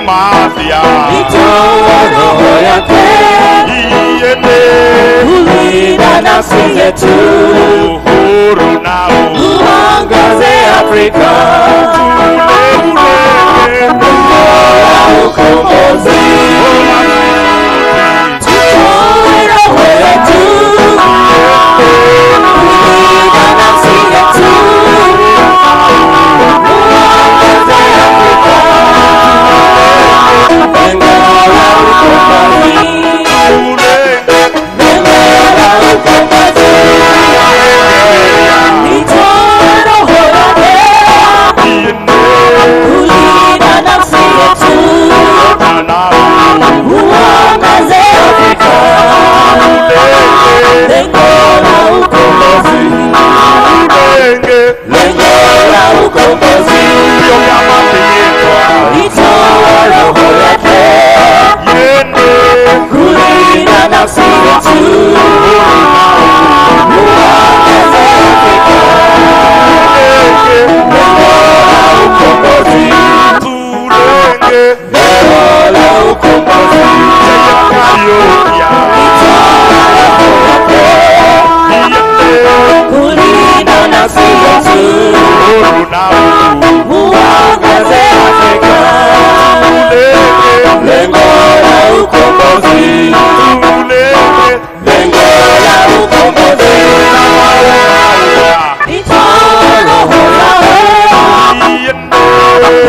Mathia itoa roho yake iende kulinda nafsi zetu, uhuru na uangaze Afrika, ukombozi, tutoe roho yetu kulinda nafsi zetu, uangaze Afrika, lengo la ukombozi, lengo la ukombozi, nitoe roho yake kulinda nafsi yetu, uangaze Afrika, lengo la ukombozi, lengo la ukombozi, nitoe roho yake kulinda nafsi yetu, uangaze Afrika, lengo la ukombozi, lengo la ukombozi, kulinda nafsi yetu, uangaze Afrika, lengo la ukombozi, lengo la ukombozi, itoa roho yake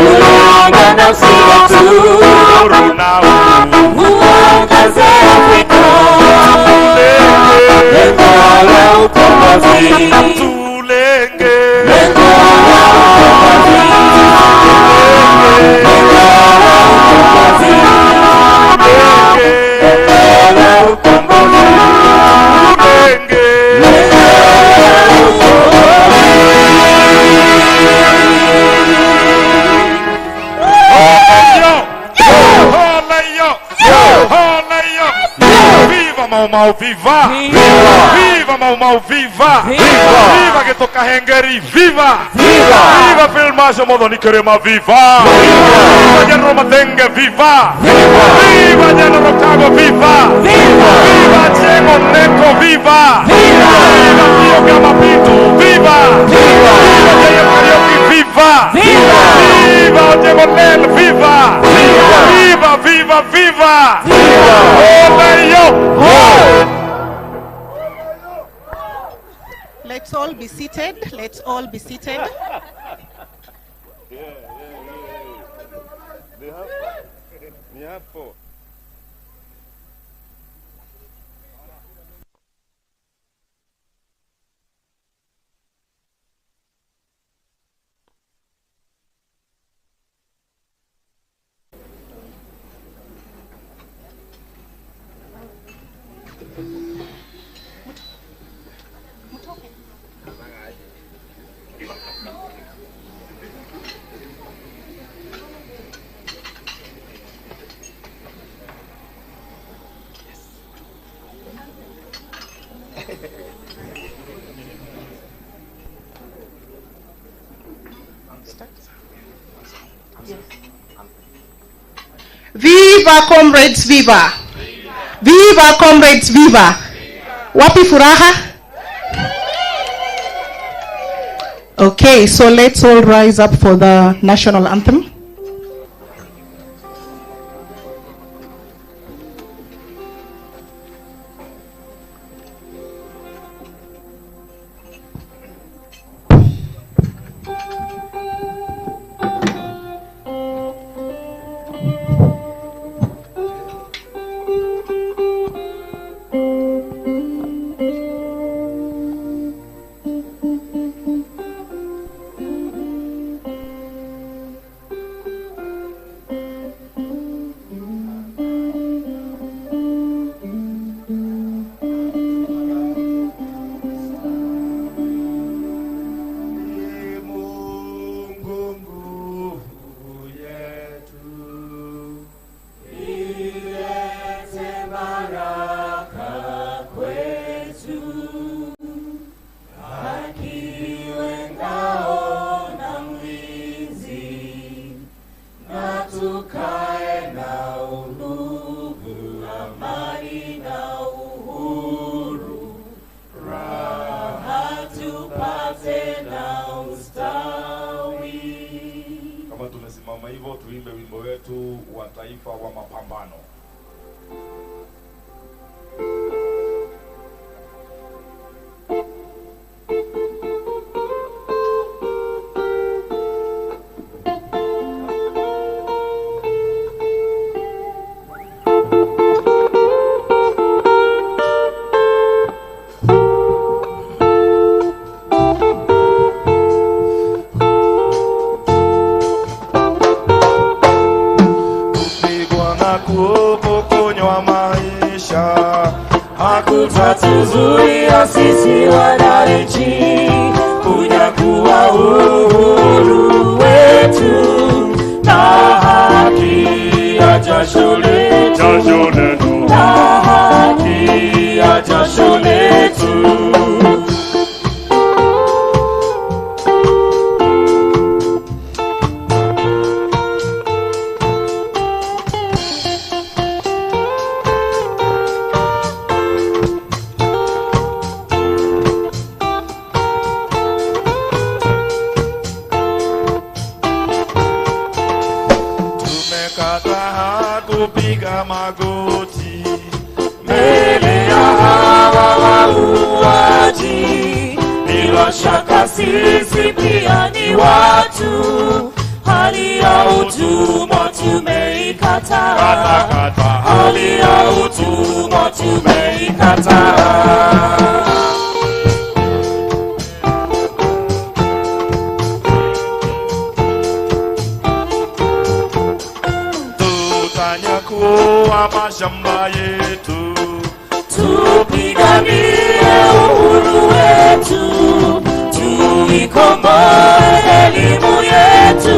kulinda nafsi yetu, uangaze Afrika, lengo la ukombozi, lengo la ukombozi, lengo la ukombozi, lengo la ukombozi, Viva Maumau, viva! Viva Maumau, viva! Viva que toca Hengeri, viva! Viva Filmajo Modonikerema, viva! Viva General Matenge, viva! Viva General Rocago, viva! Viva Diego Neco, viva! Viva Pio Gamapito, viva! Viva Diego Carioki, viva! Viva Diego Nel, viva! Viva, viva, viva! Let's all be seated. Let's all be seated. They have four. Viva comrades, viva! Viva comrades, viva! Wapi furaha? Okay, so let's all rise up for the national anthem. tukae kama hivyo tuimbe wimbo wetu wa taifa wa mapambano. Hakutatuzuia sisi wananchi kunyakua uhuru wetu na haki ya jasho letu, na haki ya jasho letu. Magoti mbele ya hawa wauaji, bila shaka sisi pia ni watu. Hali ya utumwa tumeikataa, hali ya utumwa tumeikataa. Tutanyakuwa mashamba yetu, tupiganie uhuru wetu, tuikomboe elimu yetu,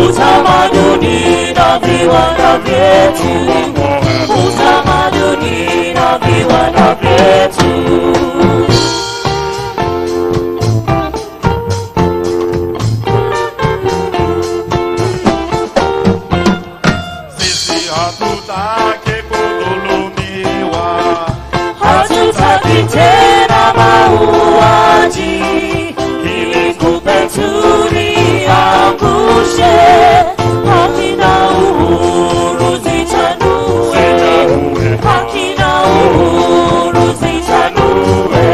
utamaduni na viwanda vyetu, utamaduni na viwanda vyetu. Hatutaki tena mauaji, ili kupeturi angushe. Haki na uhuru zichanue, haki na uhuru zichanue.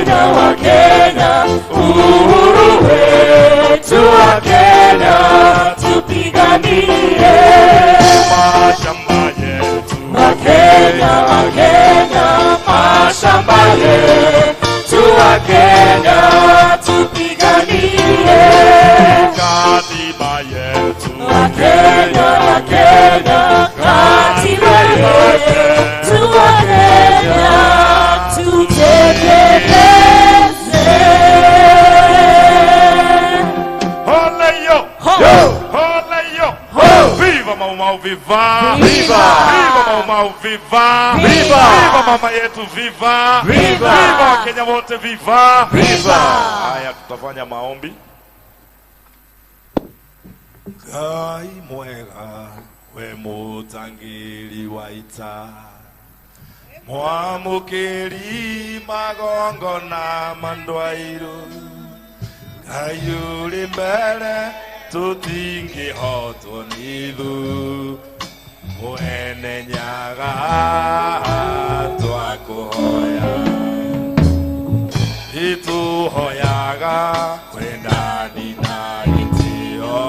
Wakenya, uhuru wetu wa Kenya, tupiganie mashamba yetu. Wakenya, mashamba yetu wa Kenya, tupiganie katiba yetu. Wakenya, katiba yetu wa Kenya, tutekeleze. Viva Maumau, viva! Viva! Viva Maumau, viva! Viva! Viva mama yetu, viva! Viva! Viva Wakenya wote, viva! Viva! Haya, tutafanya maombi. Ngai mwega, we mutangiri waita, mwamukiri magongo na mandwairo, Ngai uri mbere tutingihotwo nithu, mwene nyaga twakuhoya, ituhoyaga kwendani na itio,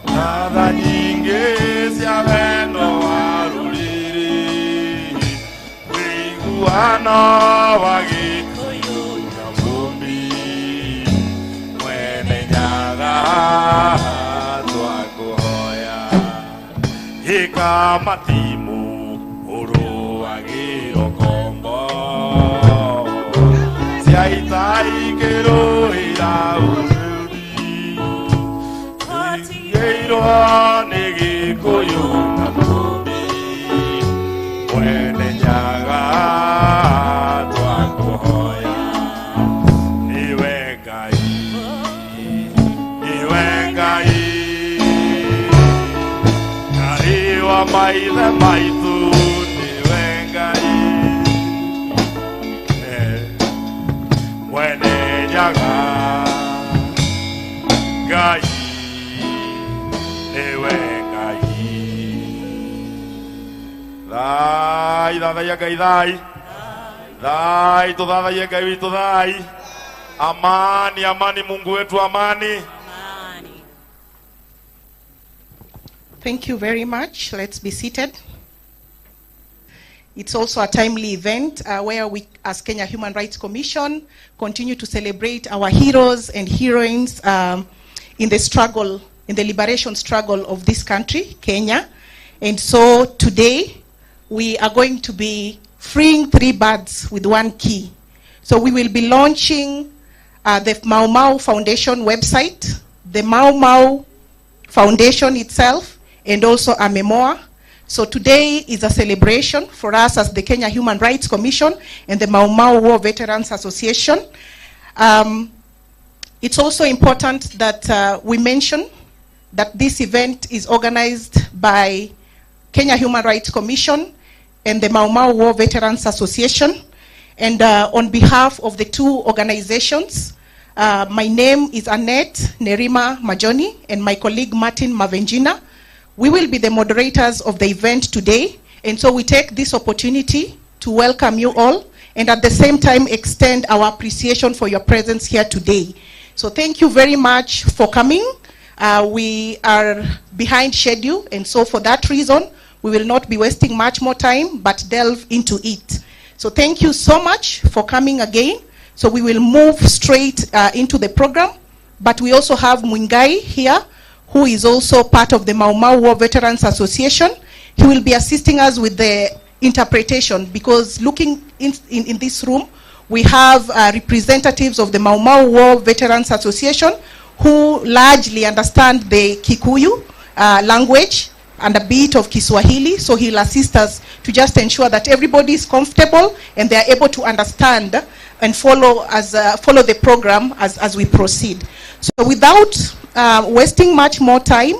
natha nyingi cia wendo wa ruriri, wiguano wa Gikuyu na Mumbi, mwene nyaga twakuhoya, hika matimu uruagiro kombo, ciaita ikiruhira ururi, igeirwo ni Gikuyu na Mumbi, mwene nyaga twakuhoya, niwe Ngai, niwe Ngai, Ngai wa mai maithe maitu niwe Ngai mwene nyaga Ngai niwe Ngai thai thathaia Ngai thai tuthathaia Ngai witu thai amani amani Mungu wetu amani. Thank you very much. Let's be seated. It's also a timely event where we, as Kenya Human Rights Commission, continue to celebrate our heroes and heroines in the struggle, in the liberation struggle of this country, Kenya. And so today, we are going to be freeing 3 birds with 1 key. So we will be launching the Maumau Foundation website, the Maumau Foundation itself, and also a memoir. So today is a celebration for us as the Kenya Human Rights Commission and the Maumau War Veterans Association. It's also important that we mention that this event is organized by Kenya Human Rights Commission and the Maumau War Veterans Association. And on behalf of the 2 organizations, my name is Annette Nerima Majoni and my colleague Martin Mavenjina. We will be the moderators of the event today, and so we take this opportunity to welcome you all and at the same time extend our appreciation for your presence here today. So thank you very much for coming. We are behind schedule, and so for that reason, we will not be wasting much more time, but delve into it. So thank you so much for coming again. So we will move straight into the program, but we also have Mwingai here, who is also part of the Maumau War Veterans Association. He will be assisting us with the interpretation, because looking in this room, we have representatives of the Maumau War Veterans Association who largely understand the Kikuyu language and a bit of Kiswahili, so he'll assist us to just ensure that everybody is comfortable and they are able to understand and follow the program as we proceed. So without wasting much more time,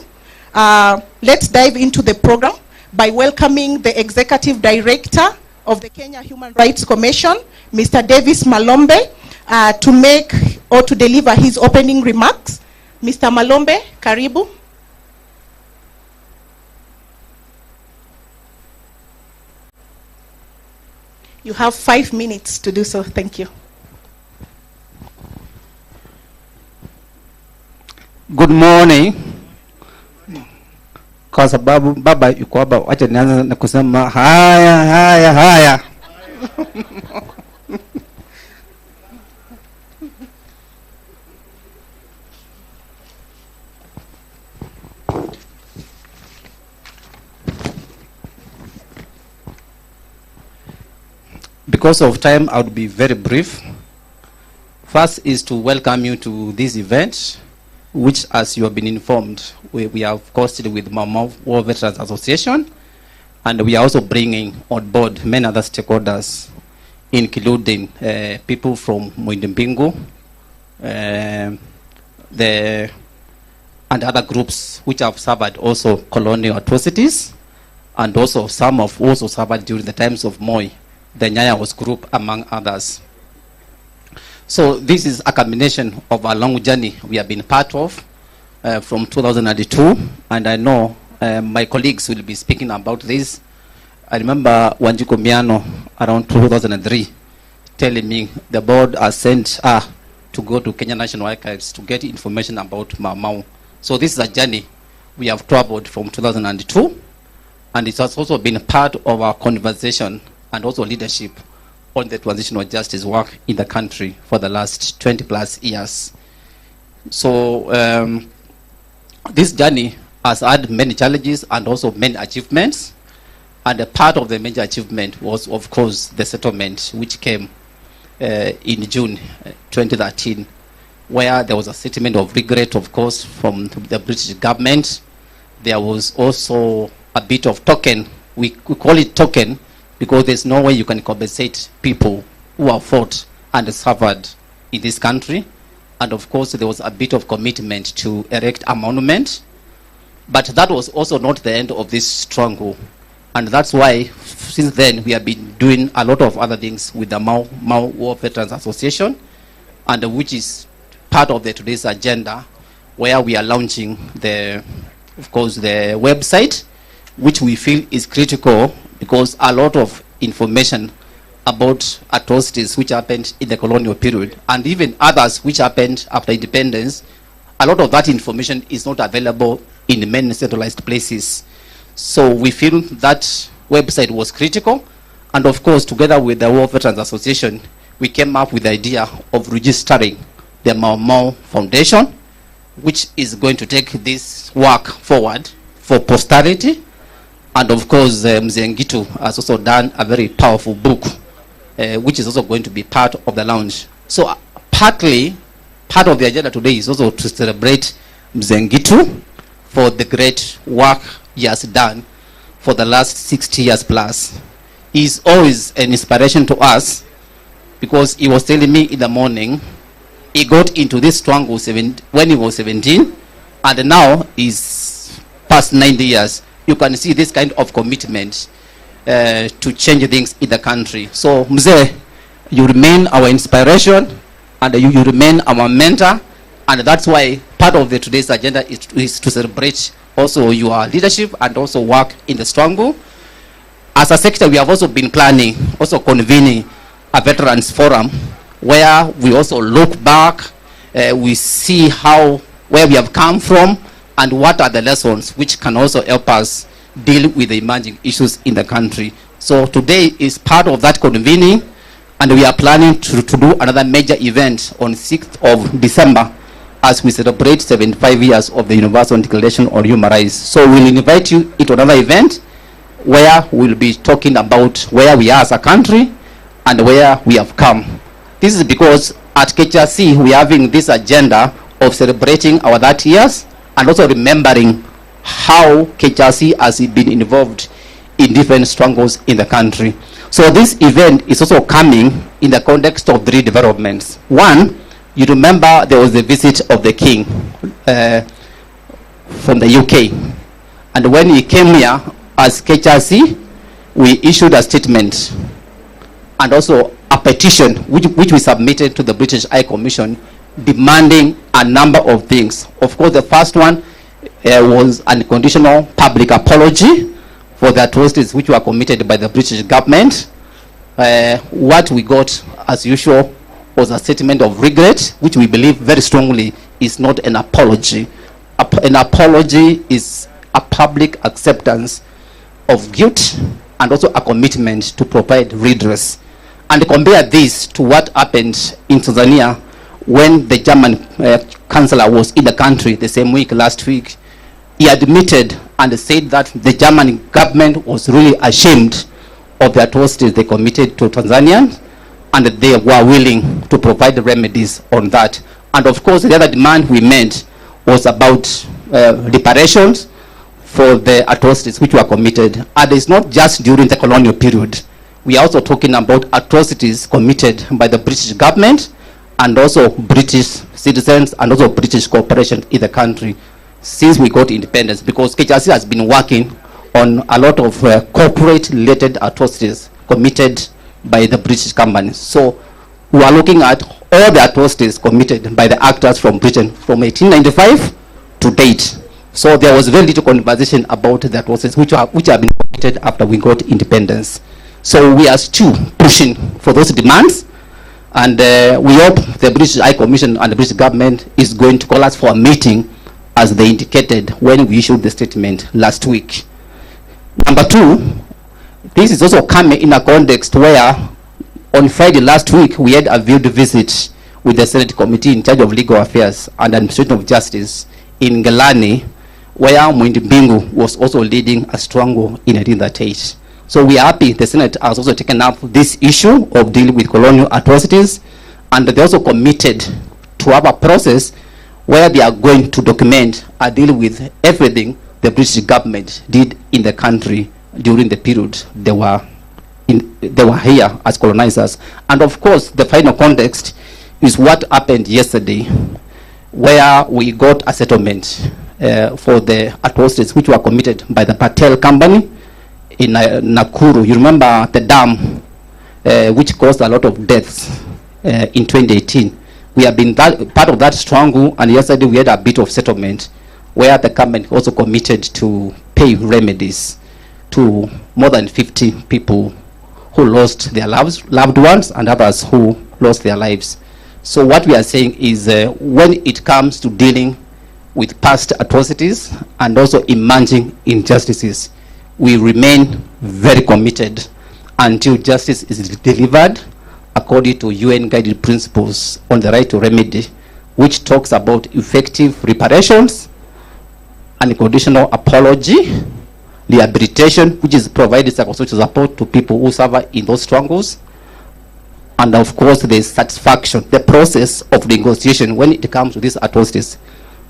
let's dive into the program by welcoming the Executive Director of the Kenya Human Rights Commission, Mr. Davis Malombe, to make or to deliver his opening remarks. Mr. Malombe, karibu. You have 5 minutes to do so. Thank you. Good morning. Kwa sababu baba yuko hapa, acha nianze na kusema haya. Because of time, I would be very brief. First is to welcome you to this event, which, as you have been informed, we have hosted with Maumau War Veterans Association, and we are also bringing on board many other stakeholders, including people from Mutembei, and other groups which have suffered also colonial atrocities, and also some have also suffered during the times of Moi, the Nyayos group, among others. So this is a combination of a long journey we have been part of from 2002, and I know my colleagues will be speaking about this. I remember Wanjiku Miano around 2003 telling me the board has sent her to go to Kenya National Archives to get information about Maumau. So this is a journey we have traveled from 2002, and it has also been part of our conversation and also leadership on the transitional justice work in the country for the last 20 plus years. So this journey has had many challenges and also many achievements, and a part of the major achievement was, of course, the settlement which came in June 2013, where there was a statement of regret, of course, from the British government. There was also a bit of token, we call it token, because there's no way you can compensate people who have fought and suffered in this country. And of course, there was a bit of commitment to erect a monument. But that was also not the end of this struggle. And that's why, since then, we have been doing a lot of other things with the Maumau War Veterans Association, and which is part of today's agenda, where we are launching of course, the website, which we feel is critical because a lot of information about atrocities which happened in the colonial period, and even others which happened after independence, a lot of that information is not available in many centralized places. So we feel that website was critical, and of course, together with the War Veterans Association, we came up with the idea of registering the Maumau Foundation, which is going to take this work forward for posterity. And of course, Mzee Ngitu has also done a very powerful book, which is also going to be part of the launch. So partly, part of the agenda today is also to celebrate Mzee Ngitu for the great work he has done for the last 60 years plus. He's always an inspiration to us, because he was telling me in the morning, he got into this struggle when he was 17, and now he's past 90 years. You can see this kind of commitment to change things in the country. So, Mzee, you remain our inspiration, and you remain our mentor, and that's why part of today's agenda is to celebrate also your leadership and also work in the struggle. As a sector, we have also been planning, also convening a veterans forum, where we also look back, we see where we have come from, and what are the lessons which can also help us deal with the emerging issues in the country. So today is part of that convening, and we are planning to do another major event on 6th of December as we celebrate 75 years of the Universal Declaration on Human Rights. So we'll invite you into another event where we'll be talking about where we are as a country and where we have come. This is because at KHRC we are having this agenda of celebrating our 30 years and also remembering how KHRC has been involved in different struggles in the country. So this event is also coming in the context of 3 developments. One, you remember there was a visit of the King from the UK. And when he came here as KHRC, we issued a statement and also a petition which we submitted to the British High Commission demanding a number of things. Of course, the first one was unconditional public apology for the atrocities which were committed by the British government. What we got, as usual, was a statement of regret, which we believe very strongly is not an apology. An apology is a public acceptance of guilt and also a commitment to provide redress. And compare this to what happened in Tanzania when the German chancellor was in the country the same week, last week. He admitted and said that the German government was really ashamed of the atrocities they committed to Tanzanians, and they were willing to provide remedies on that. And of course, the other demand we made was about reparations for the atrocities which were committed. And it's not just during the colonial period. We are also talking about atrocities committed by the British government and also British citizens and also British corporations in the country since we got independence, because KHRC has been working on a lot of corporate-related atrocities committed by the British companies. So we are looking at all the atrocities committed by the actors from Britain from 1895 to date. So there was very little conversation about the atrocities which have been committed after we got independence. So we are still pushing for those demands, and we hope the British High Commission and the British government is going to call us for a meeting as they indicated when we issued the statement last week. Number 2, this is also coming in a context where on Friday last week we had a field visit with the Senate Committee in charge of Legal Affairs and Administration of Justice in Ngelani, where Mutembei was also leading a struggle in 1938. So we are happy the Senate has also taken up this issue of dealing with colonial atrocities, and they also committed to have a process where they are going to document and deal with everything the British government did in the country during the period they were here as colonizers. And of course, the final context is what happened yesterday, where we got a settlement for the atrocities which were committed by the Patel company in Nakuru. You remember the dam which caused a lot of deaths in 2018. We have been part of that struggle, and yesterday we had a bit of settlement where the government also committed to pay remedies to more than 50 people who lost their loved ones and others who lost their lives. So what we are saying is when it comes to dealing with past atrocities and also emerging injustices, we remain very committed until justice is delivered according to UN guided principles on the right to remedy, which talks about effective reparations, unconditional apology, rehabilitation, which is providing psychosocial support to people who suffer in those struggles, and of course the satisfaction, the process of negotiation when it comes to these atrocities.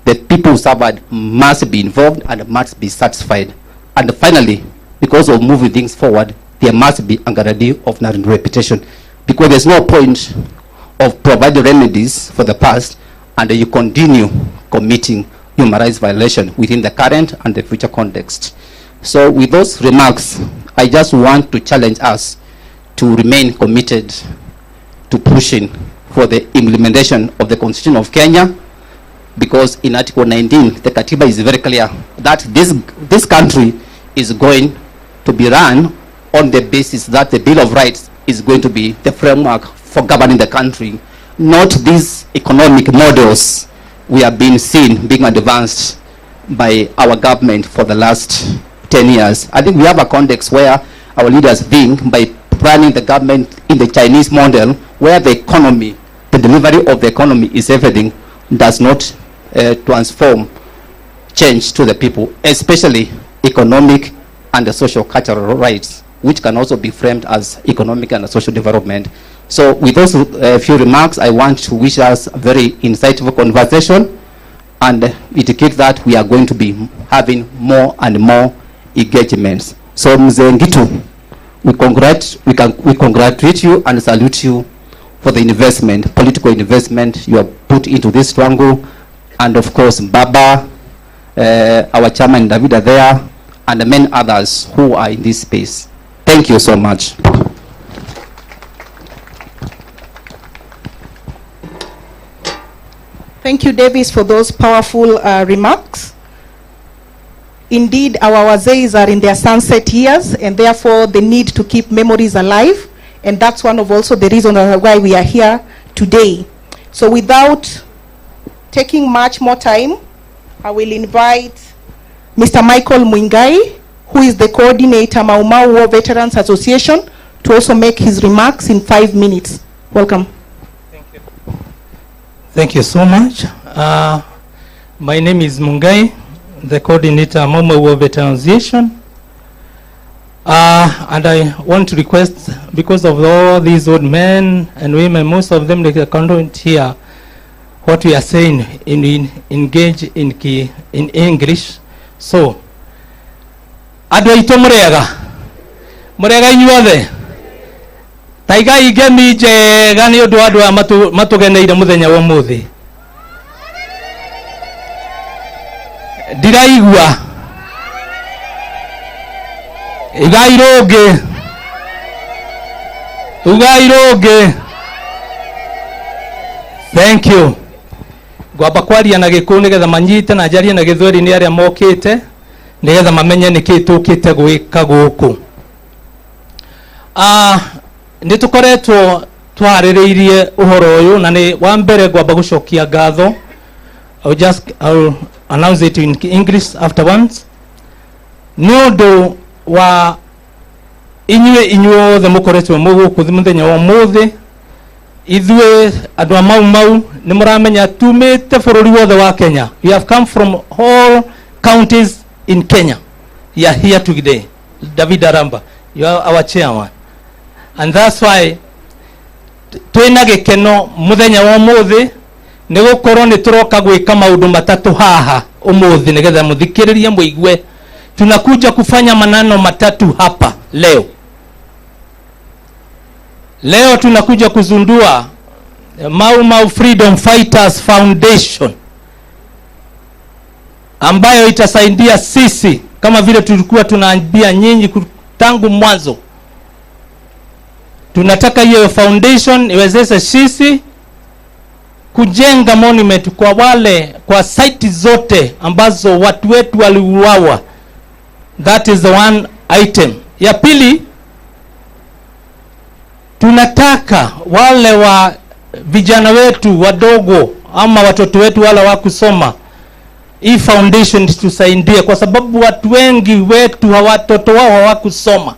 The people who suffered must be involved and must be satisfied. And finally, because of moving things forward, there must be a guarantee of national reputation, because there's no point of providing remedies for the past and you continue committing human rights violation within the current and the future context. So with those remarks, I just want to challenge us to remain committed to pushing for the implementation of the Constitution of Kenya, because in Article 19, the Katiba is very clear that this country is going to be run on the basis that the Bill of Rights is going to be the framework for governing the country, not these economic models we have been seeing being advanced by our government for the last 10 years. I think we have a context where our leaders think by running the government in the Chinese model, where the economy, the delivery of the economy is everything, does not transform change to the people, especially economic and the social cultural rights, which can also be framed as economic and social development. So with those few remarks, I want to wish us a very insightful conversation and indicate that we are going to be having more and more engagements. So Mzee Ngitu, we congratulate you and salute you for the investment, political investment you have put into this struggle, and of course Baba, our chairman Davida there, and many others who are in this space. Thank you so much. Thank you, Davis, for those powerful remarks. Indeed, our wazees are in their sunset years, and therefore the need to keep memories alive, and that's one of also the reasons why we are here today. So without taking much more time, I will invite Mr. Michael Mwingai, who is the coordinator, Maumau War Veterans Association, to also make his remarks in 5 minutes. Welcome. Thank you. Thank you so much. My name is Mungai, the coordinator, Maumau War Veterans Association. And I want to request, because of all these old men and women, most of them, they can't hear what we are saying, engage in English. So, adwa ito murega inyuothe taiga igemi njega ni undu andu matugeneire muthenya wa muthi ndiraigua ugairungi. Thank you. Gwamba kwaria na Gikuyu nigetha manyite na njarie na Githweri ni aria mokite nigetha mamenye niki tukite gwika guku. Nitukoretwo twaririirie uhoro uyu na ni wa mbere gwamba gucokia ngatho. I'll announce it in English afterwards. Nundu wa inyuothe mukoretwo muguku muthenya wa muthi, ithue andu a Maumau ni muramenya tumite bururi wothe wa Kenya. We have come from all counties in Kenya. You are here today. David Aramba, you are our chairman, and that's why twina gikeno muthenya wa muthi ni gukorwo ni turoka gwika maundu matatu haha umuthi nigetha muthikiririe muigue. Tunakuja kufanya maneno matatu hapa leo. Leo tunakuja kuzundua Maumau Freedom Fighters Foundation ambayo itasaidia sisi kama vile tulikuwa tunaambia nyinyi tangu mwanzo. Tunataka hiyo foundation iwezeshe sisi kujenga monument kwa wale, kwa site zote ambazo watu wetu waliuawa. That is the one item. Ya pili, tunataka wale wa vijana wetu wadogo ama watoto wetu wala wakusoma, hii foundation tusaidie, kwa sababu watu wengi wetu watoto wao hawakusoma.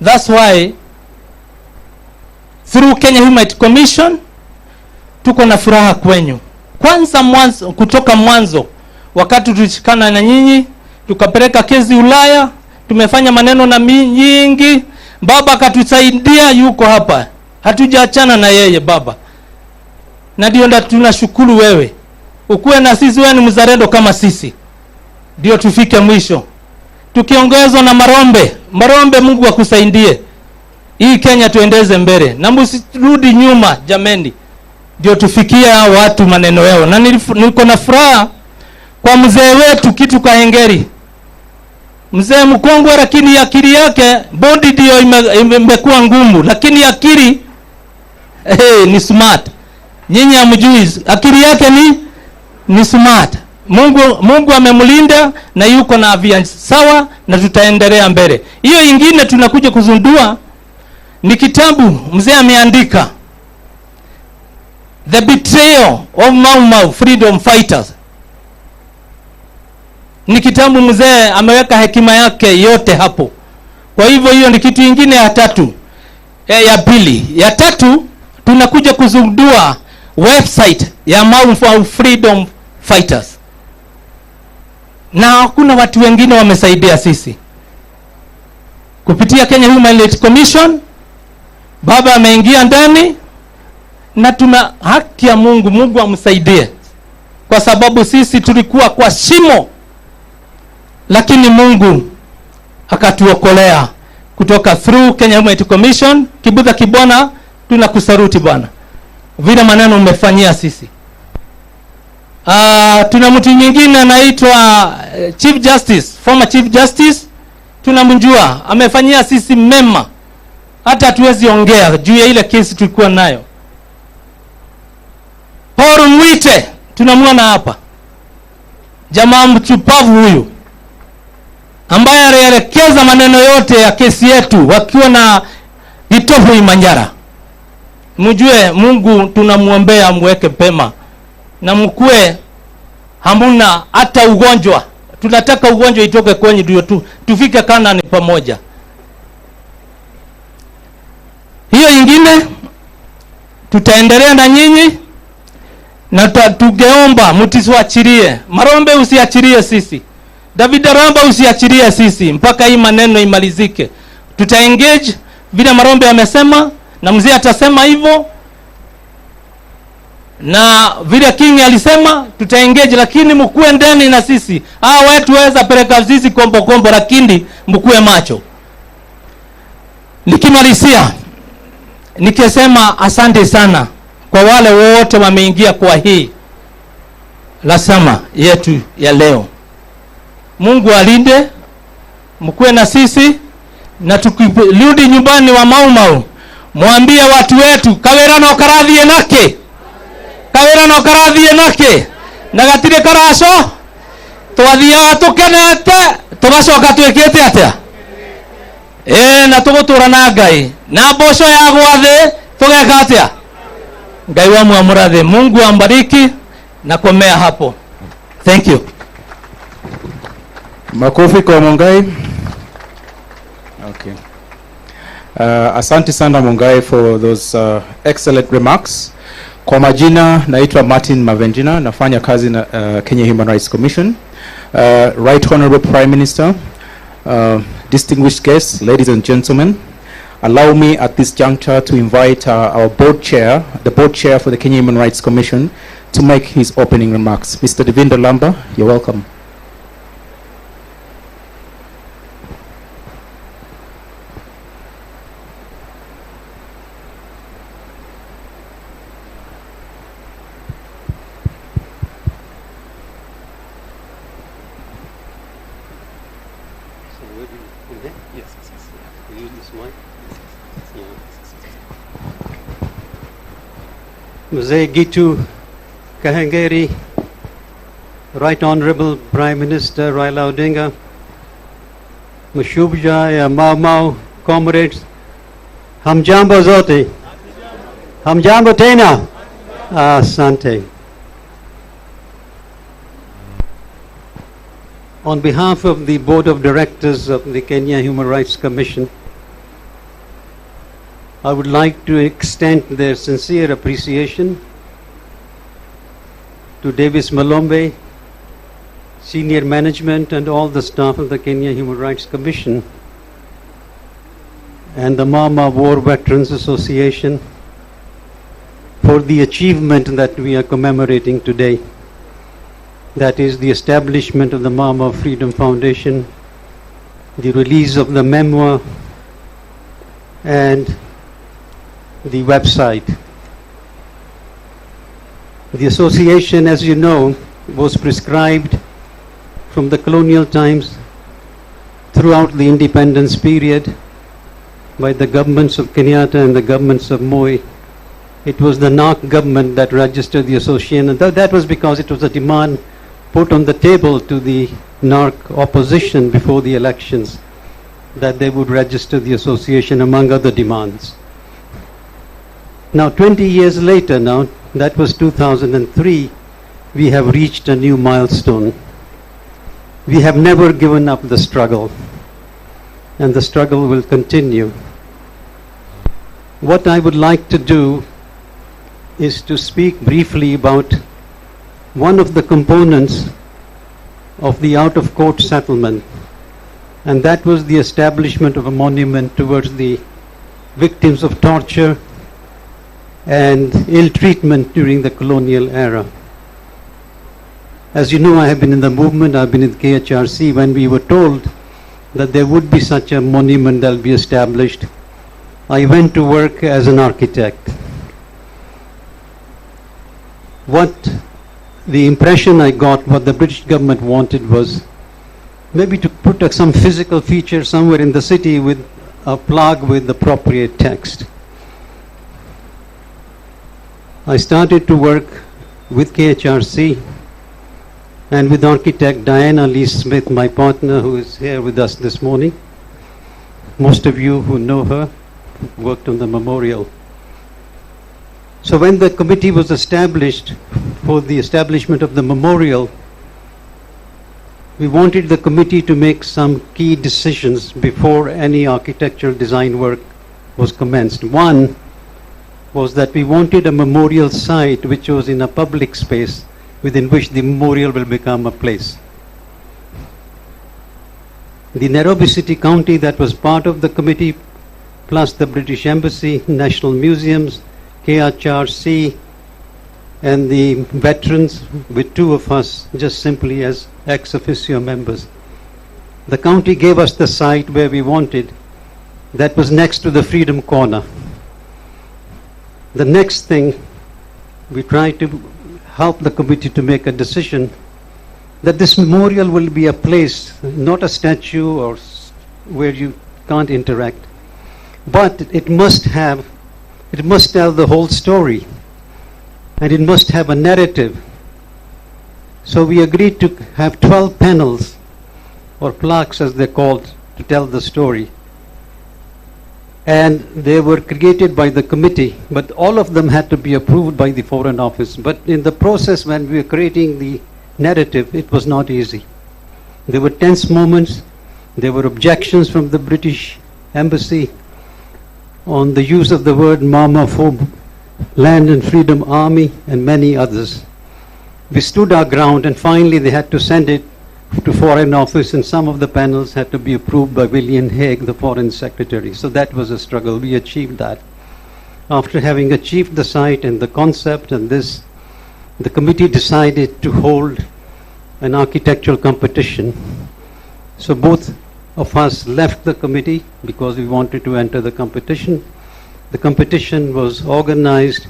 That's why through Kenya Human Rights Commission tuko na furaha kwenyu. Kwanza kutoka mwanzo wakati tulishikana na nyinyi tukapeleka kesi Ulaya, tumefanya maneno na nyingi, baba akatusaidia, yuko hapa, hatujaachana na yeye baba, na ndio tunashukuru wewe. Ukuwe na sisi, wewe ni mzalendo kama sisi, ndio tufike mwisho. Tukiongozwa na Marombe, Mungu akusaidie hii Kenya tuendeze mbele, na msirudi nyuma jameni, ndio tufikie watu maneno yao. Na niko na furaha kwa mzee wetu Kitu Kahengeri, mzee mkongwe, lakini akili yake body ndio imekuwa ngumu, lakini akili ni smart. Nyinyi hamjui akili yake ni smart. Mungu amemlinda na yuko na afya sawa, na tutaendelea mbele. Hiyo ingine tunakuja kuzundua ni kitabu mzee ameandika, The Betrayal of Maumau Freedom Fighters. Ni kitabu mzee ameweka hekima yake yote hapo. Kwa hivyo hiyo ni kitu ingine ya tatu. Ya pili, ya tatu tunakuja kuzundua website ya Maumau Freedom Fighters. Na kuna watu wengine wamesaidia sisi kupitia Kenya Human Rights Commission. Baba ameingia ndani na tuna haki ya Mungu amsaidie, kwa sababu sisi tulikuwa kwa shimo, lakini Mungu akatuokolea kutoka through Kenya Human Rights Commission. Kibudha Kibwana, tunakusaruti bwana, vile maneno umefanyia sisi. Tuna mtu mwingine anaitwa Chief Justice, former Chief Justice, tunamjua, amefanyia sisi mema, hata hatuwezi ongea juu ya ile kesi tulikuwa nayo. Paul Mwite tunamwona hapa, jamaa mchupavu huyu ambaye alielekeza maneno yote ya kesi yetu wakiwa na vitovu Manyara. Mjue Mungu tunamuombea amweke pema, na mkue hamuna hata ugonjwa. Tunataka ugonjwa itoke kwenye ndio tufike Kanani pamoja. Hiyo ingine tutaendelea na nyinyi, na tugeomba mtisiachilie. Marombe usiachilie sisi, David Aramba usiachilie sisi mpaka hii maneno imalizike. Tutaengage vile Marombe amesema, na mzee atasema hivyo, na vile King alisema tutaengage, lakini mkue ndani na sisi. Wetu waweza peleka sisi kombo, lakini mkue macho. Nikimalizia nikisema asante sana kwa wale wote wameingia kwa hii lasama yetu ya leo. Mungu alinde, mkue na sisi, na tukirudi nyumbani wa Maumau mwambie watu wetu kawera no karathie nake na gatire karaco twathiaga tukenete tugacoka twikite atia na tugutura na Ngai na mboco ya gwathi tugeka atia. Ngai wa muamurathi, Mungu ambariki na komea hapo. Thank you. Makofi kwa Mungai. Okay. Asante sana Mungai for those excellent remarks. Kwa majina naitwa Martin Mavenjina, nafanya kazi na Kenya Human Rights Commission. Right Honorable Prime Minister, distinguished guests, ladies and gentlemen, allow me at this juncture to invite our board chair, the board chair for the Kenya Human Rights Commission, to make his opening remarks. Mr. Devinder Lamba, you're welcome. use this mic. Mzee Gitu Kahengeri, Right Honorable Prime Minister Raila Odinga, Mashubja ya Maumau, comrades, Hamjambo zote, Hamjambo tena, Asante. On behalf of the Board of Directors of the Kenya Human Rights Commission, I would like to extend their sincere appreciation to Davis Malombe, senior management and all the staff of the Kenya Human Rights Commission and the Maumau War Veterans Association for the achievement that we are commemorating today. That is the establishment of the Maumau Freedom Foundation, the release of the memoir, and the website. The association, as you know, was prescribed from the colonial times throughout the independence period by the governments of Kenyatta and the governments of Moi. It was the NARC government that registered the association, and that was because it was a demand put on the table to the NARC opposition before the elections that they would register the association among other demands. Now 20 years later now, that was 2003, we have reached a new milestone. We have never given up the struggle, and the struggle will continue. What I would like to do is to speak briefly about one of the components of the out-of-court settlement, and that was the establishment of a monument towards the victims of torture and ill treatment during the colonial era. As you know, I have been in the movement, I've been in the KHRC. When we were told that there would be such a monument that will be established, I went to work as an architect. What the impression I got, what the British government wanted was maybe to put some physical feature somewhere in the city with a plaque with appropriate text. I started to work with KHRC and with architect Diana Lee Smith, my partner, who is here with us this morning. Most of you who know her worked on the memorial. So when the committee was established for the establishment of the memorial, we wanted the committee to make some key decisions before any architectural design work was commenced. One was that we wanted a memorial site which was in a public space within which the memorial will become a place. The Nairobi City County, that was part of the committee, plus the British Embassy, National Museums, KHRC, and the veterans, with two of us just simply as ex officio members. The county gave us the site where we wanted. That was next to the Freedom Corner. The next thing, we tried to help the committee to make a decision that this memorial will be a place, not a statue or where you can't interact, but it must tell the whole story, and it must have a narrative. So we agreed to have 12 panels, or plaques as they're called, to tell the story. And they were created by the committee, but all of them had to be approved by the Foreign Office. But in the process, when we were creating the narrative, it was not easy. There were tense moments, there were objections from the British Embassy on the use of the word Maumau for Land and Freedom Army, and many others. We stood our ground, and finally they had to send it to Foreign Office, and some of the panels had to be approved by William Hague, the Foreign Secretary. So that was a struggle. We achieved that. After having achieved the site and the concept and this, the committee decided to hold an architectural competition. So both of us left the committee because we wanted to enter the competition. The competition was organized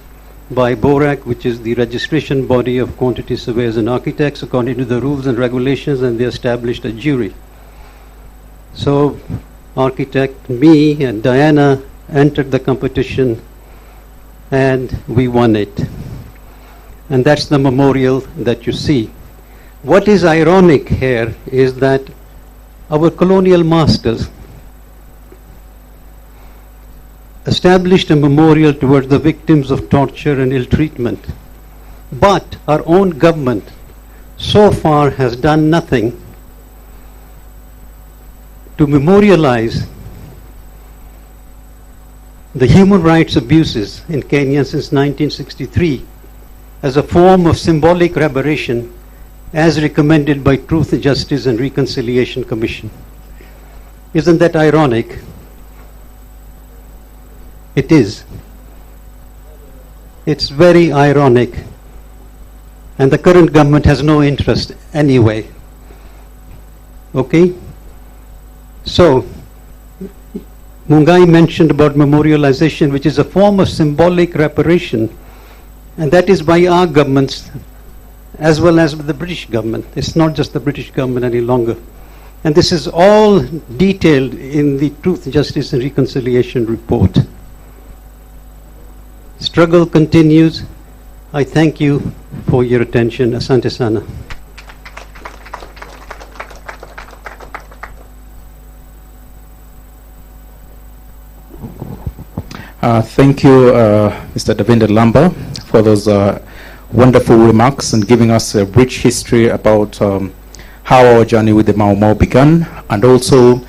by BORAC, which is the registration body of quantity surveyors and architects, according to the rules and regulations, and they established a jury. So architect, me and Diana entered the competition and we won it. And that's the memorial that you see. What is ironic here is that our colonial masters established a memorial towards the victims of torture and ill treatment. But our own government so far has done nothing to memorialize the human rights abuses in Kenya since 1963 as a form of symbolic reparation as recommended by Truth, Justice and Reconciliation Commission. Isn't that ironic? It is. It's very ironic. And the current government has no interest anyway. Okay? So, Mungai mentioned about memorialization, which is a form of symbolic reparation, and that is by our governments as well as the British government. It's not just the British government any longer. And this is all detailed in the Truth, Justice and Reconciliation report. Struggle continues. I thank you for your attention. Asante sana. Thank you, Mr. Davinder Lamba, for those wonderful remarks and giving us a rich history about how our journey with the Maumau began, and also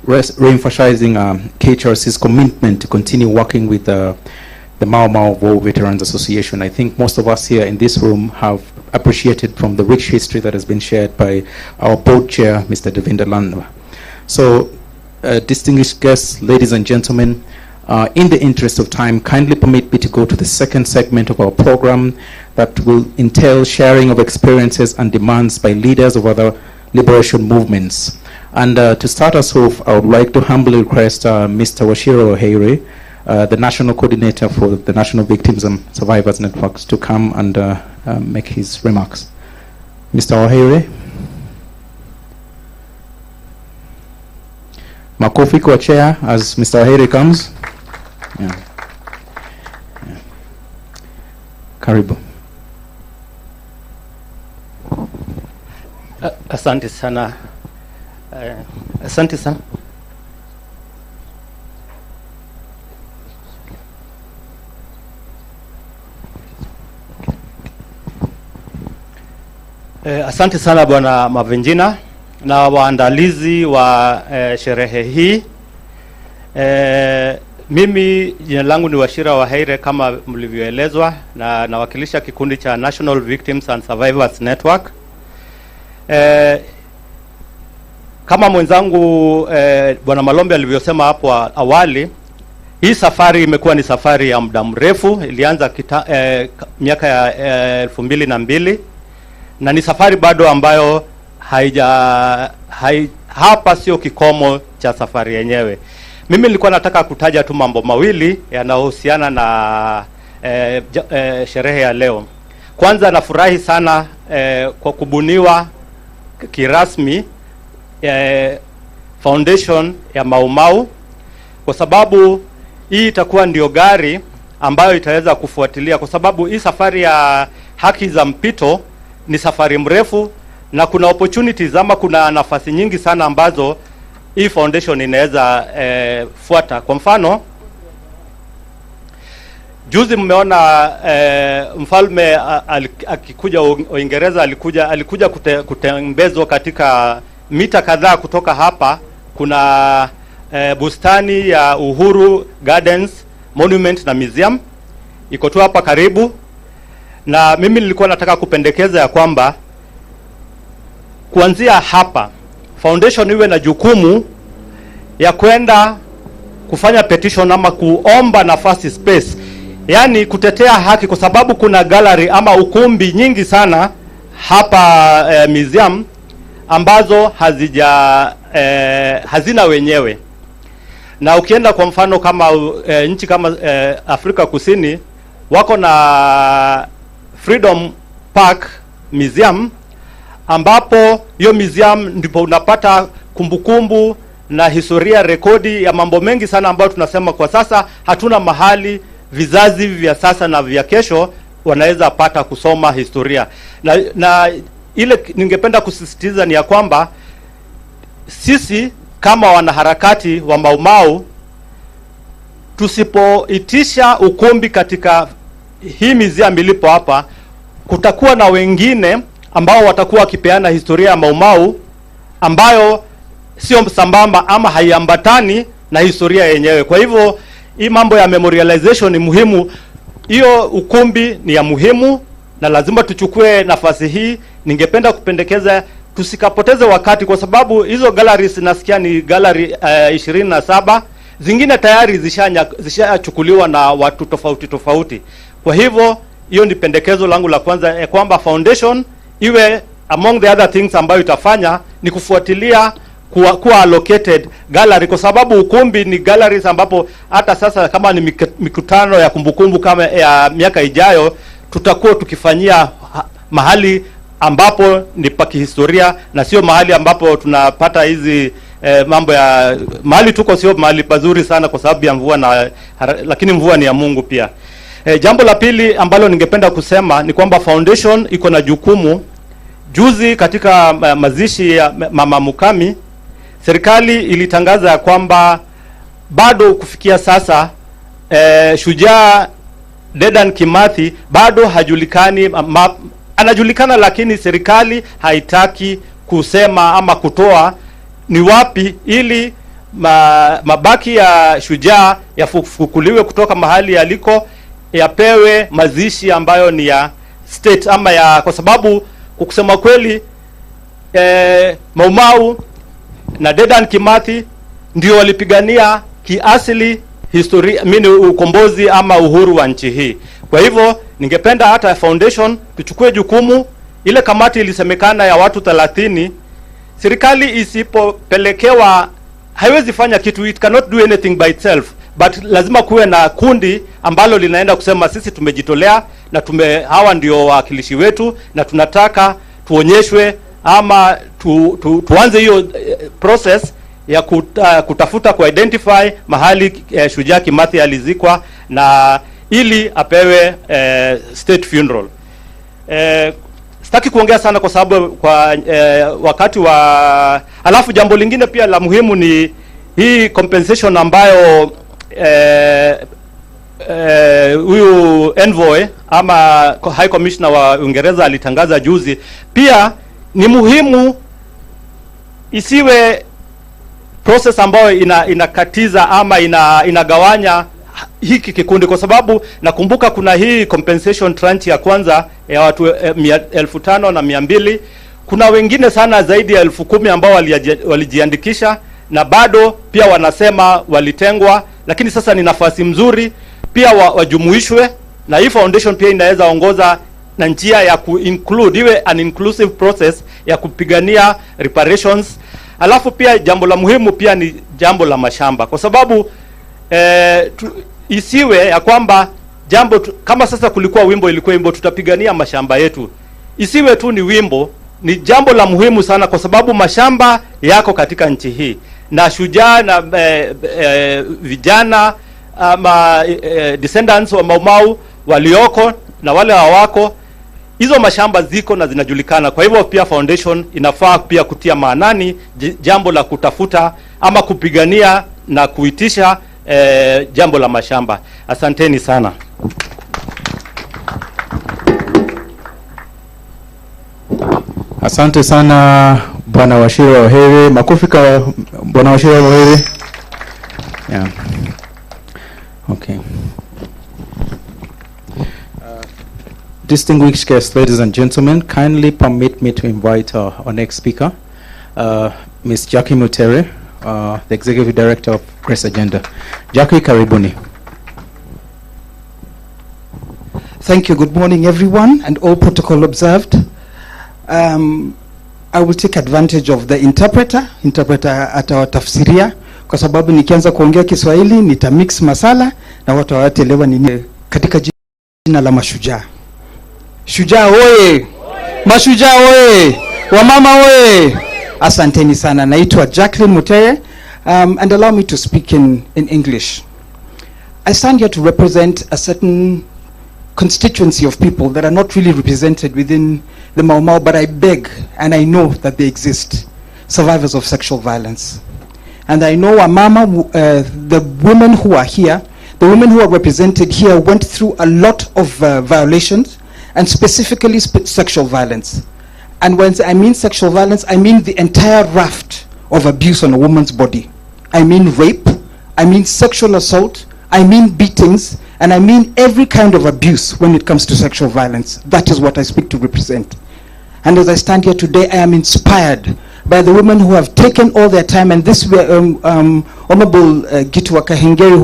re-emphasizing KHRC's commitment to continue working with the Maumau War Veterans Association. I think most of us here in this room have appreciated from the rich history that has been shared by our board chair, Mr. Davinder Lamba. So, distinguished guests, ladies and gentlemen, in the interest of time, kindly permit me to go to the second segment of our program that will entail sharing of experiences and demands by leaders of other liberation movements. And to start us off, I would like to humbly request Mr. Washira Oheire, the National Coordinator for the National Victims and Survivors Networks, to come and make his remarks. Mr. Oheire. Makofi kwa chair as Mr. Oheire comes. Yeah. Yeah. Karibu. Asante sana. Asante sana. Asante sana Bwana Mavenjina na waandalizi wa sherehe hii. Mimi jina langu ni Washira Oheire kama mlivyoelezwa, na nawakilisha kikundi cha National Victims and Survivors Network. Kama mwenzangu Bwana Malombe alivyosema hapo awali, hii safari imekuwa ni safari ya muda mrefu. Ilianza miaka ya 2002 na ni safari bado ambayo hapa sio kikomo cha safari yenyewe. Mimi nilikuwa nataka kutaja tu mambo mawili yanayohusiana na sherehe ya leo. Kwanza nafurahi sana kwa kubuniwa kirasmi foundation ya Maumau, kwa sababu hii itakuwa ndio gari ambayo itaweza kufuatilia, kwa sababu hii safari ya haki za mpito ni safari mrefu na kuna opportunities ama kuna nafasi nyingi sana ambazo hii foundation inaweza fuata. Kwa mfano, juzi mmeona mfalme akikuja Uingereza, alikuja kutembezwa katika mita kadhaa kutoka hapa. Kuna bustani ya Uhuru Gardens Monument na Museum iko tu hapa karibu, na mimi nilikuwa nataka kupendekeza ya kwamba kuanzia hapa foundation iwe na jukumu ya kwenda kufanya petition ama kuomba nafasi space, yani kutetea haki, kwa sababu kuna gallery ama ukumbi nyingi sana hapa museum ambazo hazina wenyewe. Na ukienda kwa mfano kama nchi kama Afrika Kusini wako na Fredom Park Museum, ambapo hiyo museum ndipo unapata kumbukumbu na historia, rekodi ya mambo mengi sana ambayo tunasema kwa sasa hatuna mahali vizazi vya sasa na vya kesho wanaweza pata kusoma historia. Na ile ningependa kusisitiza ni ya kwamba sisi kama wanaharakati wa Maumau, tusipoitisha ukumbi katika hii museum ilipo hapa, kutakuwa na wengine ambao watakuwa wakipeana historia ya Maumau ambayo sio sambamba ama haiambatani na historia yenyewe. Kwa hivyo hii mambo ya memorialization ni muhimu. Hiyo ukumbi ni ya muhimu na lazima tuchukue nafasi hii. Ningependa kupendekeza tusikapoteze wakati, kwa sababu hizo galleries nasikia ni gallery 27, zingine tayari zishachukuliwa na watu tofauti tofauti. Kwa hivyo hiyo ni pendekezo langu la kwanza, kwamba foundation iwe among the other things ambayo itafanya ni kufuatilia kuwa allocated gallery, kwa sababu ukumbi ni galleries ambapo hata sasa kama ni mikutano ya kumbukumbu kama ya miaka ijayo, tutakuwa tukifanyia mahali ambapo ni pa kihistoria na sio mahali ambapo tunapata hizi mambo ya mahali tuko sio mahali pazuri sana kwa sababu ya mvua, lakini mvua ni ya Mungu pia. Jambo la pili ambalo ningependa kusema ni kwamba foundation iko na jukumu. Juzi katika mazishi ya Mama Mukami, serikali ilitangaza kwamba bado kufikia sasa shujaa Dedan Kimathi bado hajulikani. Anajulikana lakini serikali haitaki kusema ama kutoa ni wapi, ili mabaki ya shujaa yafukuliwe kutoka mahali yaliko, yapewe mazishi ambayo ni ya state ama ya, kwa sababu kusema kweli Maumau na Dedan Kimathi ndio walipigania kiasili historia, ukombozi ama uhuru wa nchi hii. Kwa hivyo ningependa hata foundation tuchukue jukumu. Ile kamati ilisemekana ya watu 30, serikali isipopelekewa haiwezi fanya kitu, it cannot do anything by itself, but lazima kuwe na kundi ambalo linaenda kusema sisi tumejitolea na hawa ndio wawakilishi wetu na tunataka tuonyeshwe ama tuanze hiyo process ya kutafuta identify mahali shujaa Kimathi alizikwa na ili apewe state funeral. Sitaki kuongea sana kwa sababu kwa wakati wa, alafu jambo lingine pia la muhimu ni hii compensation ambayo huyu envoy ama high commissioner wa Uingereza alitangaza juzi. Pia ni muhimu isiwe process ambayo inakatiza ama inagawanya hiki kikundi, kwa sababu nakumbuka kuna hii compensation tranche ya kwanza ya watu 5,200. Kuna wengine sana zaidi ya 10,000 ambao walijiandikisha na bado pia wanasema walitengwa, lakini sasa ni nafasi mzuri pia wajumuishwe, na hii foundation pia inaweza ongoza na njia ya include, iwe an inclusive process ya kupigania reparations. Alafu pia jambo la muhimu pia ni jambo la mashamba, kwa sababu isiwe ya kwamba kama sasa kulikuwa ilikuwa wimbo tutapigania mashamba yetu, isiwe tu ni wimbo. Ni jambo la muhimu sana, kwa sababu mashamba yako katika nchi hii na shujaa na vijana ama descendants wa Maumau walioko na wale hawako, hizo mashamba ziko na zinajulikana. Kwa hivyo pia foundation inafaa pia kutia maanani jambo la kutafuta ama kupigania na kuitisha jambo la mashamba. Asanteni sana. Asante sana Bwana Wachira Wahere. Makofi kwa Bwana Wachira Wahere. Yeah. Okay. Distinguished guests, ladies and gentlemen, kindly permit me to invite our next speaker, Ms. Jackie Mutere, the Executive Director of Grace Agenda. Jackie, karibuni. Thank you. Good morning, everyone, and all protocol observed. I will take advantage of the interpreter atawatafsiria, kwa sababu nikianza kuongea Kiswahili nitamix masala na watu hawataelewa nini. Katika jina la mashujaa. Shujaa oye! Mashujaa oye! Wamama oye! Asanteni sana. Naitwa Jacqueline Mutere. And allow me to speak in English. I stand here to represent a certain constituency of people that are not really represented within the Maumau, but I beg and I know that they exist, survivors of sexual violence. And I know the women who are here, the women who are represented here went through a lot of violations, and specifically sexual violence. And when I mean sexual violence, I mean the entire raft of abuse on a woman's body. I mean rape, I mean sexual assault, I mean beatings, and I mean every kind of abuse when it comes to sexual violence. That is what I speak to represent. And as I stand here today, I am inspired by the women who have taken all their time, and this Honorable Gitwa Kahengeri,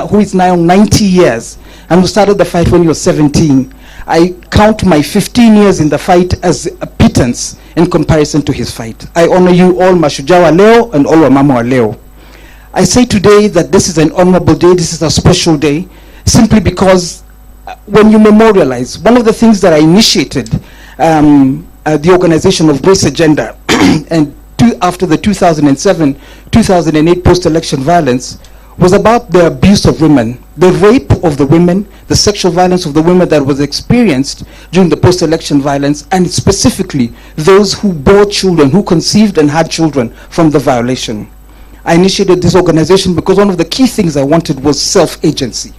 who is now 90 years, and who started the fight when he was 17. I count my 15 years in the fight as a pittance in comparison to his fight. I honor you all, Mashujawa Leo and all Wamama Leo. I say today that this is an honorable day, this is a special day, simply because when you memorialize, one of the things that I initiated, the organization of Grace Agenda, and after the 2007-2008 post-election violence, was about the abuse of women, the rape of the women, the sexual violence of the women that was experienced during the post-election violence, and specifically those who bore children, who conceived and had children from the violation. I initiated this organization because one of the key things I wanted was self-agency,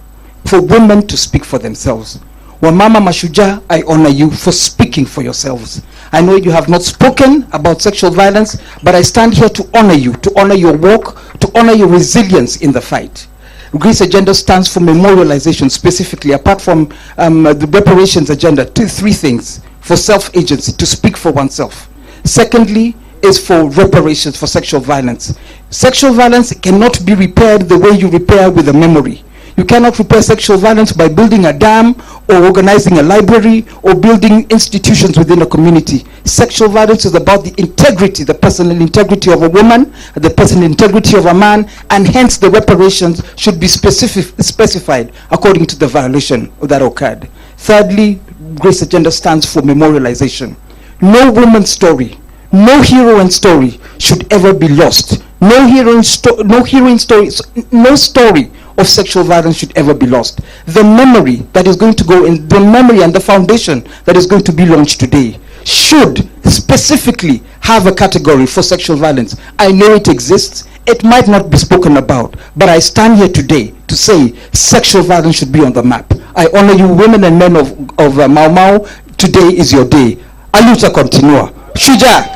for women to speak for themselves. Wamama Mashuja, I honor you for speaking for yourselves. I know you have not spoken about sexual violence, but I stand here to honor you, to honor your work, to honor your resilience in the fight. Grace Agenda stands for memorialization specifically, apart from the reparations agenda, three things: for self-agency, to speak for oneself. Secondly, is for reparations for sexual violence. Sexual violence cannot be repaired the way you repair with a memory. You cannot repair sexual violence by building a dam or organizing a library or building institutions within a community. Sexual violence is about the integrity, the personal integrity of a woman, the personal integrity of a man, and hence the reparations should be specified according to the violation that occurred. Thirdly, Grace Agenda stands for memorialization. No woman's story, no heroine story should ever be lost. No story of sexual violence should ever be lost. The memory that is going to go in, the memory and the foundation that is going to be launched today should specifically have a category for sexual violence. I know it exists. It might not be spoken about, but I stand here today to say sexual violence should be on the map. I honor you, women and men of Maumau. Today is your day. Aluta continua. Shuja.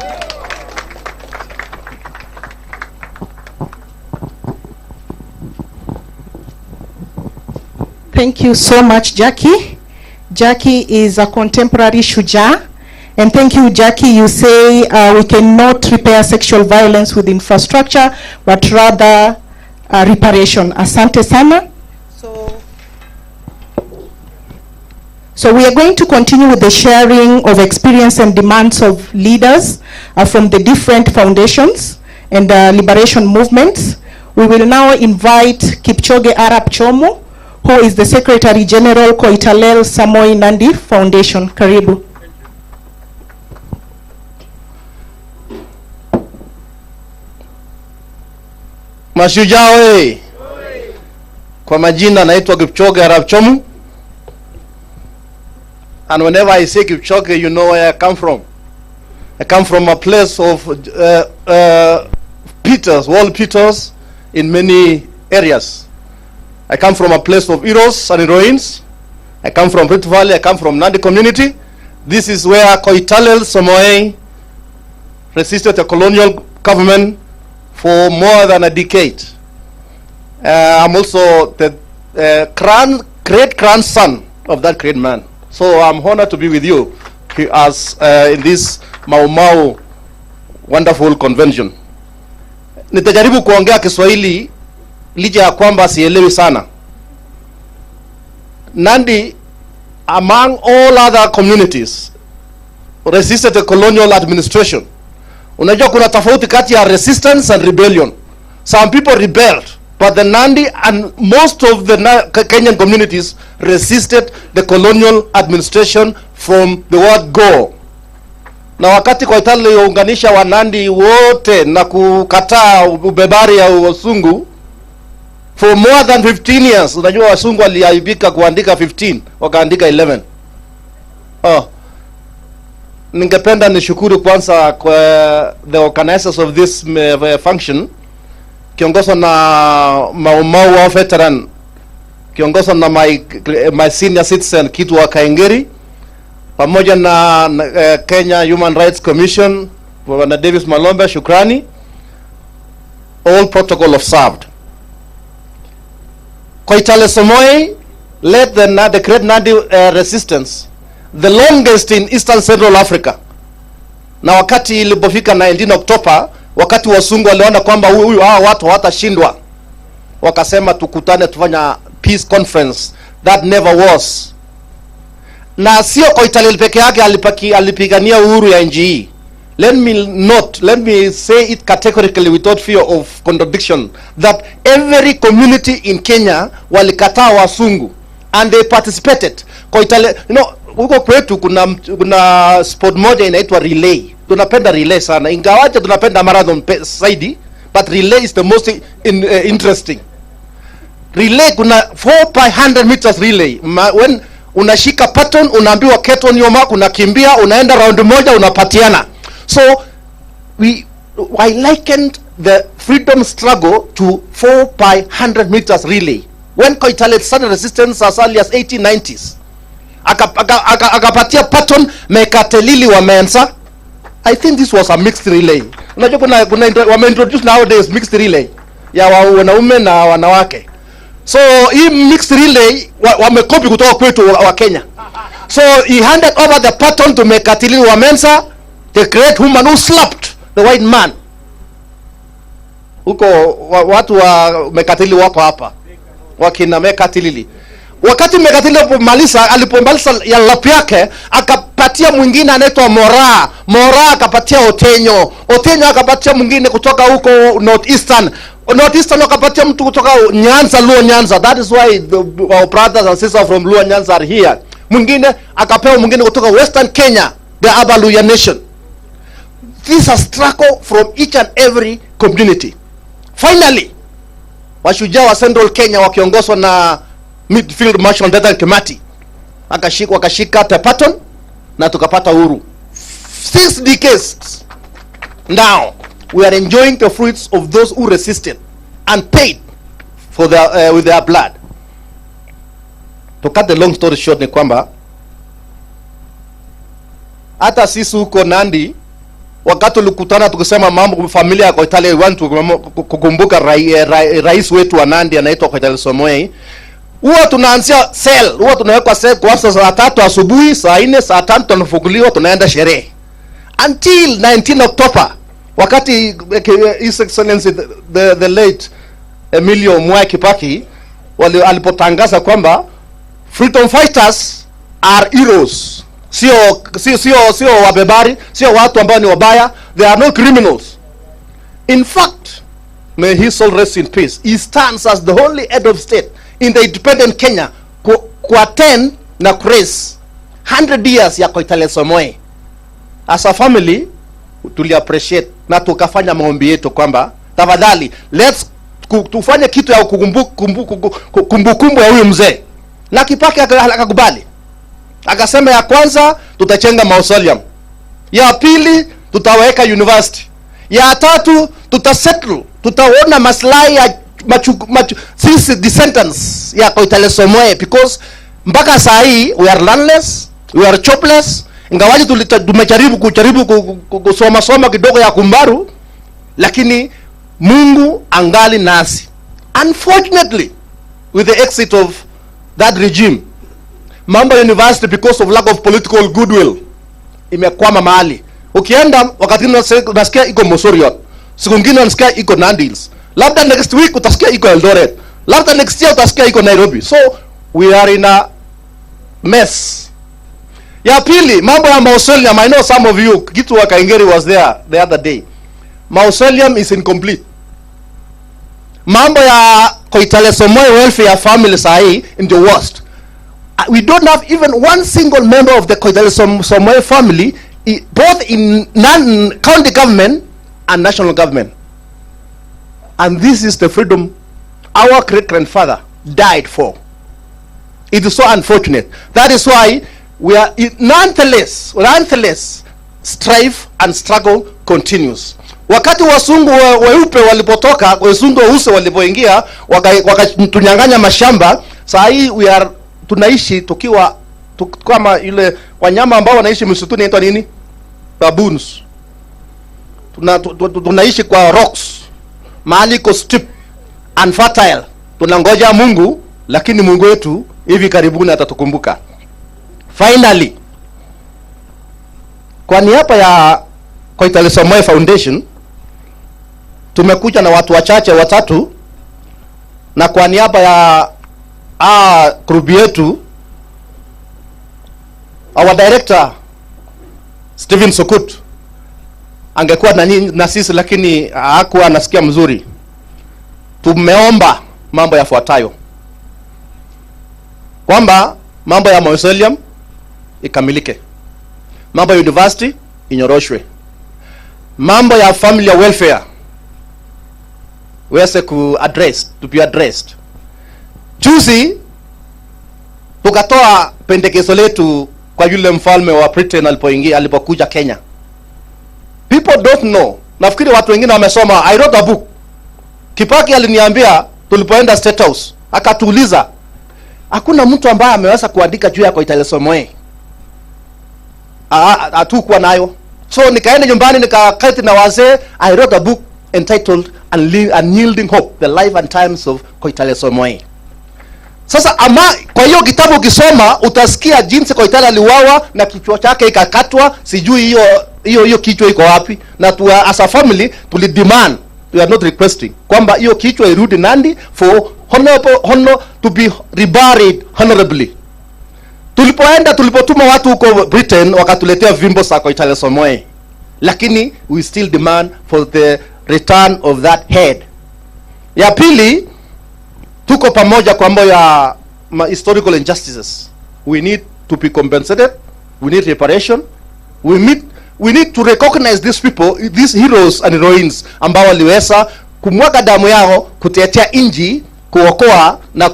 Thank you so much, Jackie. Jackie is a contemporary Shuja. And thank you, Jackie. You say we cannot repair sexual violence with infrastructure, but rather reparation. Asante sana. So we are going to continue with the sharing of experience and demands of leaders from the different foundations and liberation movements. We will now invite Kipchoge Arap Chomo, who is the Secretary General, Koitalel Samoi Nandi Foundation. Karibu. Mashujaa we. Kwa majina naitwa Kipchoge Arap Chomo. And whenever I say Kipchoge, you know where I come from. I come from a place of Peters, world Peters in many areas. I come from a place of heroes and heroines. I come from Rift Valley. I come from Nandi community. This is where Koitalel Samoei resisted the colonial government for more than a decade. I'm also the great-grandson of that great man. So I'm honored to be with you as in this Maumau wonderful convention. Nitajaribu kuongea Kiswahili licha ya kwamba sielewi sana. Nandi, among all other communities, resisted the colonial administration. Unajua kuna tofauti kati ya resistance and rebellion. Some people rebelled, but the Nandi and most of the Kenyan communities resisted the colonial administration from the word go. Na wakati Koitalel iliunganisha Wanandi wote na kukataa ubebari ya Wasungu for more than 15 years. Unajua Wasungu waliaibika kuandika 15, wakaandika 11. Ningependa nishukuru kwanza kwa the organizers of this function, kiongozwa na Maumau veteran, kiongozwa na my senior citizen Kitu wa Kaingeri, pamoja na Kenya Human Rights Commission, Bwana Davis Malombe, shukrani. All protocol observed. Koitalel Somoei led the great Nandi resistance, the longest in Eastern Central Africa. Na wakati ilipofika 19 October, wakati Wasungu waliona kwamba hawa watu hawatashindwa, wakasema tukutane tufanya peace conference. That never was. Na sio Koitalel peke yake alipigania uhuru ya nchi. Let me say it categorically without fear of contradiction that every community in Kenya walikataa Wasungu and they participated. Koitalel, huko kwetu kuna sport moja inaitwa relay. Tunapenda relay sana. Ingawaje tunapenda marathon zaidi, but relay is the most interesting. Relay kuna 4 by 100 meters relay. When unashika pattern, unaambiwa keton yoma, unakimbia, unaenda round moja, unapatiana. So I likened the freedom struggle to 4 by 100 meters relay. When Koitalel started resistance as early as 1890s, akapatia pattern Mekatilili wa Mensa. I think this was a mixed relay. Unajua kuna introduce nowadays mixed relay ya wanaume na wanawake. So hii mixed relay wamekopi kutoka kwetu wa Kenya. So he handed over the baton to Mekatilili wa Mensa, the great woman who slapped the white man. Huko watu wa Mekatilili wako hapa, wakina Mekatilili. Wakati Mekatilili alipomaliza ya lap yake, akapatia mwingine anaitwa Mora akapatia Otenyo akapatia mwingine kutoka huko Northeastern akapatia mtu kutoka Luo Nyanza. That is why our brothers and sisters from Luo Nyanza are here. Mwingine akapewa mwingine kutoka Western Kenya, the Abaluya nation. This is a struggle from each and every community. Finally, washujaa wa Central Kenya wakiongozwa na Midfield Marshal Dedan Kimathi wakashika pattern na tukapata uhuru. 6 decades now we are enjoying the fruits of those who resisted and paid for their with their blood. To cut the long story short, ni kwamba hata sisi huko Nandi wakati tulikutana tukisema mambo familia ya Koitalel, want to kukumbuka rais wetu wa Nandi anaitwa Koitalel Somoei. Huwa tunaanzia cell, huwa tunawekwa cell kwa saa 3 asubuhi, saa 4, saa 5 tunafunguliwa, tunaenda sherehe until 19 October, wakati His Excellency the late Emilio Mwai Kibaki alipotangaza kwamba freedom fighters are heroes. Sio wabebari, sio watu ambao ni wabaya, they are not criminals. In fact, may his soul rest in peace, he stands as the only head of state in the independent Kenya attend na grace 100 years ya Koitalel Somoei. As a family tuli appreciate na tukafanya maombi yetu kwamba tafadhali let's tufanye kitu ya kumbukumbu ya huyu mzee. Na Kibaki akakubali. Akasema ya kwanza tutachenga mausoleum, ya pili tutaweka university, ya tatu tutasettle, tutaona maslahi ya sisi descendants ya Koitalel Somoei, because mpaka saa hii we are landless, we are jobless. Ingawaji tumejaribu kusoma kidogo ya kumbaru, lakini Mungu angali nasi. Unfortunately, with the exit of that regime, mambo university because of lack of political goodwill imekwama mahali. Ukienda wakati unasikia iko Mosoriot, siku nyingine unasikia iko Nandils, labda next week utasikia iko Eldoret, labda next year utasikia iko Nairobi. So we are in a mess. Ya pili, mambo ya mausoleum. I know some of you, Kitu wa Kaingeri was there the other day. Mausoleum is incomplete. Mambo ya Koitalel Somoei welfare family sahi in the worst. We don't have even one single member of the Koitalel Somoei family both in county government and national government. And this is the freedom our great-grandfather died for. It is so unfortunate. That is why we are, nonetheless, strife and struggle continues. Wakati wasungu weupe walipotoka, wasungu weusi walipoingia, wakatunyang'anya mashamba, saa hii tunaishi tukiwa kama yule wanyama ambao wanaishi msituni, inaitwa nini? Baboons. Tunaishi kwa rocks, mahali iko steep and fertile. Tunangoja Mungu, lakini Mungu wetu hivi karibuni atatukumbuka. Finally, kwa niaba ya Contextualizing Foundation, tumekuja na watu wachache watatu, na kwa niaba ya group yetu, our director Stephen Sokut angekuwa na sisi, lakini hakuwa anasikia mzuri. Tumeomba mambo yafuatayo, kwamba mambo ya mausoleum ikamilike, mambo ya university inyoroshwe, mambo ya family welfare wese to be addressed. Juzi tukatoa pendekezo letu kwa yule mfalme wa Britain alipokuja Kenya. People don't know. Nafikiri watu wengine wamesoma. I wrote a book. Kibaki aliniambia tulipoenda State House, akatuuliza, hakuna mtu ambaye ameweza kuandika juu ya Contextualizing. Hatukuwa nayo. So nikaenda nyumbani nikaketi na wazee. I wrote a book entitled Unyielding Hope, The Life and Times of Contextualizing. Sasa kwa hiyo kitabu ukisoma utasikia jinsi Koitala aliuawa na kichwa chake ikakatwa, sijui hiyo kichwa iko wapi, na as a family tulidemand, we are not requesting, kwamba hiyo kichwa irudi Nandi for honor to be reburied honorably. Tulipotuma watu huko Britain wakatuletea vimbo za Contextualizing, lakini we still demand for the return of that head. Ya pili, tuko pamoja kwa mambo ya historical injustices. We need to be compensated. We need reparation. We need to recognize these people, these heroes and heroines ambao waliweza kumwaga damu yao kutetea inji, kuokoa na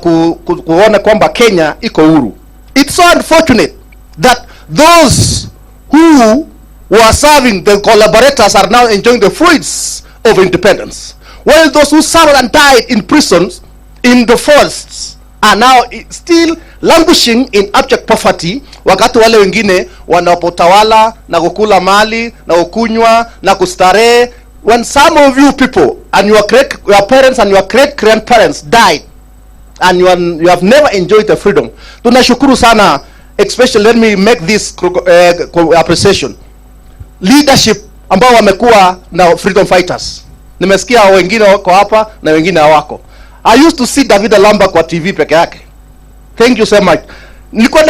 kuona kwamba Kenya iko huru. It's so unfortunate that those who were serving, the collaborators, are now enjoying the fruits of independence, while those who suffered and died in prisons, in the forests, are now still languishing in abject poverty, wakati wale wengine wanapotawala na kukula mali na kukunywa na kustarehe. When some of you people and your parents and your great grandparents died and you have never enjoyed the freedom, tunashukuru sana. Especially, let me make this appreciation, leadership ambao wamekuwa na freedom fighters. Nimesikia wengine wako hapa na wengine hawako. I used to see David Alamba kwa TV peke yake. Thank you so much. Nilikuwa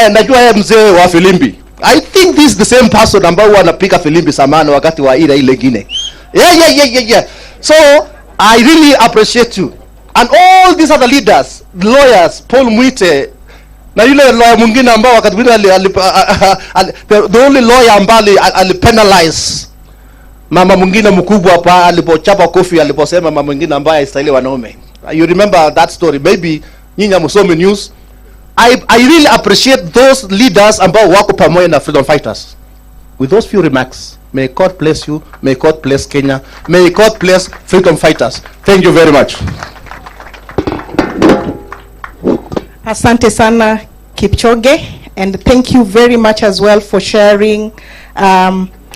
najua yeye mzee wa filimbi. I think this is the same person ambao anapiga filimbi samani wakati wa ile nyingine. Yeah. So I really appreciate you. And all these other leaders, lawyers, Paul Mwite, na yule lawyer mwingine ambao wakati the only lawyer ambaye alipenalize mama mwingine mkubwa hapa alipochapa kofi aliposema mama mwingine ambaye haistahili wanaume. You remember that story? Maybe nyinyi msome news. I really appreciate those leaders ambao wako pamoja na freedom fighters. With those few remarks, may God bless you, may God bless Kenya, may God bless freedom fighters. Thank you very much. Asante sana Kipchoge, and thank you very much as well for sharing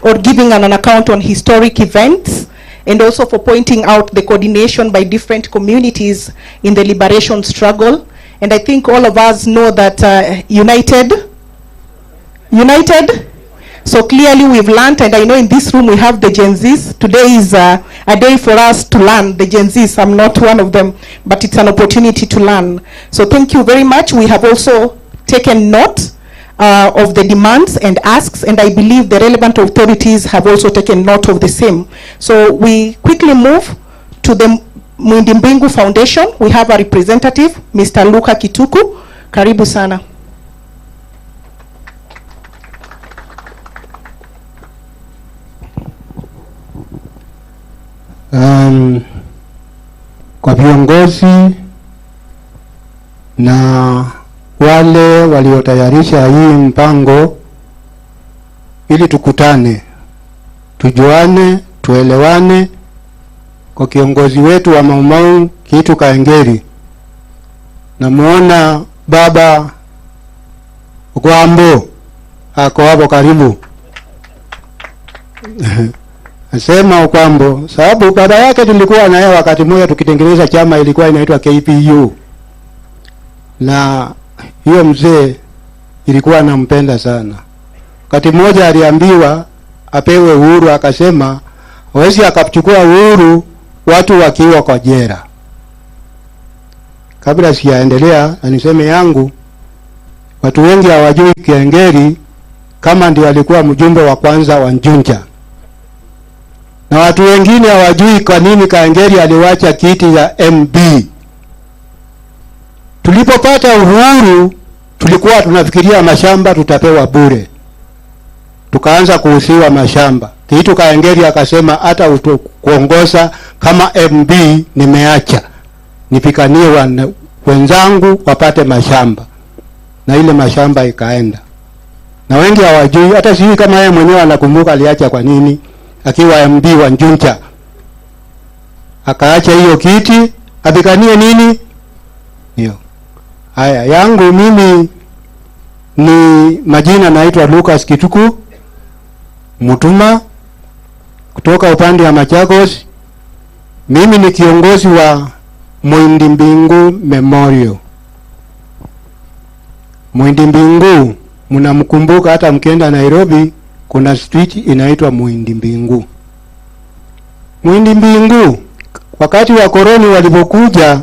or giving an account on historic events, and also for pointing out the coordination by different communities in the liberation struggle. And I think all of us know that united. So clearly we've learned, and I know in this room we have the Gen Zs. Today is a day for us to learn, the Gen Zs. I'm not one of them, but it's an opportunity to learn. So thank you very much. We have also taken note of the demands and asks, and I believe the relevant authorities have also taken note of the same. So we quickly move to the Mutembei Foundation. We have a representative, Mr. Luka Kituku. Karibu sana. kwa viongozi na wale waliotayarisha hii mpango ili tukutane, tujuane, tuelewane kwa kiongozi wetu wa Maumau kitu Kaengeri. Namuona baba Gwambo ako hapo karibu. Nasema Gwambo sababu baba yake tulikuwa naye wakati mmoja tukitengeneza chama ilikuwa inaitwa KPU. Na hiyo mzee ilikuwa nampenda sana. Wakati mmoja aliambiwa apewe uhuru, akasema hawezi akachukua uhuru watu wakiwa kwa jela. Kabla sijaendelea na niseme yangu, watu wengi hawajui Kaengeri kama ndio alikuwa mjumbe wa kwanza wa Njunja. Na watu wengine hawajui kwa nini Kaengeri aliwacha kiti ya MB. Tulipopata uhuru tulikuwa tunafikiria mashamba tutapewa bure. Tukaanza kuhusiwa mashamba. Kitu Kaengeri akasema hata kuongoza kama MB nimeacha. Nipikanie wenzangu wapate mashamba. Na ile mashamba ikaenda. Na wengi hawajui, hata sijui kama yeye mwenyewe anakumbuka aliacha kwa nini akiwa MB wa Njunja. Akaacha hiyo kiti, apikanie nini? Hiyo. Haya, yangu mimi ni majina naitwa Lucas Kituku Mutuma kutoka upande wa Machakos. Mimi ni kiongozi wa Mwindi Mbingu Memorial. Mwindi Mbingu mnamkumbuka hata mkienda Nairobi kuna street inaitwa Mwindi Mbingu. Mwindi Mbingu wakati wa koroni walipokuja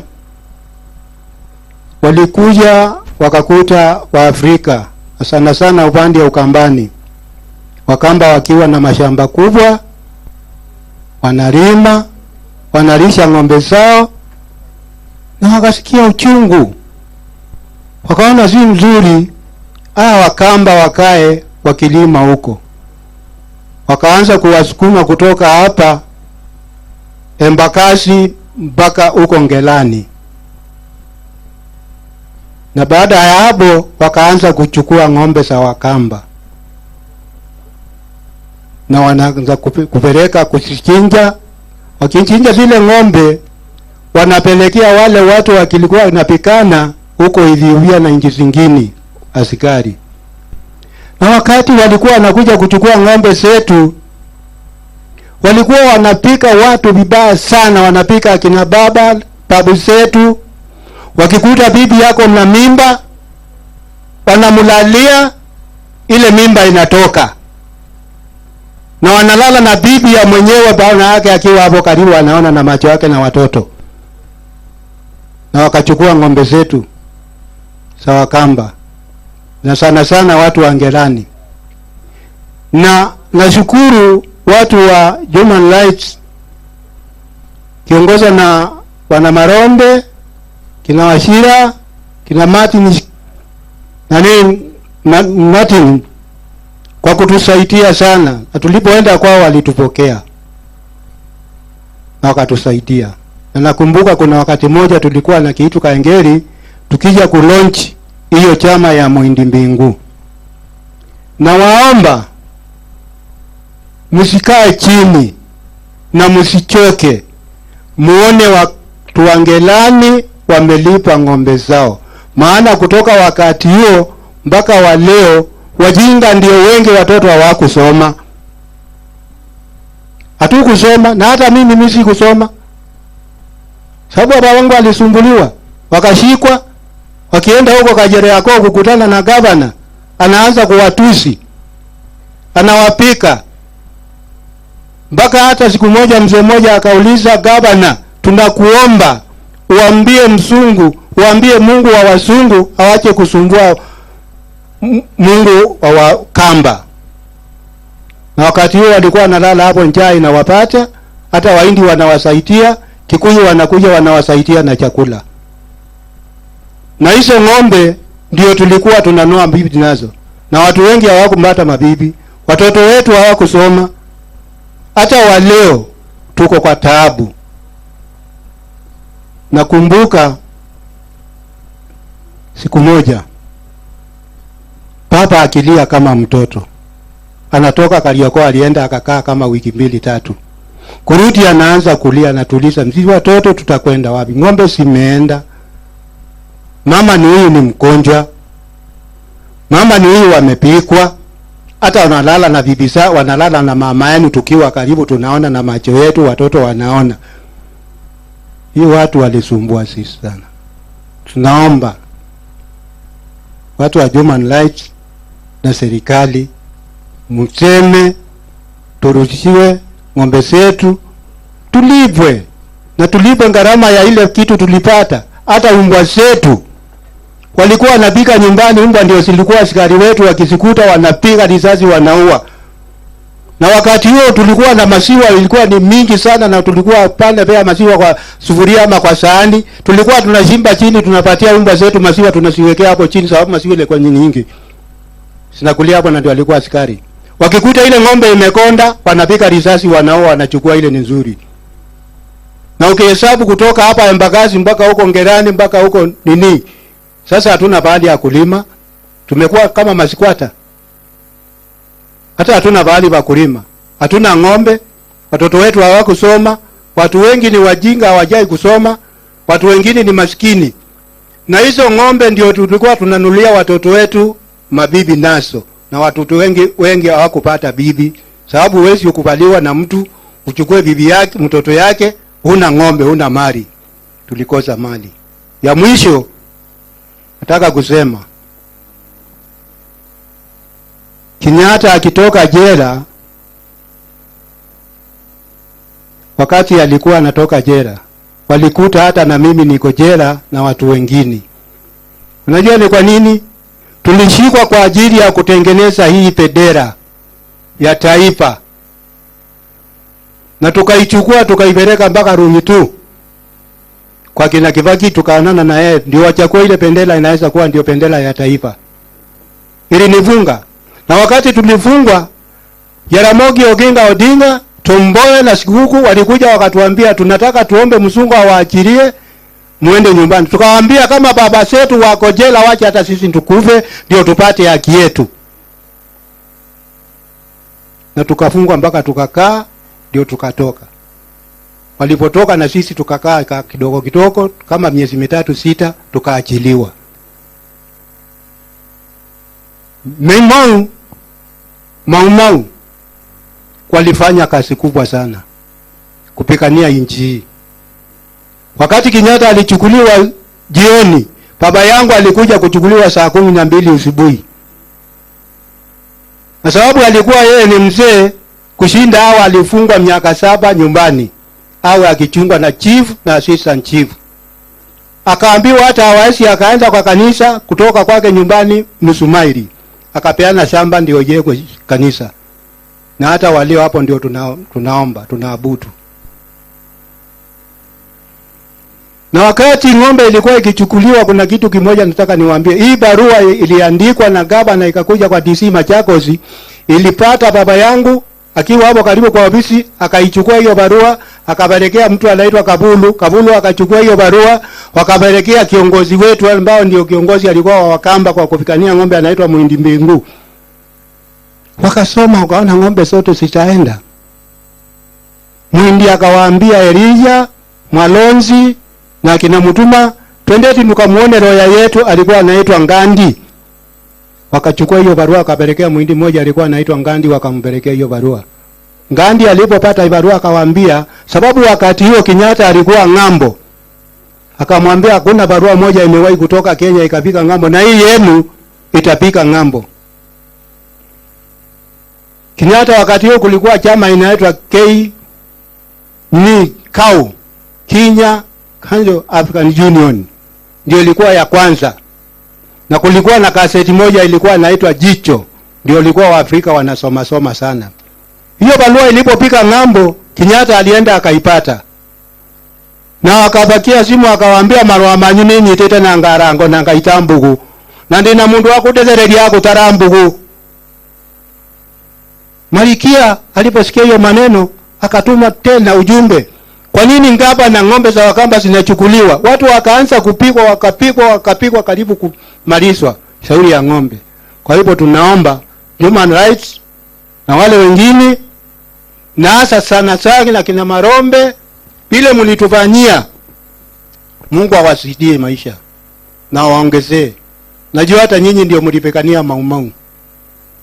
walikuja wakakuta wa Afrika sana sana upande wa Ukambani. Wakamba wakiwa na mashamba kubwa, wanalima, wanalisha ng'ombe zao, na wakasikia uchungu. Wakaona si mzuri Wakamba wakae wakilima huko. Wakaanza kuwasukuma kutoka hapa Embakasi mpaka huko Ngelani. Na baada ya hapo wakaanza kuchukua ng'ombe za Wakamba. Na wanaanza kupeleka kuchinja. Wakichinja zile ng'ombe wanapelekea wale watu wakilikuwa wanapikana huko Ethiopia na nchi zingine askari. Na wakati walikuwa wanakuja kuchukua ng'ombe zetu walikuwa wanapika watu vibaya sana, wanapika akina babu zetu. Wakikuta bibi yako na mimba wanamulalia, ile mimba inatoka. Na wanalala na bibi ya mwenyewe bwana yake akiwa hapo karibu anaona na macho yake na watoto. Na wakachukua ng'ombe zetu sawa Kamba. Na sana sana watu wa Ngelani. Na nashukuru watu wa Human Rights kiongoza na wana Marombe, kina Washira, kina Martin Martin kwa kutusaidia sana. Na tulipoenda kwao walitupokea na wakatusaidia. Na nakumbuka kuna wakati moja tulikuwa na kitu Kaengeri tukija kulaunch hiyo chama ya Mwindi Mbingu. Na waomba msikae chini na msichoke, muone watu wa Ngelani wamelipa ng'ombe zao. Maana kutoka wakati huo mpaka wa leo wajinga ndio wengi, watoto hawakusoma. Hatukusoma, na hata mimi sikusoma. Sababu baba wangu alisumbuliwa, wakashikwa, wakienda huko KHRC kukutana na gavana, anaanza kuwatusi, anawapika. Mpaka hata siku moja mzee mmoja akauliza gavana, tunakuomba uambie mzungu, uambie Mungu wa wazungu awache kusumbua Mungu wa Wakamba. Na wakati huo walikuwa wanalala hapo njaa inawapata, hata Wahindi wanawasaidia, Kikuyu wanakuja wanawasaidia na chakula. Na hizo ng'ombe ndio tulikuwa tunanoa bibi nazo. Na watu wengi hawakumpata mabibi, watoto wetu hawakusoma. Hata wa leo tuko kwa taabu. Nakumbuka siku moja papa akilia kama mtoto, anatoka Kariakoo, alienda akakaa kama wiki 2-3, kurudi anaanza kulia, natuliza, msisi watoto tutakwenda wapi? Ng'ombe simeenda, mama ni huyu ni mgonjwa, mama ni huyu wamepikwa, hata wanalala na bibi zao, wanalala na mama yenu, tukiwa karibu tunaona na macho yetu, watoto wanaona. Hiyo watu walisumbua sisi sana. Tunaomba watu wa human rights na serikali mseme turudishiwe ng'ombe zetu, tulipwe na tulipwe gharama ya ile kitu tulipata. Hata umbwa zetu walikuwa wanapika nyumbani, umbwa ndio zilikuwa askari wetu, wakisikuta wanapiga risasi wanaua. Na wakati huo tulikuwa na maziwa ilikuwa ni mingi sana, na tulikuwa pale pia maziwa kwa sufuria ama kwa sahani, tulikuwa tunashimba chini tunapatia umbwa zetu maziwa, tunasiwekea hapo chini sababu maziwa ile kwa nyingi. Sinakulia hapo, na ndio walikuwa askari. Wakikuta ile ng'ombe imekonda, wanapika risasi wanaoa, wanachukua ile ni nzuri. Na ukihesabu kutoka hapa Embagazi mpaka huko Ngerani mpaka huko nini, sasa hatuna bahali ya kulima, tumekuwa kama masikwata. Hata hatuna bahali pa kulima, hatuna ng'ombe, watoto wetu hawakusoma, watu wengi ni wajinga, hawajai kusoma, watu wengine ni maskini. Na hizo ng'ombe ndio tulikuwa tunanulia watoto wetu mabibi naso, na watoto wengi hawakupata bibi, sababu huwezi kukubaliwa na mtu uchukue bibi yake, mtoto yake, huna ng'ombe, huna mali. Tulikosa mali. Ya mwisho nataka kusema, Kenyatta akitoka jela, wakati alikuwa anatoka jela, walikuta hata na mimi niko jela na watu wengine. Unajua ni kwa nini? Tulishikwa kwa ajili ya kutengeneza hii bendera ya taifa, na tukaichukua tukaipeleka mpaka RUTO kwa kina Kibaki, tukaanana na yeye ndio wachakua ile bendera inaweza kuwa ndio bendera ya taifa. Ili nifunga. Na wakati tulifungwa, Raila Odinga, Tomboe na Sikuku walikuja wakatuambia tunataka tuombe msungu awaachilie muende nyumbani. Tukawaambia kama baba zetu wako jela, wacha hata sisi tukufe ndio tupate haki yetu. Na tukafungwa mpaka tukakaa ndio tukatoka. Walipotoka na sisi tukakaa kidogo kidogo kama miezi 3-6 tukaachiliwa. Maumau walifanya kazi kubwa sana kupigania nchi hii. Wakati Kenyatta alichukuliwa jioni, baba yangu alikuja kuchukuliwa saa 12 asubuhi. Na sababu alikuwa yeye ni mzee kushinda hao, alifungwa miaka 7 nyumbani, au akichungwa na chief na assistant chief. Akaambiwa hata hawezi, akaenda kwa kanisa kutoka kwake nyumbani nusu maili. Akapeana shamba ndio yeye kanisa. Na hata walio hapo ndio tunaomba, tunaabudu. Na wakati ng'ombe ilikuwa ikichukuliwa, kuna kitu kimoja nataka niwaambie. Hii barua iliandikwa na gavana ikakuja kwa DC Machakos, ilipata baba yangu akiwa hapo karibu kwa ofisi, akaichukua hiyo barua, akapelekea mtu anaitwa Kabulu akachukua hiyo barua, wakapelekea kiongozi wetu ambao ndio kiongozi alikuwa wa Wakamba kwa kufikania ng'ombe anaitwa Mutembei. Wakasoma wakaona ng'ombe zote zitaenda. Mwindi akawaambia Elijah, Mwalonzi na kina Mutuma, twendeti tukamuone roya yetu alikuwa anaitwa Ngandi. Wakachukua hiyo barua akapelekea mwindi mmoja alikuwa anaitwa Ngandi, wakampelekea hiyo barua. Ngandi alipopata barua akawaambia, sababu wakati huo Kenyatta alikuwa ng'ambo, akamwambia hakuna barua moja imewahi kutoka Kenya ikafika ng'ambo, na hii yenu itapika ng'ambo. Kenyatta wakati huo kulikuwa chama inaitwa Kenya African Union, ndio ilikuwa ya kwanza. Na kulikuwa na kaseti moja ilikuwa inaitwa Jicho, ndio ilikuwa Waafrika wanasoma sana. Hiyo barua ilipopika ng'ambo, Kenyatta alienda akaipata. Na akabakia simu akawaambia marwa manyu ninyi tete na ngarango na ngaitambugu. Na ndina mundu wakutethereria yako tarambugu. Malikia aliposikia hiyo maneno akatuma tena ujumbe Kwa nini ngaba na ng'ombe za Wakamba zinachukuliwa? Watu wakaanza kupigwa, wakapigwa karibu kumalizwa shauri ya ng'ombe. Kwa hivyo tunaomba human rights na wale wengine, na hasa sana na kina Marombe, ile mlitufanyia, Mungu awasaidie maisha na waongezee. Najua hata nyinyi ndio mlipekania Maumau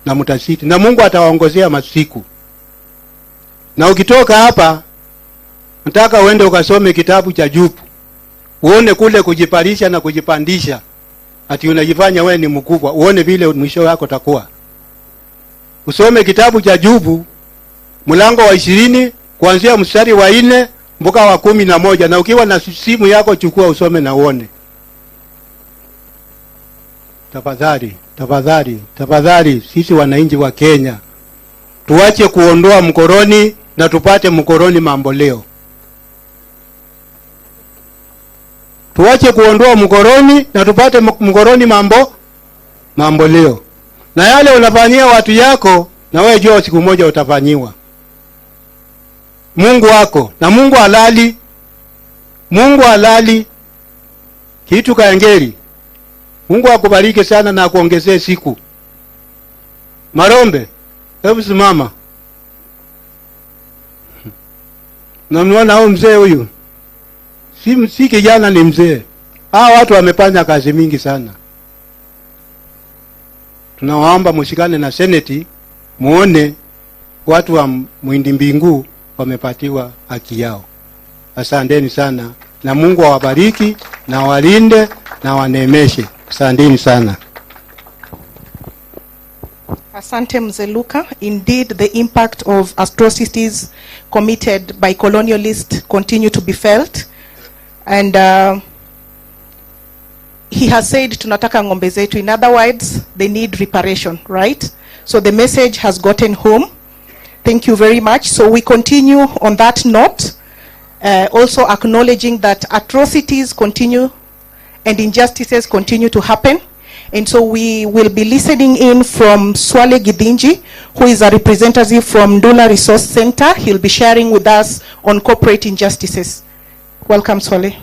na mtasiti, na Mungu atawaongezea masiku. Na ukitoka hapa, nataka uende ukasome kitabu cha Job, uone kule kujipalisha na kujipandisha, ati unajifanya wewe ni mkubwa, uone vile mwisho wako takuwa. Usome kitabu cha Job mlango wa 20 kuanzia mstari wa 4 mpaka wa 11, na ukiwa na simu yako chukua usome na uone. Tafadhali sisi wananchi wa Kenya tuache kuondoa mkoroni na tupate mkoroni mambo leo. Tuache kuondoa mkoroni na tupate mkoroni mambo leo. Na yale unafanyia watu yako, na wewe jua siku moja utafanyiwa. Mungu wako, na Mungu halali kitu kaengeri. Mungu akubariki sana na akuongezee siku. Marombe, hebu simama. Na mnaona huyu mzee huyu? Si kijana, ni mzee. Hao watu wamefanya kazi mingi sana. Tunawaomba mshikane na seneti, muone watu wa Mwindi Mbingu wamepatiwa haki yao. Asanteni sana, na Mungu awabariki na walinde na waneemeshe. Asanteni sana. Asante Mzee Luka. Indeed, the impact of atrocities committed by colonialists continue to be felt. And he has said tunataka ng'ombe zetu. In other words, they need reparation, right? So the message has gotten home. Thank you very much. So we continue on that note, also acknowledging that atrocities continue and injustices continue to happen. And so we will be listening in from Swale Gidinji, who is a representative from Ndula Resource Center. He'll be sharing with us on corporate injustices. Welcome, Swale.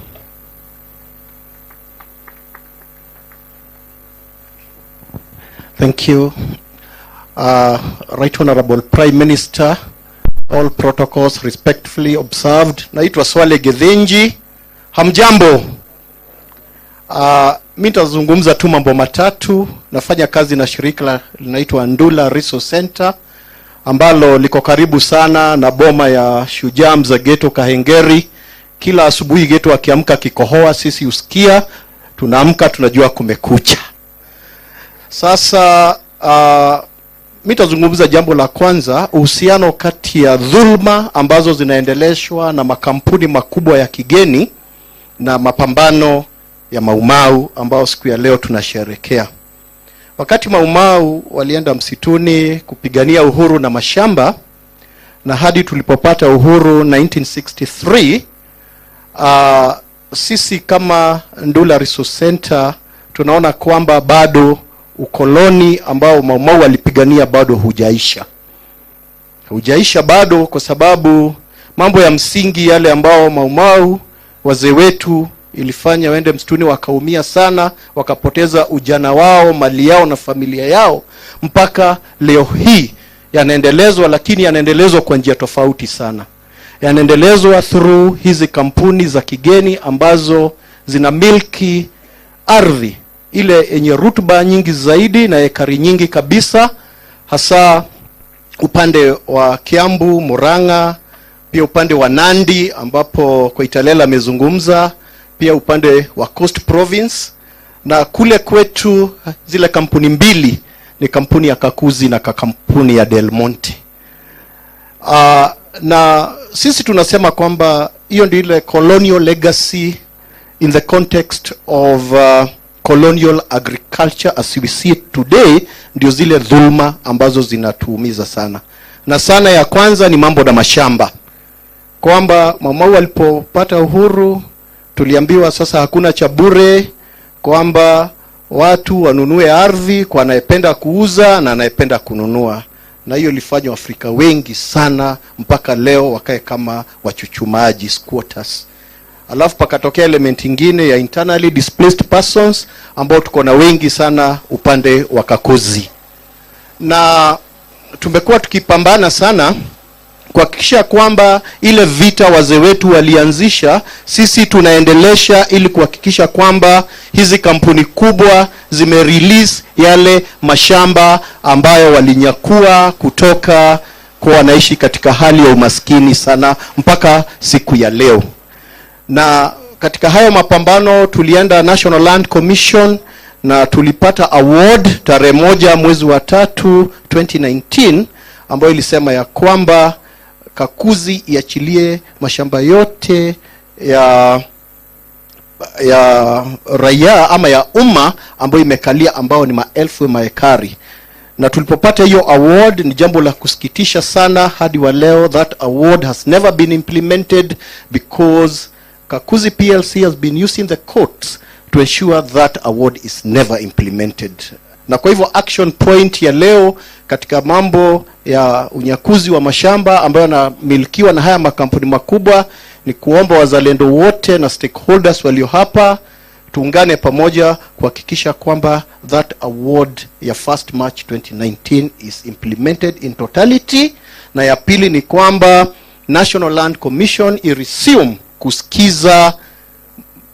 Thank you. Right Honorable Prime Minister, all protocols respectfully observed. Naitwa Swale Gidinji. Hamjambo. Mimi nitazungumza tu mambo matatu. Nafanya kazi na shirika linaitwa Ndula Resource Center ambalo liko karibu sana na boma ya shujaa mza Geto Kahengeri. Kila asubuhi Geto akiamka kikohoa, sisi usikia, tunaamka tunajua kumekucha. Sasa mimi nitazungumza jambo la kwanza, uhusiano kati ya dhulma ambazo zinaendeleshwa na makampuni makubwa ya kigeni na mapambano ya Maumau ambao siku ya leo tunasherehekea. Wakati Maumau walienda msituni kupigania uhuru na mashamba, na hadi tulipopata uhuru 1963, sisi kama Ndula Resource Center tunaona kwamba bado ukoloni ambao Maumau walipigania bado hujaisha bado, kwa sababu mambo ya msingi yale ambao Maumau wazee wetu ilifanya waende msituni wakaumia sana, wakapoteza ujana wao, mali yao na familia yao, mpaka leo hii yanaendelezwa, lakini yanaendelezwa kwa njia tofauti sana. Yanaendelezwa through hizi kampuni za kigeni ambazo zina milki ardhi ile yenye rutuba nyingi zaidi na ekari nyingi kabisa, hasa upande wa Kiambu, Murang'a, pia upande wa Nandi ambapo kwa Italela amezungumza, pia upande wa Coast Province, na kule kwetu zile kampuni mbili ni kampuni ya Kakuzi na kampuni ya Del Monte. Na sisi tunasema kwamba hiyo ndio ile colonial legacy in the context of colonial agriculture as we see it today, ndio zile dhulma ambazo zinatuumiza sana. Na sana ya kwanza ni mambo na mashamba. Kwamba Maumau walipopata uhuru tuliambiwa sasa hakuna cha bure, kwamba watu wanunue ardhi kwa anayependa kuuza na anayependa kununua. na hiyo ilifanya Afrika wengi sana mpaka leo wakae kama wachuchumaji, squatters. Alafu pakatokea element ingine ya internally displaced persons ambao tuko na wengi sana upande wa Kakuzi, na tumekuwa tukipambana sana kuhakikisha kwamba ile vita wazee wetu walianzisha sisi tunaendelesha, ili kuhakikisha kwamba hizi kampuni kubwa zimerelease yale mashamba ambayo walinyakua kutoka kwa wanaishi katika hali ya umaskini sana mpaka siku ya leo. Na katika hayo mapambano tulienda National Land Commission na tulipata award tarehe 1 mwezi wa 3 2019 ambayo ilisema ya kwamba Kakuzi iachilie mashamba yote ya raia ama ya umma ambayo imekalia, ambao ni maelfu ya maekari. Na tulipopata hiyo award ni jambo la kusikitisha sana, hadi wa leo that award has never been implemented because Kakuzi PLC has been using the courts to ensure that award is never implemented. Na kwa hivyo action point ya leo katika mambo ya unyakuzi wa mashamba ambayo yanamilikiwa na haya makampuni makubwa ni kuomba wazalendo wote na stakeholders walio hapa tuungane pamoja kuhakikisha kwamba that award ya 1st March 2019 is implemented in totality. Na ya pili ni kwamba National Land Commission resume kusikiza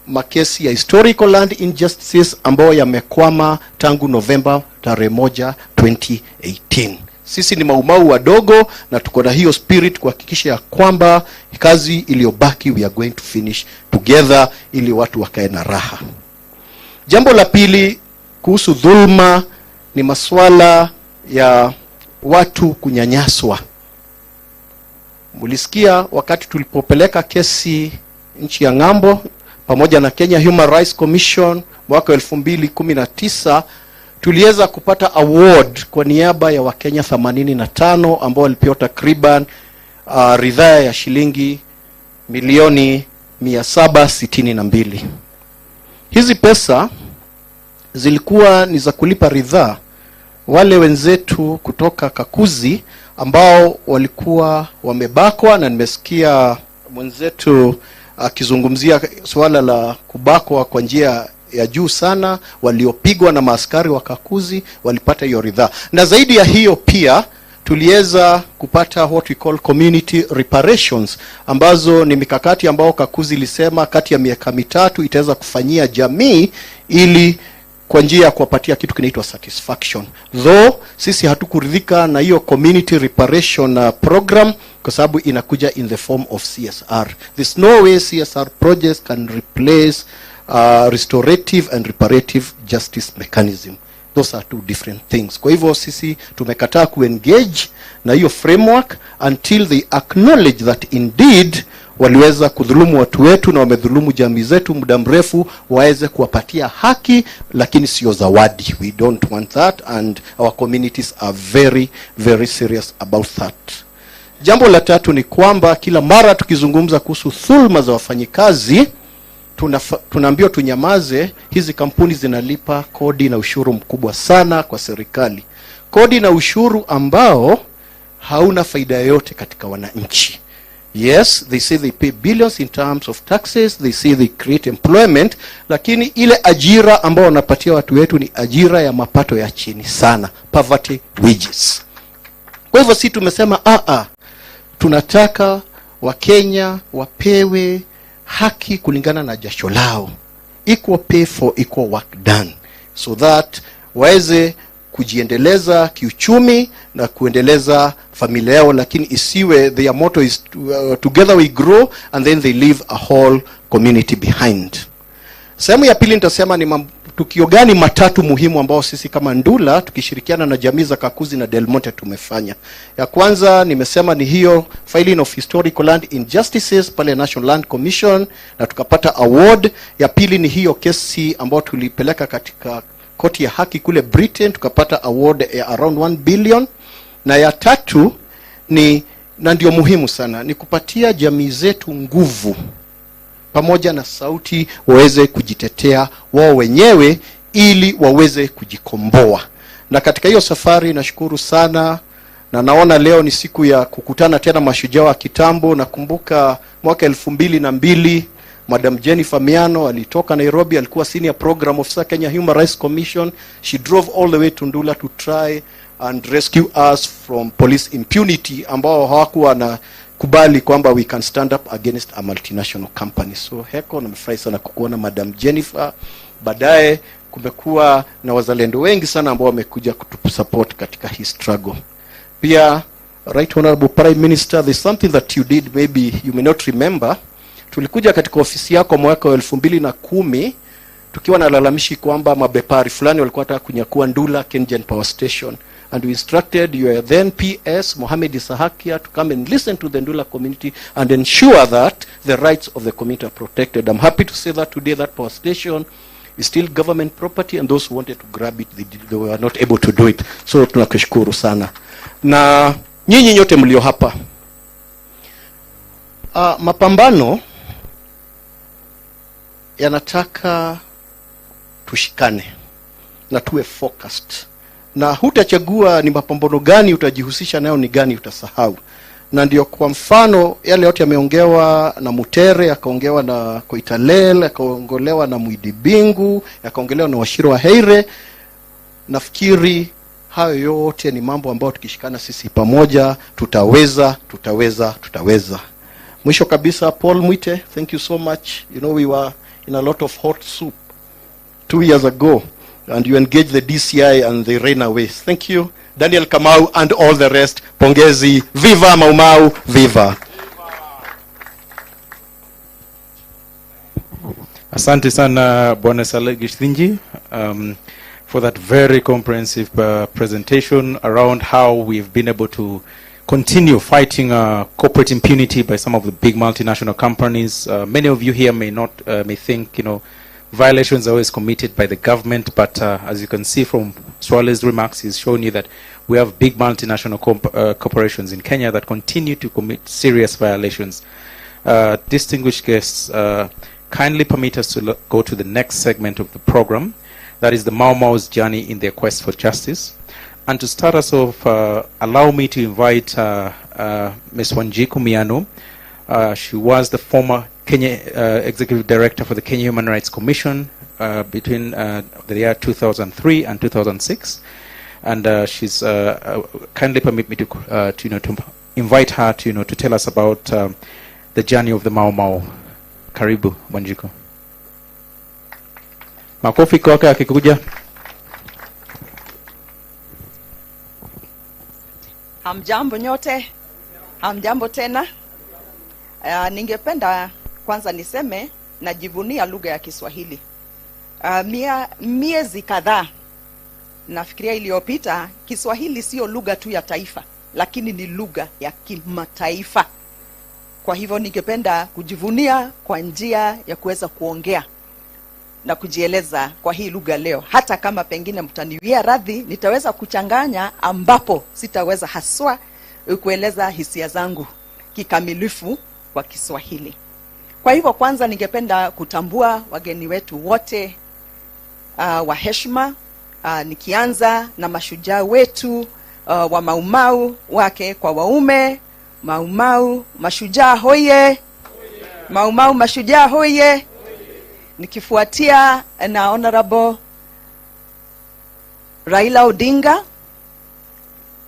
makesi ya historical land injustices ambayo yamekwama tangu November tarehe 1 2018. Sisi ni Maumau wadogo na tuko na hiyo spirit kuhakikisha ya kwamba kazi iliyobaki we are going to finish together ili watu wakae na raha. Jambo la pili kuhusu dhulma ni masuala ya watu kunyanyaswa. Mulisikia wakati tulipopeleka kesi nchi ya ng'ambo pamoja na Kenya Human Rights Commission mwaka 2019, tuliweza kupata award kwa niaba ya Wakenya 85 ambao walipewa takriban ridhaa ya shilingi milioni 762. Hizi pesa zilikuwa ni za kulipa ridhaa wale wenzetu kutoka Kakuzi ambao walikuwa wamebakwa, na nimesikia mwenzetu akizungumzia swala la kubakwa kwa njia ya juu sana, waliopigwa na maaskari wa Kakuzi walipata hiyo ridhaa. Na zaidi ya hiyo pia tuliweza kupata what we call community reparations, ambazo ni mikakati ambao Kakuzi ilisema kati ya miaka 3 itaweza kufanyia jamii ili kwa njia ya kuwapatia kitu kinaitwa satisfaction. Though sisi hatukuridhika na hiyo community reparation program kwa sababu inakuja in the form of CSR. There's no way CSR projects can replace restorative and reparative justice mechanism. Those are two different things. Kwa hivyo sisi tumekataa kuengage na hiyo framework until they acknowledge that indeed waliweza kudhulumu watu wetu na wamedhulumu jamii zetu muda mrefu, waweze kuwapatia haki lakini sio zawadi. We don't want that and our communities are very very serious about that. Jambo la tatu ni kwamba kila mara tukizungumza kuhusu dhulma za wafanyikazi tunaambiwa tunyamaze. Hizi kampuni zinalipa kodi na ushuru mkubwa sana kwa serikali, kodi na ushuru ambao hauna faida yoyote katika wananchi. Yes, they say they pay billions in terms of taxes, they say they create employment, lakini ile ajira ambao wanapatia watu wetu ni ajira ya mapato ya chini sana, poverty wages. Kwa hivyo sisi tumesema tunataka Wakenya wapewe haki kulingana na jasho lao, equal pay for equal work done, so that waweze kujiendeleza kiuchumi na kuendeleza familia yao, lakini isiwe their motto is together we grow and then they leave a whole community behind. Sehemu ya pili nitasema ni tukio gani matatu muhimu ambao sisi kama Ndula tukishirikiana na jamii za Kakuzi na Del Monte tumefanya. Ya kwanza nimesema ni hiyo filing of historical land injustices pale National Land Commission na tukapata award. Ya pili ni hiyo kesi ambayo tulipeleka katika koti ya haki kule Britain, tukapata award ya around 1 billion. Na ya tatu ni, na ndio muhimu sana, ni kupatia jamii zetu nguvu pamoja na sauti waweze kujitetea wao wenyewe ili waweze kujikomboa. Na katika hiyo safari nashukuru sana na naona leo ni siku ya kukutana tena mashujaa wa kitambo. Nakumbuka mwaka 2002 Madam Jennifer Miano alitoka Nairobi, alikuwa senior program officer Kenya Human Rights Commission. She drove all the way to Ndula to try and rescue us from police impunity, ambao hawakuwa na kubali kwamba we can stand up against a multinational company. So heko nimefurahi sana kukuona Madam Jennifer. Baadaye kumekuwa na wazalendo wengi sana ambao wamekuja kutusupport katika hii struggle. Pia Right Honorable Prime Minister, there's something that you did, maybe you may not remember. Tulikuja katika ofisi yako mwaka wa 2010 tukiwa na lalamishi kwamba mabepari fulani walikuwa wanataka kunyakua Ndula Kengen Power Station, and we instructed your then PS Mohamed Isahakia to come and listen to the Ndula community and ensure that the rights of the community are protected. I'm happy to say that today that power station is still government property, and those who wanted to grab it, they were not able to do it. So tunakushukuru sana. Na nyinyi nyote mlio hapa, mapambano yanataka tushikane na tuwe focused, na hutachagua ni mapambano gani utajihusisha nayo, ni gani utasahau. Na ndio kwa mfano yale yote yameongewa na Mutere, yakaongewa na Koitalel, yakaongolewa na Muidibingu, yakaongelewa na Washiro wa Heire. Nafikiri hayo yote ni mambo ambayo tukishikana sisi pamoja tutaweza. Mwisho kabisa, Paul Mwite, thank you so much. You know, we were in a lot of hot soup 2 years ago, and you engaged the DCI and they ran away. Thank you. Daniel Kamau and all the rest, pongezi. Viva Maumau, viva. Asante sana Bwana Salagishtinji for that very comprehensive presentation around how we've been able to continue fighting corporate impunity by some of the big multinational companies. Many of you here may think, you know, violations are always committed by the government, but as you can see from Swale's remarks, he's shown you that we have big multinational corporations in Kenya that continue to commit serious violations. Distinguished guests, kindly permit us to go to the next segment of the program, that is the Maumau's journey in their quest for justice. And to start us off, allow me to invite Ms. Wanjiku Miano. She was the former Kenya Executive Director for the Kenya Human Rights Commission between the year 2003 and 2006. And she's kindly permit me to invite her to tell us about the journey of the Maumau. Karibu Wanjiku. Makofi kwake akikuja. Hamjambo nyote, hamjambo tena. Ningependa kwanza niseme najivunia lugha ya Kiswahili. Miezi kadhaa nafikiria iliyopita, Kiswahili sio lugha tu ya taifa, lakini ni lugha ya kimataifa. Kwa hivyo ningependa kujivunia kwa njia ya kuweza kuongea na kujieleza kwa hii lugha leo. Hata kama pengine mtaniwia radhi, nitaweza kuchanganya ambapo sitaweza haswa kueleza hisia zangu kikamilifu kwa Kiswahili. Kwa hivyo kwanza ningependa kutambua wageni wetu wote wa heshima, nikianza na mashujaa wetu wa Maumau, wake kwa waume. Maumau mashujaa hoye, Maumau mashujaa hoye. Nikifuatia na Honorable Raila Odinga.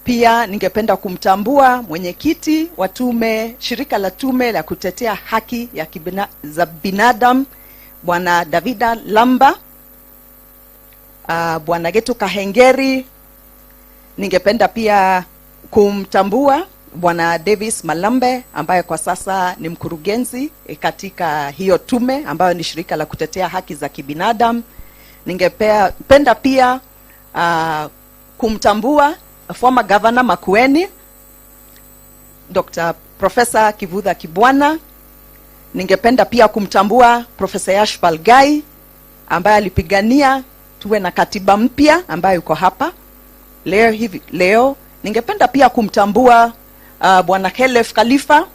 Pia ningependa kumtambua mwenyekiti wa tume, shirika la tume la kutetea haki ya za binadamu, Bwana Davida Lamba, Bwana Getu Kahengeri. Ningependa pia kumtambua Bwana Davis Malambe ambaye kwa sasa ni mkurugenzi katika hiyo tume ambayo ni shirika la kutetea haki za kibinadamu. Ningependa pia kumtambua former governor Makueni, Dr. Professor Kivutha Kibwana. Ningependa pia kumtambua Professor Yashpal Gai ambaye alipigania tuwe na katiba mpya ambayo yuko hapa leo. Ningependa pia kumtambua Bwana Khelef Khalifa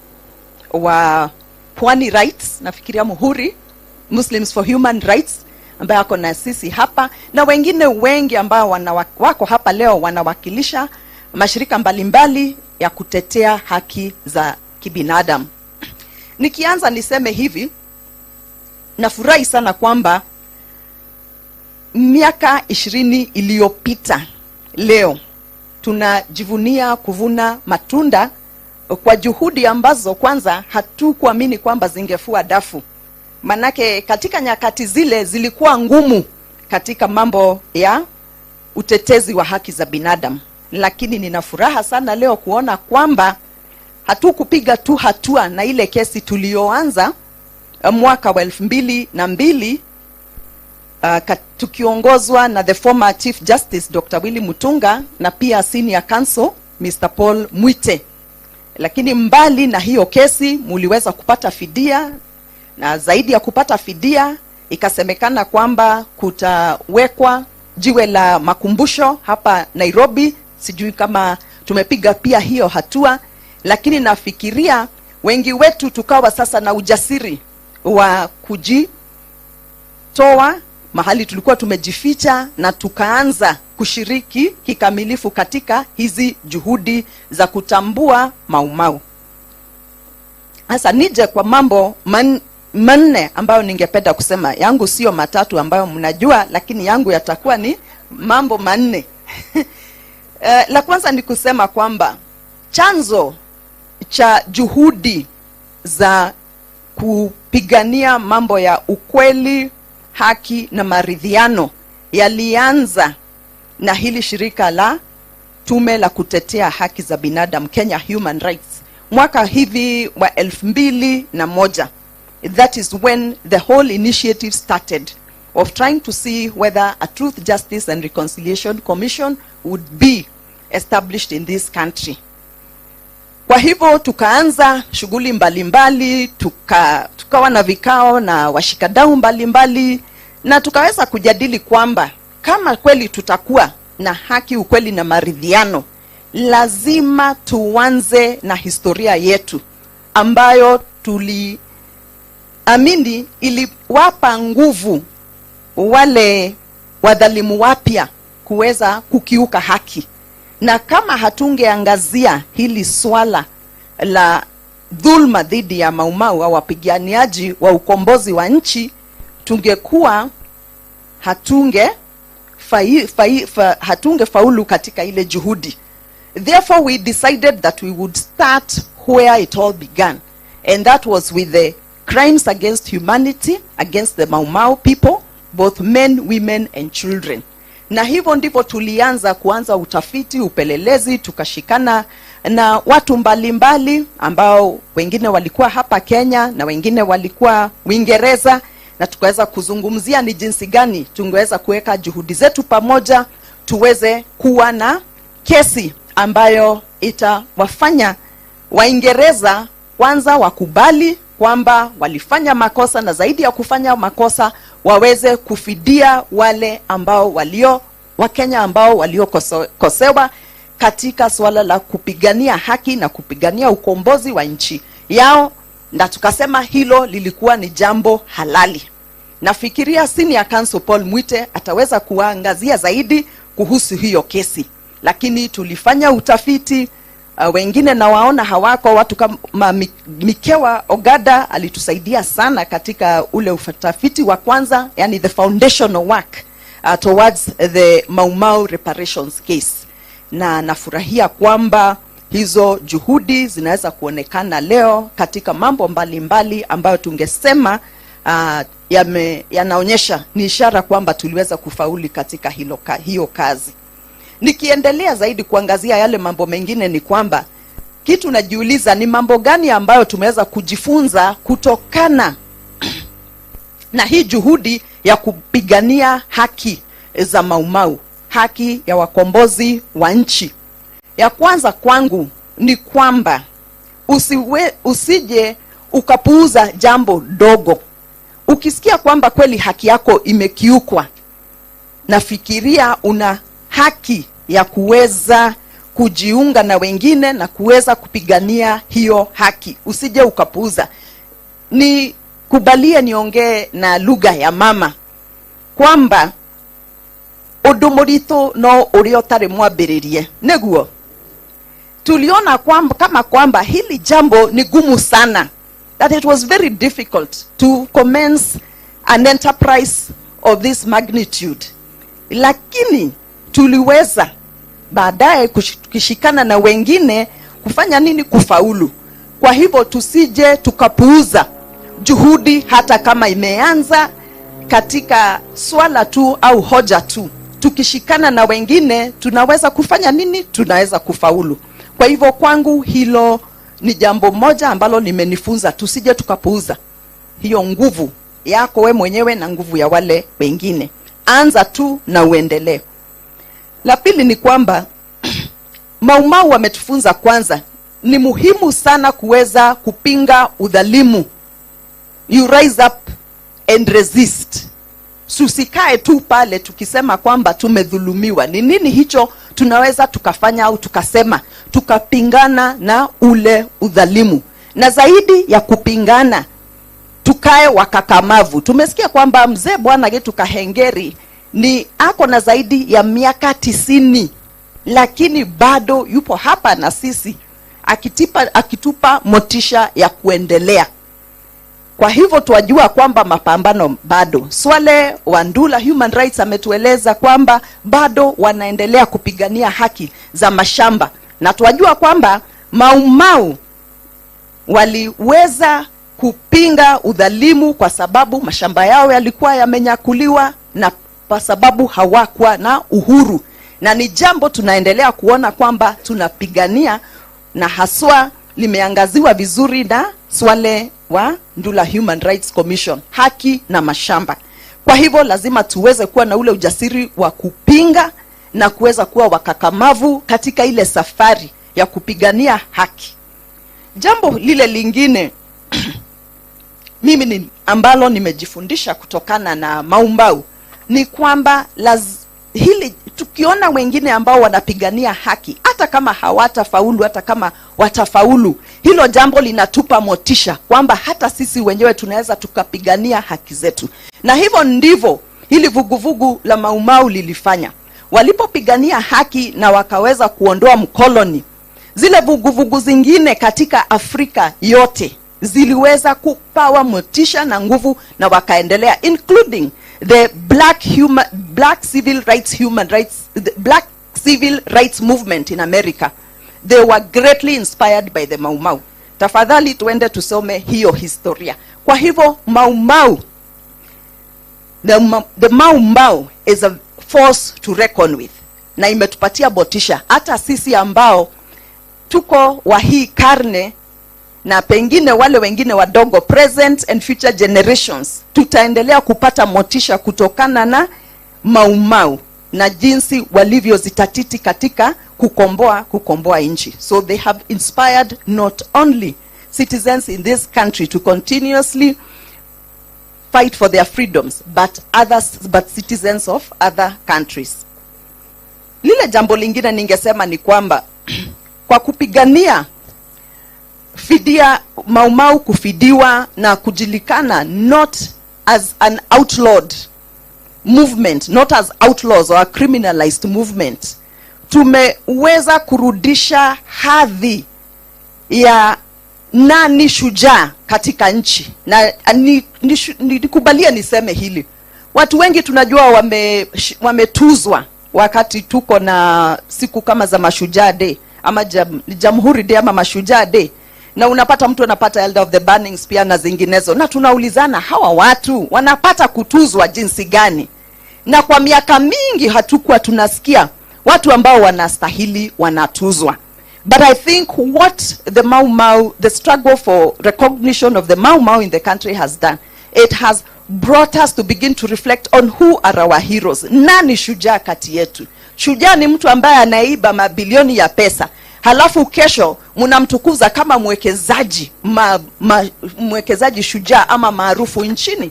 wa Pwani Rights, nafikiria Muhuri, Muslims for Human Rights, ambaye ako na sisi hapa, na wengine wengi ambao wako hapa leo wanawakilisha mashirika mbalimbali ya kutetea haki za kibinadamu. Nikianza niseme hivi, nafurahi sana kwamba miaka 20 iliyopita leo tunajivunia kuvuna matunda kwa juhudi ambazo kwanza hatukuamini kwamba zingefua dafu. Manake katika nyakati zile zilikuwa ngumu katika mambo ya utetezi wa haki za binadamu. Lakini nina furaha sana leo kuona kwamba hatukupiga tu hatua na ile kesi tulioanza mwaka wa 2002 tukiongozwa na the former Chief Justice Dr. Willy Mutunga na pia Senior Counsel Mr. Paul Mwite. Lakini mbali na hiyo kesi muliweza kupata fidia, na zaidi ya kupata fidia ikasemekana kwamba kutawekwa jiwe la makumbusho hapa Nairobi. Sijui kama tumepiga pia hiyo hatua, lakini nafikiria wengi wetu tukawa sasa na ujasiri wa kujitoa mahali tulikuwa tumejificha na tukaanza kushiriki kikamilifu katika hizi juhudi za kutambua Maumau. Sasa nije kwa mambo manne ambayo ningependa kusema. Yangu sio matatu ambayo mnajua, lakini yangu yatakuwa ni mambo manne. La kwanza ni kusema kwamba chanzo cha juhudi za kupigania mambo ya ukweli, haki na maridhiano yalianza na hili shirika la tume la kutetea haki za binadamu, Kenya Human Rights, mwaka hivi wa 2001. That is when the whole initiative started of trying to see whether a Truth, Justice and Reconciliation Commission would be established in this country. Kwa hivyo tukaanza shughuli mbalimbali, tukawa na vikao na washikadau mbalimbali, na tukaweza kujadili kwamba kama kweli tutakuwa na haki, ukweli na maridhiano, lazima tuanze na historia yetu ambayo tuliamini iliwapa nguvu wale wadhalimu wapya kuweza kukiuka haki. Na kama hatungeangazia hili swala la dhulma dhidi ya Maumau au wapiganiaji wa ukombozi wa nchi, tungekuwa hatungefaulu katika ile juhudi. Therefore we decided that we would start where it all began, and that was with the crimes against humanity against the Maumau people, both men, women and children. Na hivyo ndivyo tulianza utafiti, upelelezi, tukashikana na watu mbalimbali ambao wengine walikuwa hapa Kenya na wengine walikuwa Uingereza, na tukaweza kuzungumzia ni jinsi gani tungeweza kuweka juhudi zetu pamoja tuweze kuwa na kesi ambayo itawafanya Waingereza kwanza wakubali kwamba walifanya makosa, na zaidi ya kufanya makosa waweze kufidia wale ambao Wakenya ambao waliokosewa katika swala la kupigania haki na kupigania ukombozi wa nchi yao. Na tukasema hilo lilikuwa ni jambo halali. Nafikiria Senior Counsel Paul Mwite ataweza kuangazia zaidi kuhusu hiyo kesi. Lakini tulifanya utafiti, wengine na waona hawako, watu kama Mikewa Ogada alitusaidia sana katika ule utafiti wa kwanza, yani the foundational work towards the Maumau reparations case. Na nafurahia kwamba hizo juhudi zinaweza kuonekana leo katika mambo mbalimbali ambayo tungesema yanaonyesha ni ishara kwamba tuliweza kufauli katika hiyo kazi. Nikiendelea zaidi kuangazia yale mambo mengine, ni kwamba kitu najiuliza ni mambo gani ambayo tumeweza kujifunza kutokana na hii juhudi ya kupigania haki za Maumau, haki ya wakombozi wa nchi. Ya kwanza kwangu ni kwamba usije ukapuuza jambo dogo. Ukisikia kwamba kweli haki yako imekiukwa, nafikiria una haki ya kuweza kujiunga na wengine na kuweza kupigania hiyo haki. Usije ukapuuza. Ni kubalie niongee na lugha ya mama kwamba udumurito no uri otare mwambiririe neguo tuliona kwamba hili jambo ni gumu sana, that it was very difficult to commence an enterprise of this magnitude, lakini tuliweza baadaye kushikana na wengine kufanya nini? Kufaulu. Kwa hivyo tusije tukapuuza juhudi hata kama imeanza katika swala tu au hoja tu. Tukishikana na wengine tunaweza kufanya nini? Tunaweza kufaulu. Kwa hivyo kwangu hilo ni jambo moja ambalo nimenifunza, tusije tukapuuza hiyo nguvu yako we mwenyewe na nguvu ya wale wengine. Anza tu na uendelee. La pili ni kwamba Maumau wametufunza kwanza ni muhimu sana kuweza kupinga udhalimu. You rise up and resist. Susikae tu pale tukisema kwamba tumedhulumiwa. Ni nini hicho tunaweza tukafanya au tukasema tukapingana na ule udhalimu? Na zaidi ya kupingana, tukae wakakamavu. Tumesikia kwamba mzee bwana Getu Kahengeri ni ako na zaidi ya miaka 90, lakini bado yupo hapa na sisi akitupa motisha ya kuendelea. Kwa hivyo tuwajua kwamba mapambano bado. Swale Wandula Human Rights ametueleza kwamba bado wanaendelea kupigania haki za mashamba, na tuwajua kwamba Maumau waliweza kupinga udhalimu kwa sababu mashamba yao yalikuwa yamenyakuliwa na kwa sababu hawakuwa na uhuru. Na ni jambo tunaendelea kuona kwamba tunapigania, na haswa limeangaziwa vizuri na Swale wa Ndula Human Rights Commission, haki na mashamba. Kwa hivyo lazima tuweze kuwa na ule ujasiri wa kupinga na kuweza kuwa wakakamavu katika ile safari ya kupigania haki. Jambo lile lingine mimi ambalo nimejifundisha kutokana na Maumau ni kwamba hili tukiona wengine ambao wanapigania haki, hata kama hawatafaulu, hata kama watafaulu, hilo jambo linatupa motisha kwamba hata sisi wenyewe tunaweza tukapigania haki zetu. Na hivyo ndivyo hili vuguvugu la Maumau lilifanya. Walipopigania haki na wakaweza kuondoa mkoloni, zile vuguvugu zingine katika Afrika yote ziliweza kupawa motisha na nguvu na wakaendelea, including the black civil rights movement in America. They were greatly inspired by the Maumau. Tafadhali tuende tusome hiyo historia. Kwa hivyo Maumau, the Maumau is a force to reckon with, na imetupatia motisha hata sisi ambao tuko wa hii karne, na pengine wale wengine wadogo, present and future generations, tutaendelea kupata motisha kutokana na Maumau na jinsi walivyozitatiti katika kukomboa nchi. So they have inspired not only citizens in this country to continuously fight for their freedoms, but citizens of other countries. Lile jambo lingine ningesema ni kwamba kwa kupigania Maumau kufidiwa na kujulikana not as an outlawed movement, not as outlaws or a criminalized movement, tumeweza kurudisha hadhi ya nani shujaa katika nchi. Na nikubalia niseme hili, watu wengi tunajua wametuzwa wakati tuko na siku kama za Mashujaa Day ama Jamhuri Day ama Mashujaa Day, na unapata mtu anapata Elder of the Burning Spear na zinginezo, na tunaulizana hawa watu wanapata kutuzwa jinsi gani? Na kwa miaka mingi hatukuwa tunasikia watu ambao wanastahili wanatuzwa. But I think what the struggle for recognition of the Maumau in the country has done, it has brought us to begin to reflect on who are our heroes. Nani shujaa kati yetu? Shujaa ni mtu ambaye anaiba mabilioni ya pesa, halafu kesho mnamtukuza kama mwekezaji shujaa ama maarufu nchini.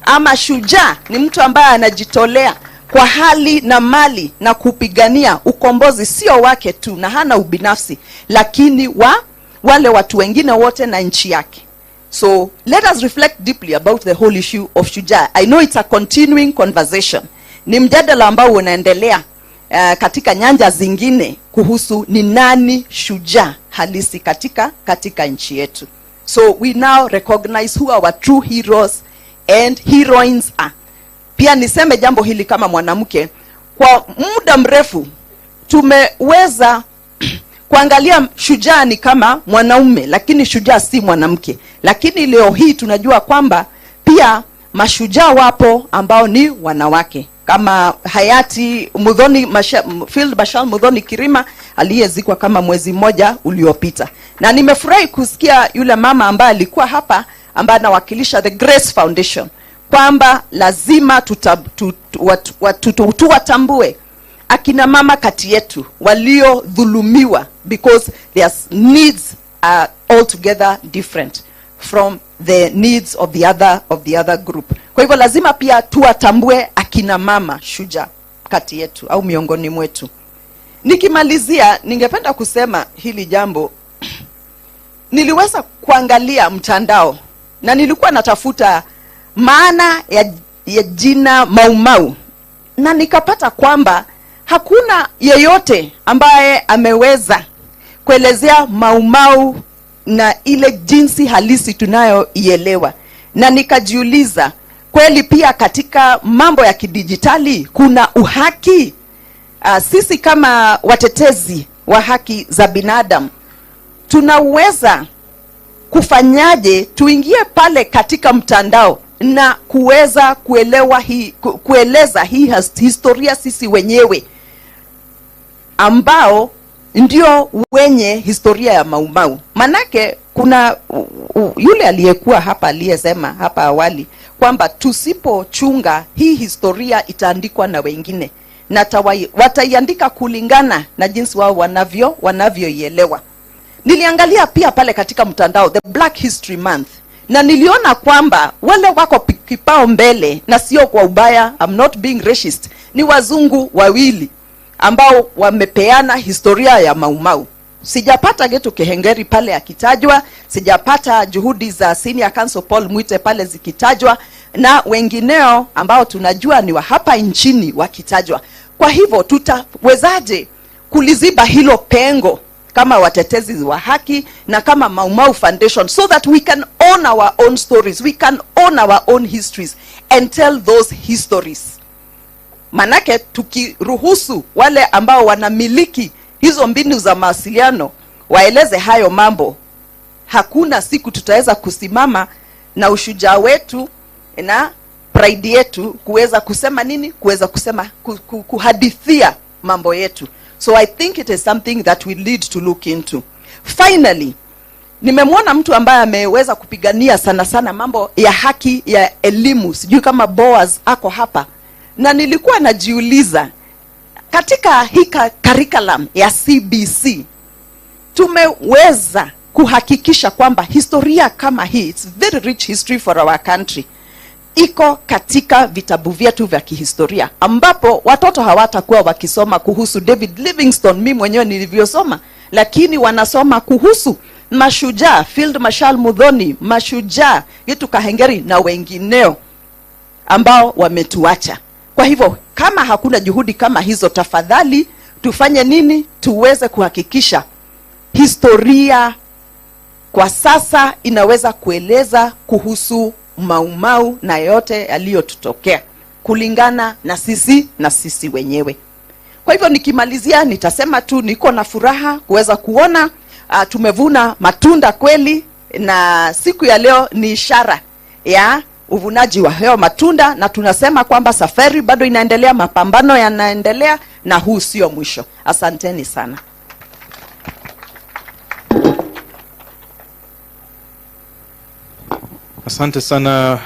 Ama shujaa ni mtu ambaye anajitolea kwa hali na mali na kupigania ukombozi, sio wake tu na hana ubinafsi, lakini wale watu wengine wote na nchi yake. So let us reflect deeply about the whole issue of shujaa. I know it's a continuing conversation. Ni mjadala ambao unaendelea katika nyanja zingine kuhusu ni nani shujaa halisi katika nchi yetu. So we now recognize who our true heroes and heroines are. Pia niseme jambo hili kama mwanamke, kwa muda mrefu tumeweza kuangalia shujaa ni kama mwanaume, lakini shujaa si mwanamke. Lakini leo hii tunajua kwamba pia mashujaa wapo ambao ni wanawake, kama hayati Field Marshal Muthoni Kirima aliyezikwa kama mwezi mmoja uliopita. Na nimefurahi kusikia yule mama ambaye alikuwa hapa, ambaye anawakilisha the Grace Foundation, kwamba lazima tuwatambue akina mama kati yetu waliodhulumiwa, because their needs are altogether different from the needs of the other group. Kwa hivyo lazima pia tuwatambue akina mama shujaa kati yetu au miongoni mwetu. Nikimalizia, ningependa kusema hili jambo. Niliweza kuangalia mtandao na nilikuwa natafuta maana ya jina Maumau, na nikapata kwamba hakuna yeyote ambaye ameweza kuelezea Maumau na ile jinsi halisi tunayoielewa. Na nikajiuliza, kweli pia katika mambo ya kidijitali kuna uhaki? Sisi kama watetezi wa haki za binadamu tunaweza kufanyaje tuingie pale katika mtandao na kuweza kueleza hii historia sisi wenyewe, ambao ndio wenye historia ya Maumau? Manake kuna yule aliyekuwa hapa aliyesema hapa awali kwamba tusipochunga hii historia itaandikwa na wengine, na wataiandika kulingana na jinsi wao wanavyoielewa. Niliangalia pia pale katika mtandao the Black History Month, na niliona kwamba wale wako kipao mbele, na sio kwa ubaya, I'm not being racist, ni wazungu wawili ambao wamepeana historia ya Maumau. Sijapata Getu Kehengeri pale akitajwa, sijapata juhudi za Senior Counsel Paul Mwite pale zikitajwa, na wengineo ambao tunajua ni wa hapa nchini wakitajwa. Kwa hivyo tutawezaje kuliziba hilo pengo kama watetezi wa haki na kama Maumau Foundation, so that we can own our own stories, we can own our own histories and tell those histories? Manake tukiruhusu wale ambao wanamiliki hizo mbinu za mawasiliano waeleze hayo mambo, hakuna siku tutaweza kusimama na ushujaa wetu na pride yetu kuweza kusema nini, kuweza kusema kuhadithia mambo yetu. So I think it is something that we need to look into. Finally, nimemwona mtu ambaye ameweza kupigania sana mambo ya haki ya elimu. Sijui kama Boaz ako hapa. Na nilikuwa najiuliza, katika hii curriculum ya CBC tumeweza kuhakikisha kwamba historia kama hii, it's very rich history for our country, iko katika vitabu vyetu vya kihistoria, ambapo watoto hawatakuwa wakisoma kuhusu David Livingstone, mimi mwenyewe nilivyosoma, lakini wanasoma kuhusu mashujaa, Field Marshal Muthoni, mashujaa Getu Kehengeri na wengineo ambao wametuacha. Kwa hivyo kama hakuna juhudi kama hizo, tafadhali tufanye nini tuweze kuhakikisha historia kwa sasa inaweza kueleza kuhusu Maumau na yote yaliyotutokea kulingana na sisi wenyewe. Kwa hivyo nikimalizia, nitasema tu niko na furaha kuweza kuona tumevuna matunda kweli, na siku ya leo ni ishara ya uvunaji wa hayo matunda, na tunasema kwamba safari bado inaendelea, mapambano yanaendelea, na huu sio mwisho. Asanteni sana. Asante sana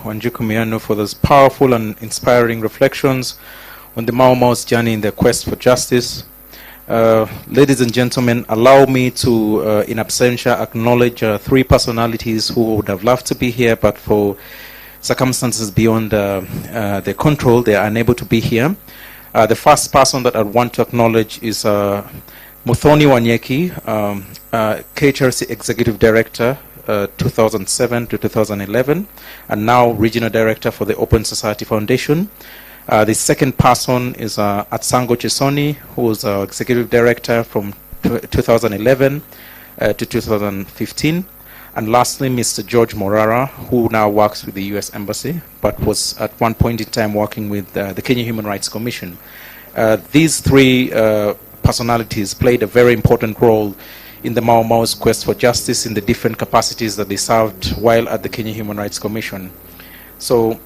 Wanjiku Miano for those powerful and inspiring reflections on the Maumau's journey in their quest for justice. Ladies and gentlemen, allow me to, in absentia, acknowledge three personalities who would have loved to be here, but for circumstances beyond their control, they are unable to be here. The first person that I want to acknowledge is Muthoni Wanyeki, KHRC Executive Director, 2007 to 2011, and now Regional Director for the Open Society Foundation. The second person is Atsango Chisoni, who was executive director from 2011 to 2015. And lastly, Mr. George Morara, who now works with the US Embassy, but was at one point in time working with the Kenya Human Rights Commission. These three personalities played a very important role in the Maumau's quest for justice in the different capacities that they served while at the Kenya Human Rights Commission. So,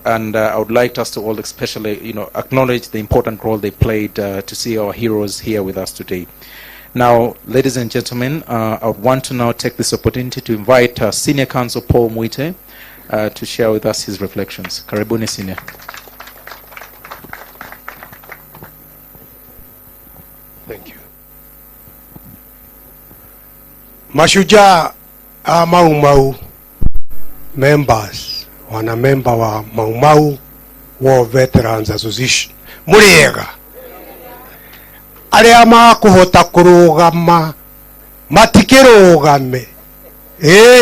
and I would like us to all especially, acknowledge the important role they played to see our heroes here with us today. Now, ladies and gentlemen, I would want to now take this opportunity to invite Senior Counsel Paul Mwite to share with us his reflections. Karibuni, Senior. Thank you. Mashujaa Maumau members, wana member wa Maumau War Veterans Association. Muriega. Aria makuhota kurugama matikirugame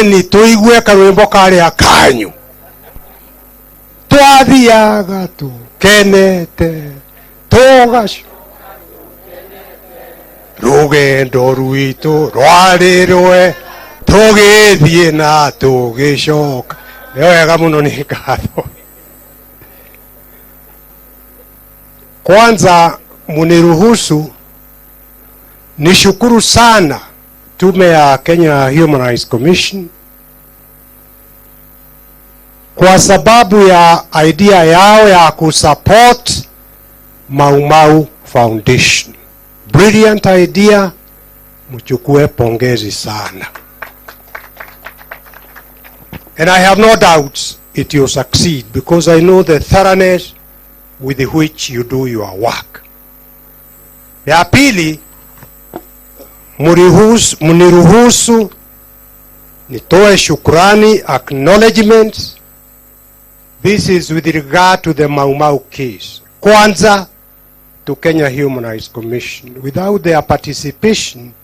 ni tuigue karwimbo karia kanyu twathiaga tukenete tugacu rugendo rwitu rwarirwe tugithie na tugicoka ni wega muno ni ngatho. Kwanza muniruhusu nishukuru sana tume ya Kenya Human Rights Commission kwa sababu ya idea yao ya kusupport Maumau Foundation. Brilliant idea, mchukue pongezi sana. And I have no doubts it will succeed because I know the thoroughness with which you do your work. Ya pili, muniruhusu nitoe shukrani, acknowledgements. This is with regard to the Maumau case. Kwanza, to Kenya Human Rights Commission. Without their participation,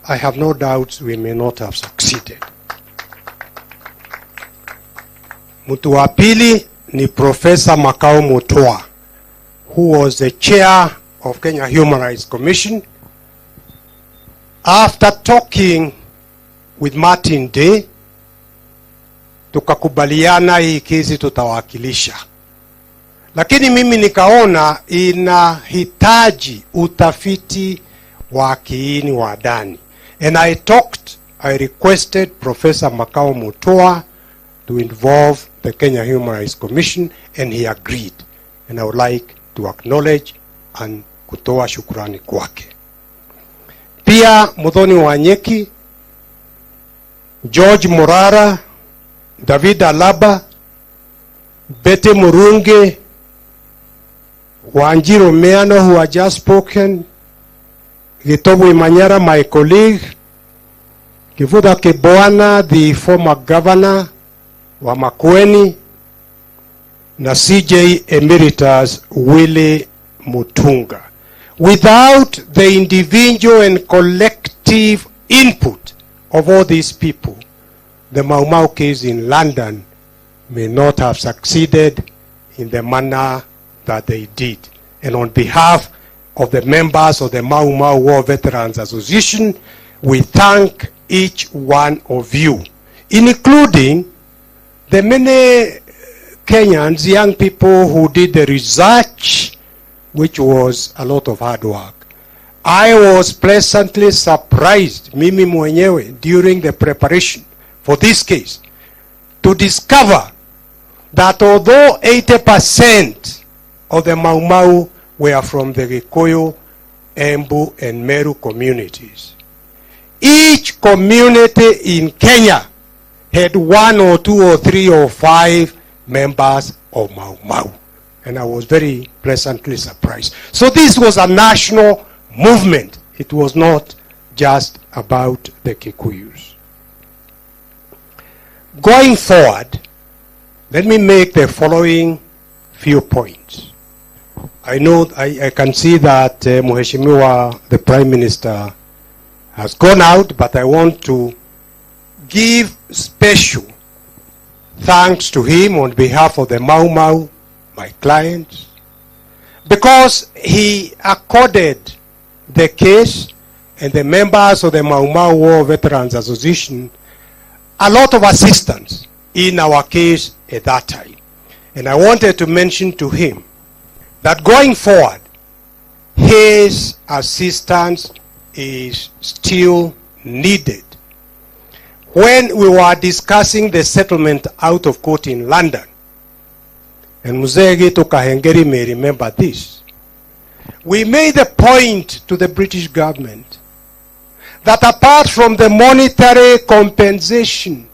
I have no doubts we may not have succeeded. Mtu wa pili ni Professor Makao Mutua, who was the chair of Kenya Human Rights Commission. After talking with Martin Day, tukakubaliana hii kesi tutawakilisha. Lakini mimi nikaona inahitaji utafiti wa kiini wa ndani. And I requested Professor Makao Mutua to involve the Kenya Human Rights Commission, and he agreed. And I would like to acknowledge and kutoa shukrani kwake. Pia Muthoni Wanyeki, George Morara, David Alaba, Bete Murunge, Wanjiro Meano, who had just spoken, Gitobu Manyora, my colleague, Kivuda Keboana, the former governor wa Makwiny, na CJ Emeritus Willie Mutunga. Without the individual and collective input of all these people, the Maumau case in London may not have succeeded in the manner that they did. And on behalf of the members of the Maumau War Veterans Association, we thank each one of you, including the many Kenyans, young people who did the research, which was a lot of hard work. I was pleasantly surprised, mimi mwenyewe, during the preparation for this case, to discover that although 80% of the Maumau were from the Gikuyu, Embu, and Meru communities, each community in Kenya had 1 or 2 or 3 or 5 members of Maumau. And I was very pleasantly surprised. So this was a national movement. It was not just about the Kikuyus. Going forward, let me make the following few points. I know I can see that Mheshimiwa, the Prime Minister, has gone out, but I want to give special thanks to him on behalf of the Maumau, my client, because he accorded the case and the members of the Maumau War Veterans Association a lot of assistance in our case at that time. And I wanted to mention to him that going forward, his assistance is still needed. When we were discussing the settlement out of court in London, and Mzee Gitu Kahengeri may remember this, we made a point to the British government that apart from the monetary compensation,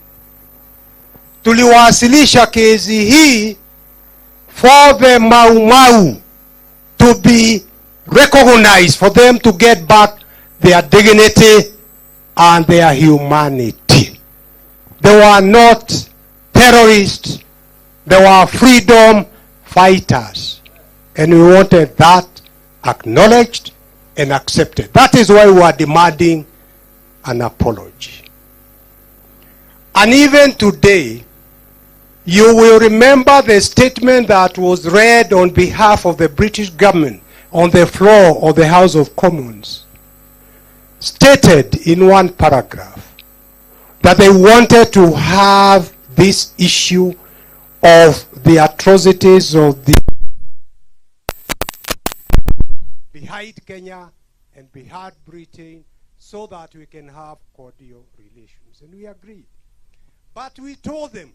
tuliwasilisha kesi hii for the Maumau to be recognized, for them to get back their dignity and their humanity. They were not terrorists, they were freedom fighters. And we wanted that acknowledged and accepted. That is why we are demanding an apology. And even today, you will remember the statement that was read on behalf of the British government on the floor of the House of Commons, stated in one paragraph that they wanted to have this issue of the atrocities of the behind Kenya and behind Britain so that we can have cordial relations. And we agreed. But we told them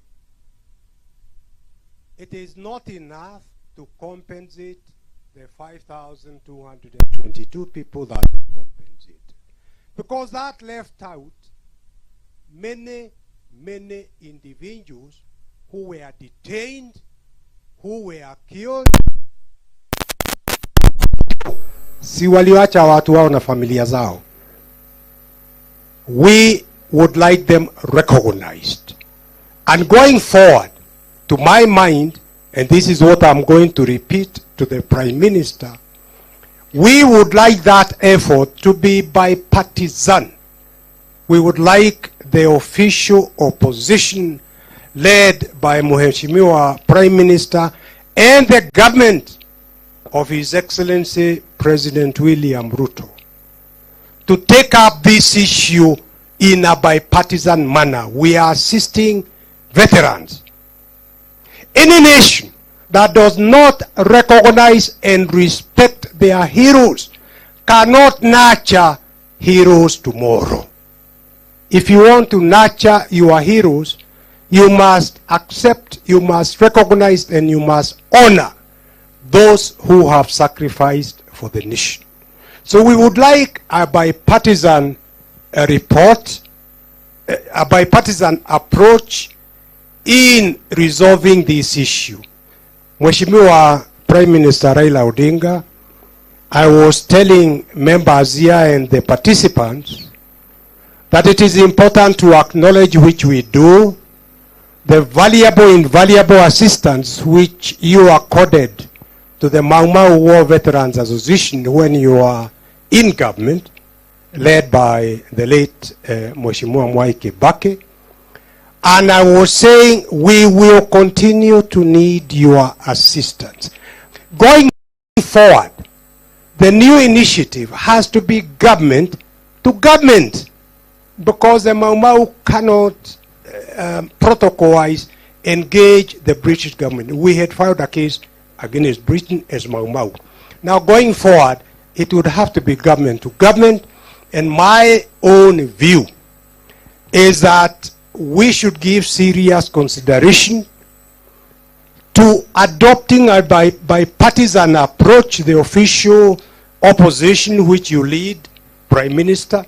it is not enough to compensate the 5,222 people that compensated. Because that left out many individuals who were detained, who were killed. Si waliwacha watu wao na familia zao. We would like them recognized. And going forward, to my mind, and this is what I'm going to repeat to the Prime Minister, we would like that effort to be bipartisan. We would like the official opposition led by Mheshimiwa Prime Minister and the government of His Excellency President William Ruto to take up this issue in a bipartisan manner. We are assisting veterans. Any nation that does not recognize and respect their heroes cannot nurture heroes tomorrow. If you want to nurture your heroes, you must accept, you must recognize, and you must honor those who have sacrificed for the nation. So we would like a bipartisan report, a bipartisan approach in resolving this issue. Mheshimiwa Prime Minister Raila Odinga, I was telling members here and the participants that it is important to acknowledge, which we do, the valuable, invaluable assistance which you accorded to the Maumau War Veterans Association when you are in government, led by the late Mheshimiwa Mwai Kibaki. And I was saying we will continue to need your assistance. Going forward, the new initiative has to be government to government, because the Maumau cannot protocol-wise engage the British government. We had filed a case against Britain as Maumau. Now going forward, it would have to be government to government, and my own view is that we should give serious consideration to adopting a bipartisan approach, the official opposition which you lead, Prime Minister,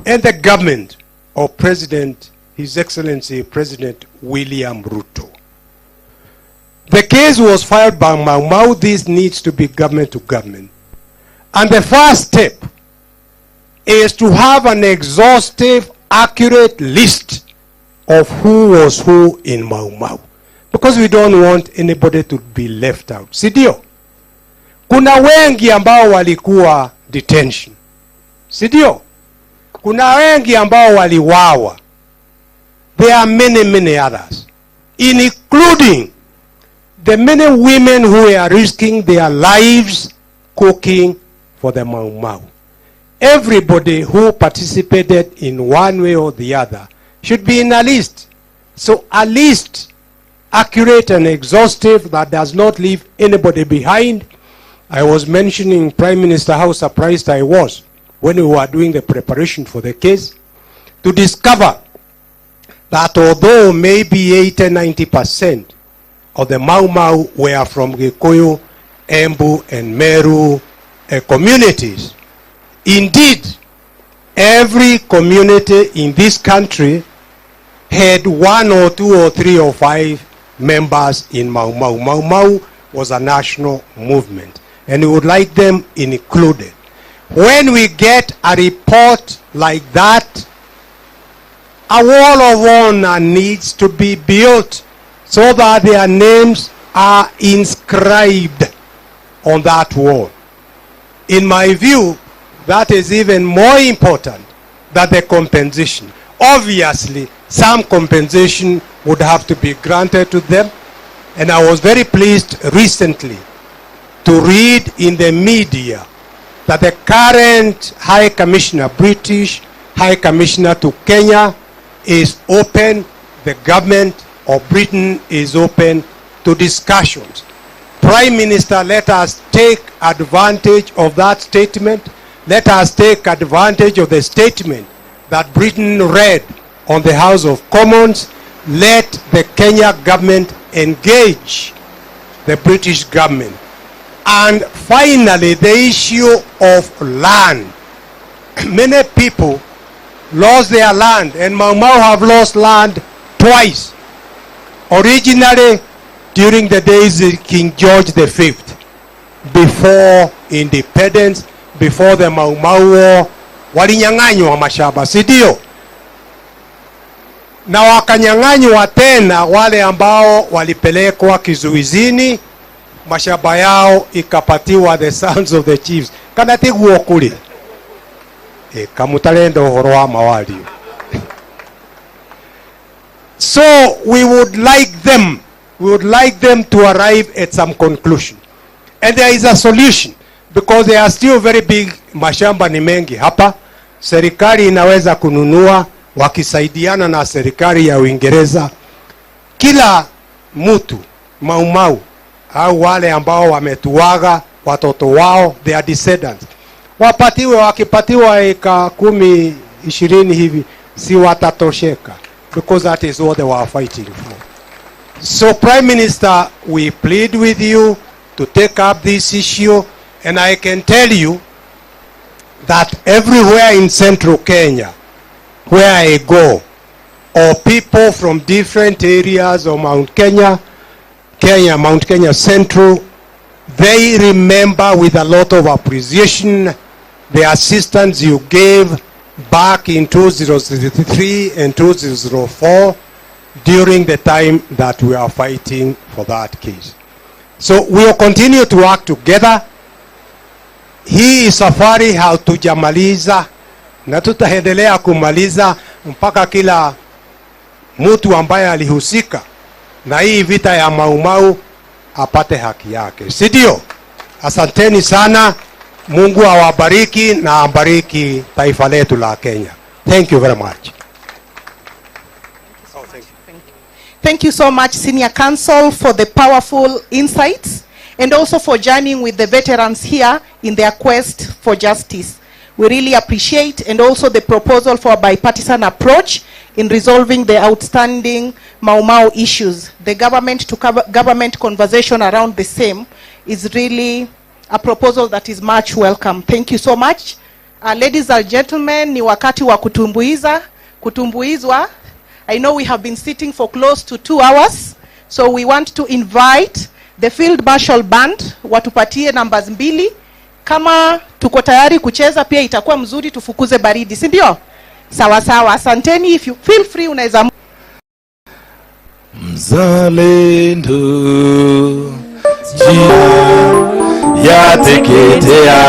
and the government of President, His Excellency President William Ruto. The case was filed by Maumau. This needs to be government to government. And the first step is to have an exhaustive, accurate list of who was who in Maumau, because we don't want anybody to be left out. Sidio? Kuna wengi ambao walikuwa detention. Sidio? Kuna wengi ambao waliwawa. There are many others, including the many women who are risking their lives cooking for the Maumau. Everybody who participated in one way or the other should be in a list. So a list accurate and exhaustive that does not leave anybody behind. I was mentioning, Prime Minister, how surprised I was when we were doing the preparation for the case to discover that although maybe 80-90% of the Maumau were from Gikuyu, Embu, and Meru communities, indeed, every community in this country had 1 or 2 or 3 or 5 members in Maumau. Maumau was a national movement, and we would like them included. When we get a report like that, a wall of honor needs to be built so that their names are inscribed on that wall. In my view, that is even more important than the compensation. Obviously, some compensation would have to be granted to them, and I was very pleased recently to read in the media that the current High Commissioner, British High Commissioner to Kenya, is open, the government of Britain is open to discussions. Prime Minister, let us take advantage of that statement. Let us take advantage of the statement that Britain read on the House of Commons. Let the Kenya government engage the British government. And finally, the issue of land. Many people lost their land, and Maumau have lost land twice. Originally, during the days of King George V, before independence, before the Maumau War, walinyang'anywa mashamba, si ndio? Na wakanyang'anywa tena wale ambao walipelekwa kizuizini, mashamba yao ikapatiwa the sons of the chiefs. Kana tiguo kuli kamutalendo uhoro wa mawali. So we would like them to arrive at some conclusion, and there is a solution, because they are still very big. Mashamba ni mengi hapa, serikali inaweza kununua wakisaidiana na serikali ya Uingereza. Kila mtu Maumau au wale ambao wametuaga watoto wao, their descendants, wapatiwe, wakipatiwa eka 10, 20 hivi, si watatosheka, because that is what they were fighting for. So Prime Minister, we plead with you to take up this issue, and I can tell you that everywhere in central Kenya where I go, or people from different areas of Mount Kenya Central, they remember with a lot of appreciation the assistance you gave back in 2003 and 2004 during the time that we are fighting for that case. So we will continue to work together. Hii safari hatujamaliza na tutaendelea kumaliza mpaka kila mtu ambaye alihusika na hii vita ya Maumau apate haki yake, si ndio? Asanteni sana. Mungu awabariki na abariki taifa letu la Kenya. Thank you very much. Thank you so much, Senior Counsel, for the powerful insights and also for journeying with the veterans here in their quest for justice. We really appreciate, and also the proposal for a bipartisan approach in resolving the outstanding Maumau issues. The government to government conversation around the same is really a proposal that is much welcome. Thank you so much. Ladies and gentlemen, ni wakati wa kutumbuizwa. I know we have been sitting for close to 2 hours, so we want to invite the Field Marshal Band watupatie numbers 2. Kama tuko tayari kucheza pia itakuwa mzuri, tufukuze baridi, si ndio? Sawa sawa, asanteni. If you feel free, unaweza. Mzalendo jia yateketea,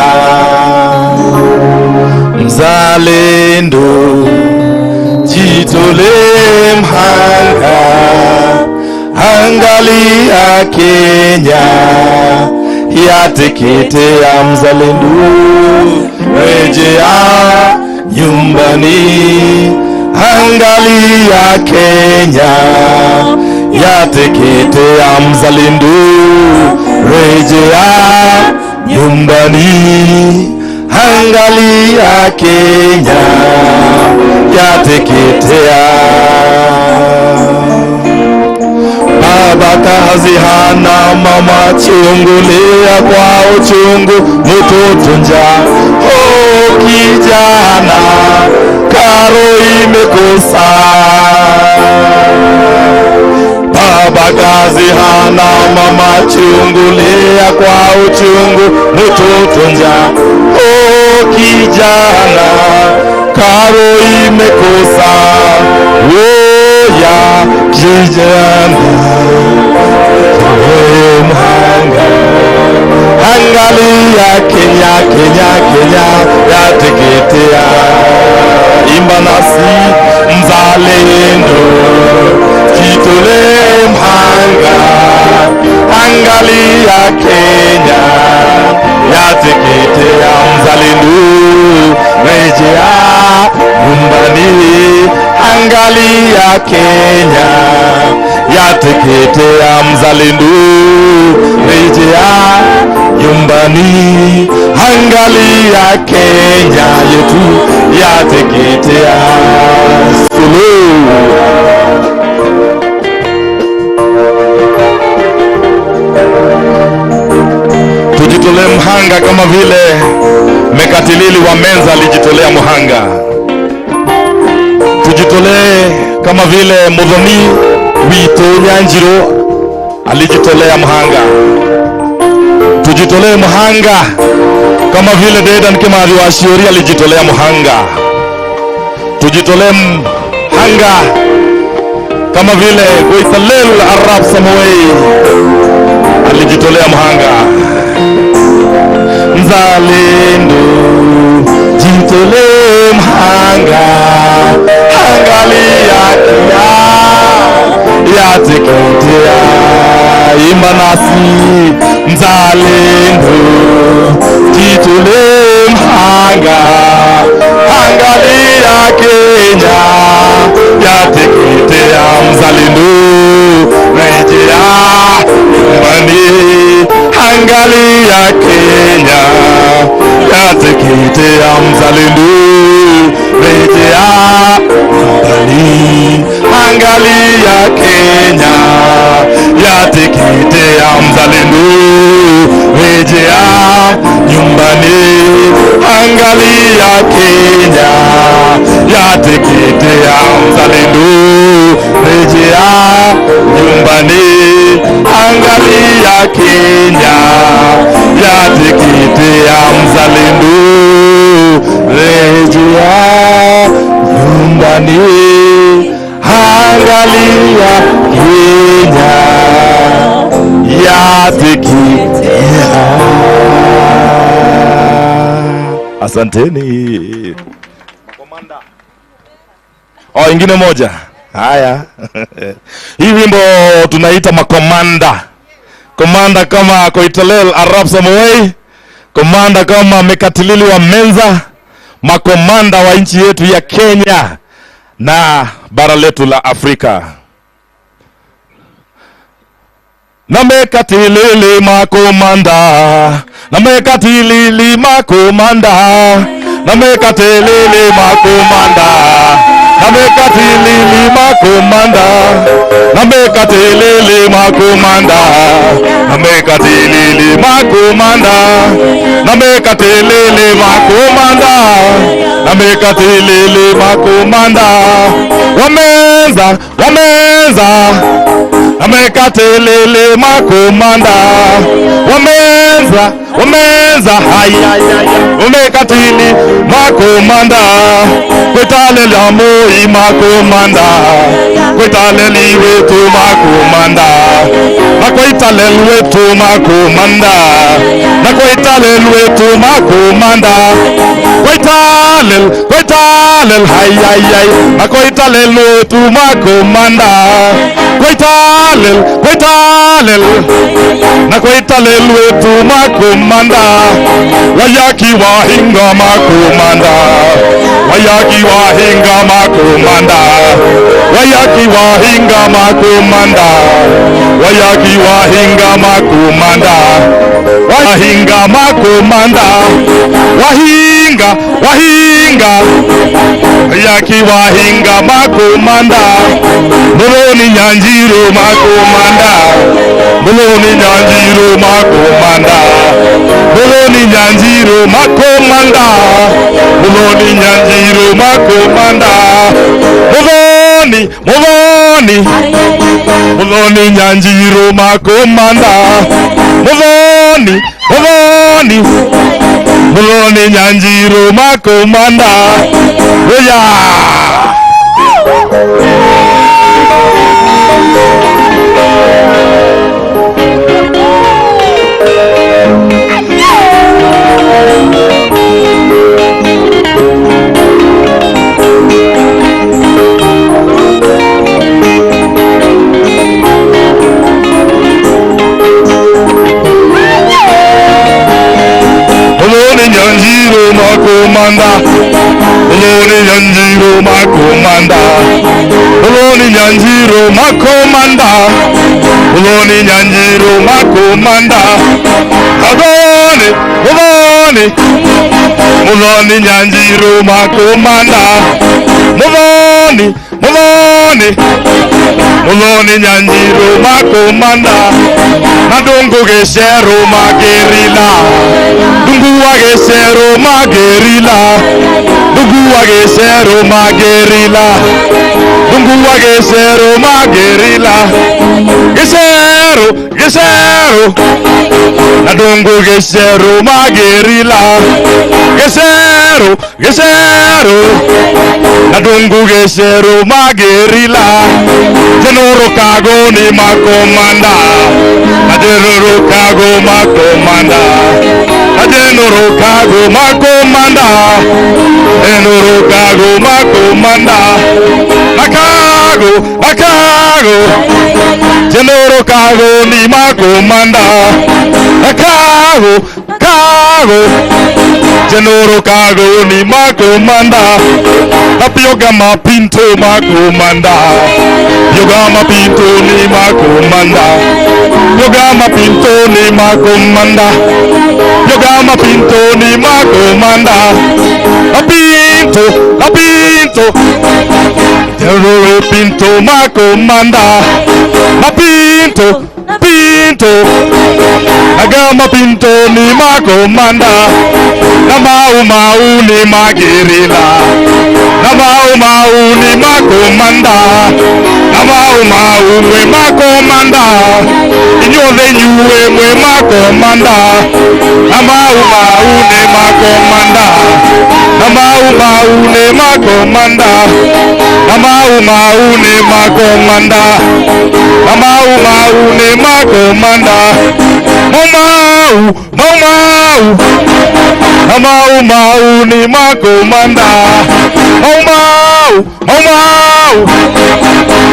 mzalendo jitole mhanga angalia Kenya yateketea, mzalendo rejea nyumbani. Angalia Kenya yateketea, mzalendo rejea nyumbani. Angalia Kenya yateketea. Baba kazi hana, mama chungulia kwa uchungu, mtoto njaa. Oh kijana, karo imekosa. Baba kazi hana, mama chungulia kwa uchungu, mtoto njaa. Oh kijana, karo imekosa. Oh ya kijana, mhanga. Angalia Kenya, Kenya, Kenya yateketea. Imba nasi mzalendo, jitolee mhanga. Angalia Kenya yateketea, mzalendo rejea nyumbani. Angalia Kenya yateketea, mzalendo rejea nyumbani. Angalia Kenya yetu yateketea. Tujitolee mhanga kama vile Mekatilili wa Menza alijitolea mhanga. Tujitolee kama vile Muthoni Wito Nyanjiro alijitolea mhanga. Tujitolee mhanga kama vile Dedan Kimathi wa Shiori alijitolea mhanga. Tujitolee mhanga kama vile Koitalel Arab Samoei alijitolea mhanga. Mzalendo jitolee mhanga. Angalia Kenya yateketea. Imba nasi mzalendo, jitolee mhanga. Angalia Kenya yateketea, mzalendo rejea nyumbani. Angalia Kenya yateketea, mzalendo rejea nyumbani. Angalia Kenya yateketea, mzalendo rejea nyumbani. Angalia Kenya yateketea, mzalendo rejea nyumbani. Angalia Kenya yateketea, mzalendo rejea nyumbani. Angalia Kenya yateketea. Asanteni. Oh, ingine moja. Haya. Hii wimbo tunaita makomanda. Komanda kama Koitalel Arab Samoei, komanda kama Mekatilili wa Menza, makomanda wa nchi yetu ya Kenya na bara letu la Afrika. Na Mekatilili makomanda, na Mekatilili makomanda, na Mekatilili makomanda, na Mekatilili makomanda, na Mekatilili makomanda, na Mekatilili makomanda, na Mekatilili makomanda, na Mekatilili makomanda. Wamenza, wamenza, na Mekatilili makomanda. Wamenza, wamenza, Mekatilili makomanda. Kwetaleli Amoi makomanda, kwetaleli wetu makomanda, na kwetaleli wetu makomanda, na kwetaleli wetu makomanda. Kwetaleli, kwetaleli, na kwetaleli wetu makomanda. Kwaitalel, kwaitalel, na kwaitalel wetu makomanda, wayaki wahinga makomanda, wayaki wahinga makomanda, wayaki wahinga makomanda, wayaki wahinga makomanda, wahinga makomanda, wahinga, wahinga, wayaki wahinga makomanda, muloni nyanjiro makomanda, muloni nyanjiro makomanda, muloni nyanjiro makomanda, muloni nyanjiro makomanda, muloni, muloni, muloni nyanjiro makomanda, muloni, muloni, muloni nyanjiro makomanda, oya. Muloni nyanjiro makomanda, muloni nyanjiro makomanda, muloni nyanjiro makomanda, muloni nyanjiro makomanda, muloni, muloni, muloni nyanjiro makomanda, muloni, muloni, muloni nyanjiro makomanda, nadungu gesero magerila, dungu gesero magerila, dungu gesero magerila, dungu gesero magerila, gesero, gesero, nadungu gesero magerila, gesero, gesero, nadungu gesero magerila, tenoro kago ni makomanda, adenoro kago makomanda, adenoro kago makomanda, adenoro kago makomanda, makago, makago, tenoro kago ni makomanda, makago, kago, tenoro kago ni makomanda, tapioga mapinto makomanda, yoga mapinto ni makomanda, yoga mapinto ni makomanda, yoga mapinto ni makomanda, apinto, apinto, teroro pinto makomanda, apinto, pinto, agama pinto ni makomanda, na mau mau ni magerila, na mau mau ni makomanda, na mau mau ni makomanda, inyole nyue mwe makomanda, na mau mau ni makomanda, na mau mau ni makomanda, na mau mau ni makomanda, na mau mau ni makomanda, Maumau, Maumau, Maumau, Maumau ni makomanda, Maumau, Maumau,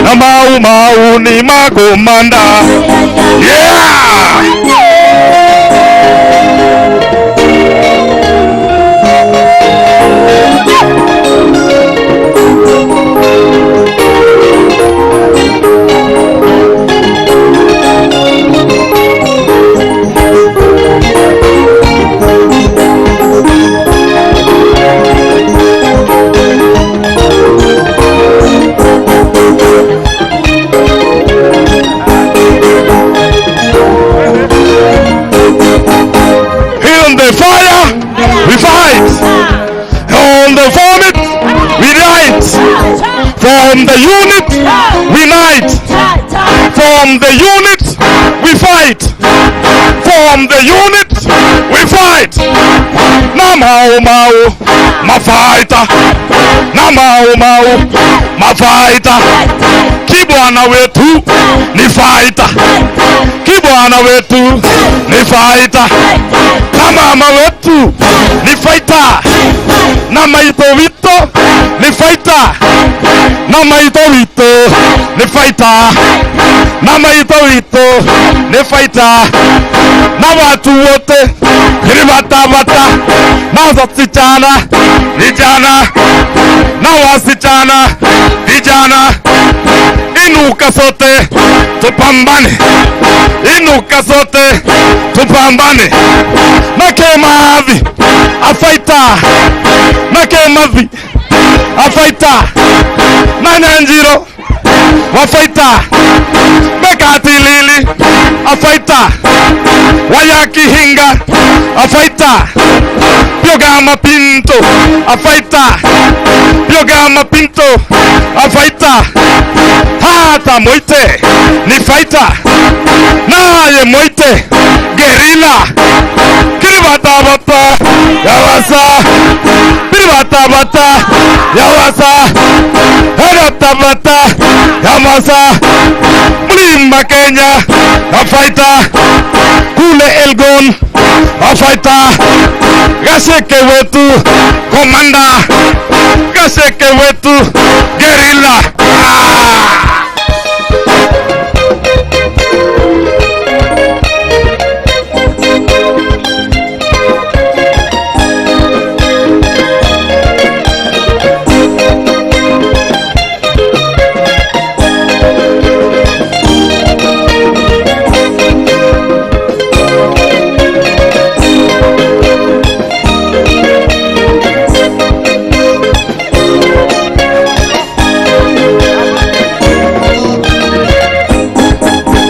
Maumau, Maumau ni makomanda, yeah! From the unit, we unite. From the unit, we fight. From the unit, we fight. Na mau mau, ma fighter. Na mau mau, ma fighter. Kibwana wetu ni fighter. Kibwana wetu ni fighter. Na mama wetu ni fighter. Na maito wito ni fighter. Na maito wito ni fighter. na maitho witũ nĩ baita, na watu wote ni bata na wasichana vijana, na wasichana vijana, inuka sote tupambane, inuka sote tupambane. Na Kemavi afaita, na Kemavi afaita, na Nyanjiro wafaita, Bekati Lili afaita, Wayaki Hinga afaita, Biogama Pinto afaita, Biogama Pinto afaita, hata Moite ni faita, naye Moite gerila, kiribatabata yawasa, kiribatabata yawasa, heratabata yamasa, Mlima Kenya afaita, kule Elgon afaita, Gasheke wetu komanda, Gasheke wetu gerila.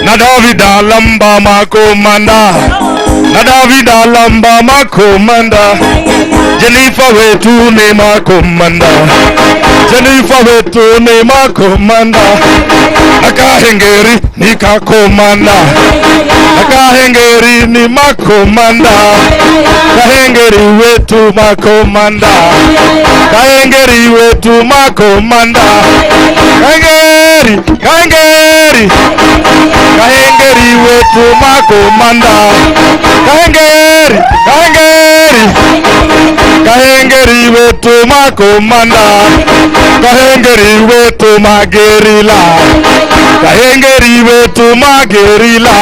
Na David alamba makomanda, na David alamba makomanda, Jennifer wetu ni makomanda, Jennifer wetu ni makomanda, Nakahengeri ni kakomanda, Nakahengeri ni makomanda, Kahengeri wetu makomanda, Kahengeri wetu makomanda, Kahengeri, Kahengeri, Kahengeri wetu makomanda, Kahengeri, Kahengeri, Kahengeri wetu makomanda, Kahengeri wetu magerila, Kahengeri wetu magerila,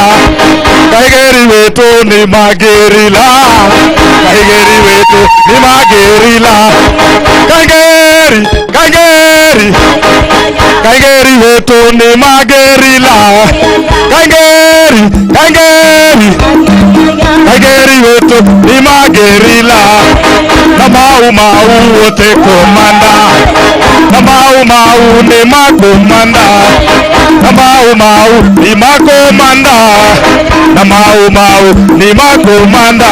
Kahengeri wetu ni magerila, Kahengeri wetu ni magerila, Kahengeri, Kahengeri, Kahengeri wetu ni magerila, Kahengeri, Kahengeri, Kahengeri wetu ni magerila, na Maumau wote komanda, na Maumau ni makomanda, na Maumau ni makomanda, na Maumau ni makomanda,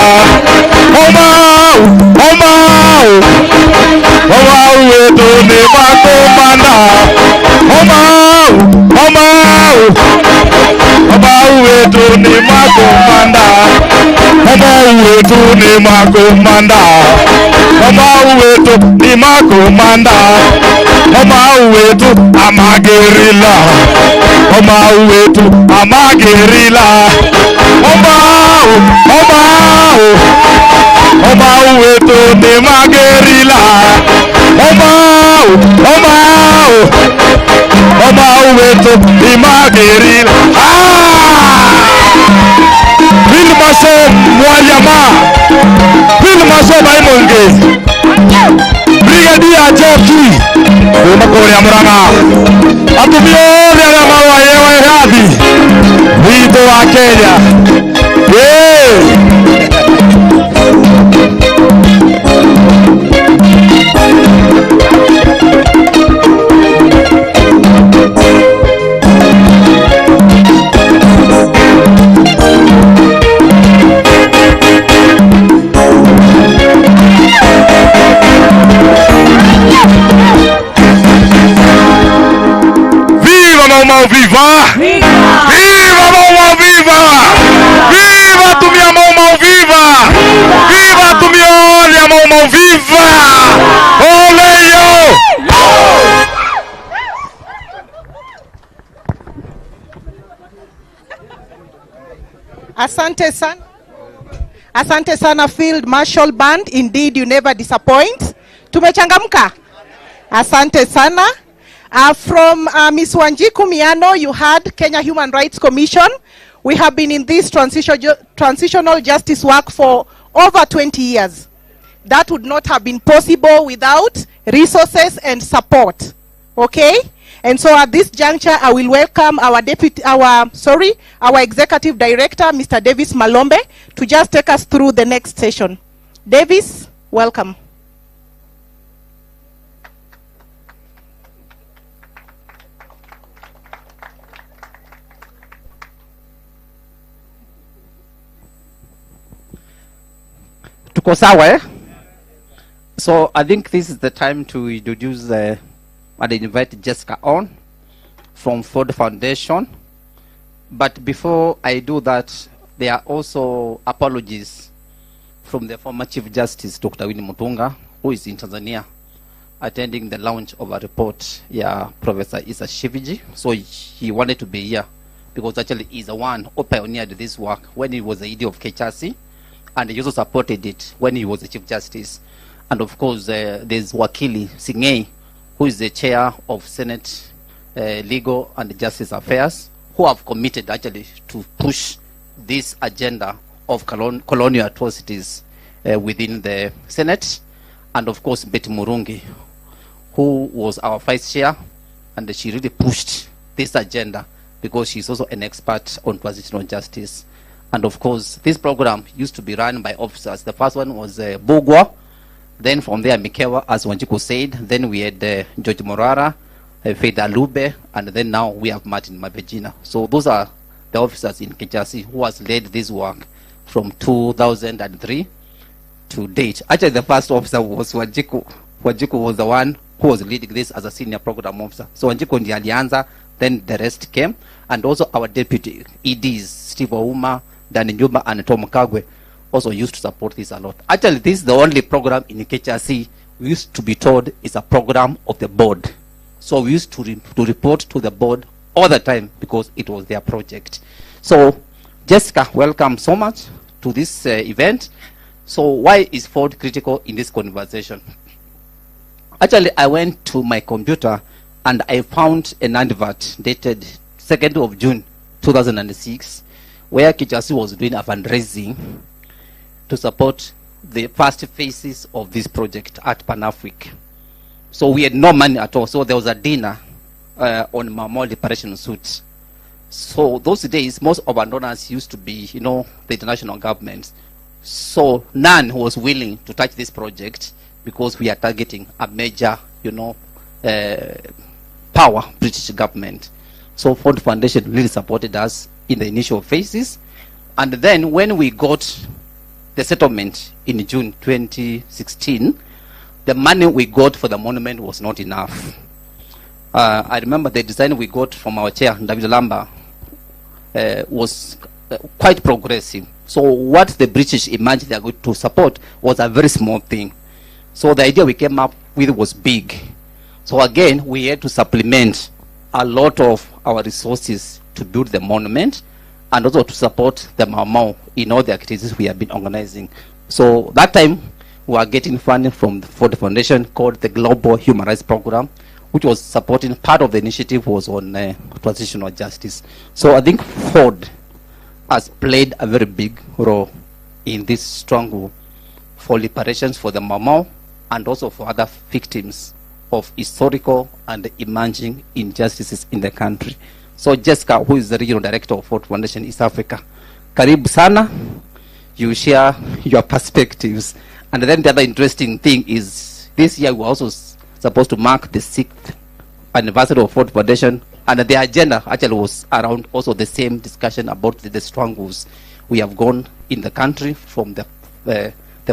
Maumau, Maumau, Maumau wetu ni makomanda, Maumau, Maumau, Maumau wetu ni makomanda, Maumau wetu ni makomanda, Maumau wetu ni makomanda, Maumau wetu amagerila, Maumau wetu amagerila, Maumau, Maumau, Maumau wetu ni magerila, Maumau, Maumau, Maumau wetu ni magerila. Maso mwaliama, maso maimonge, Brigadier Joki, umakore amuranga, atumio vya mawa yewe hadi, wito wa Kenya. Maumau viva! Viva Maumau viva! Viva tumia Maumau viva! Viva tumia olha Maumau viva! Oleio! Asante sana. Asante sana Field Marshal Band. Indeed you never disappoint. Tumechangamka. Asante sana. From Ms. Wanjiku Miano, you had Kenya Human Rights Commission. We have been in this transitional justice work for over 20 years. That would not have been possible without resources and support. Okay? And so at this juncture, I will welcome our executive director, Mr. Davis Malombe, to just take us through the next session. Davis, welcome. Tuko sawa, eh? So I think this is the time to introduce and invite Jessica on from Ford Foundation. But before I do that, there are also apologies from the former Chief Justice, Dr. Winnie Mutunga, who is in Tanzania, attending the launch of a report, Professor Isa Shiviji. So he wanted to be here because actually he's the one who pioneered this work when he was the ED of KHRC, and he also supported it when he was the Chief Justice. And of course, there's Wakili Singei, who is the chair of Senate Legal and Justice Affairs, who have committed actually to push this agenda of colonial atrocities within the Senate. And of course, Betty Murungi, who was our vice chair, and she really pushed this agenda because she's also an expert on transitional justice. And of course, this program used to be run by officers. The first one was Bogwa. Then from there, Mikewa, as Wanjiku said. Then we had George Morara, Faith Alube, and then now we have Martin Mabejina. So those are the officers in KHRC who has led this work from 2003 to date. Actually, the first officer was Wanjiku. Wanjiku was the one who was leading this as a senior program officer. So Wanjiku ndiye alianza, then the rest came. And also our deputy EDs, Steve Ouma, Danny Njuma, and Tom Kagwe, also used to support this a lot. Actually, this is the only program in KHRC we used to be told is a program of the board. So we used to report to the board all the time because it was their project. So Jessica, welcome so much to this event. So why is Ford critical in this conversation? Actually, I went to my computer and I found an advert dated 2nd of June 2006 where KHRC was doing a fundraising to support the first phases of this project at Pan-Africa. So we had no money at all. So there was a dinner on Maumau reparation suits. So those days, most of our donors used to be, the international governments. So none was willing to touch this project because we are targeting a major, power, British government. So Ford Foundation really supported us in the initial phases. And then when we got the settlement in June 2016, the money we got for the monument was not enough. I remember the design we got from our chair, David Lamba, was quite progressive. So what the British imagined they are going to support was a very small thing. So the idea we came up with was big. So again, we had to supplement a lot of our resources to build the monument and also to support the Maumau in all the activities we have been organizing. So that time, we are getting funding from the Ford Foundation called the Global Human Rights Program, which was supporting, part of the initiative was on transitional justice. So I think Ford has played a very big role in this struggle for reparations for the Maumau and also for other victims of historical and emerging injustices in the country. So Jessica, who is the regional director of Ford Foundation East Africa, karibu sana, you share your perspectives. And then the other interesting thing is this year we're also supposed to mark the 6th anniversary of Ford Foundation, and the agenda actually was around also the same discussion about the struggles we have gone in the country from the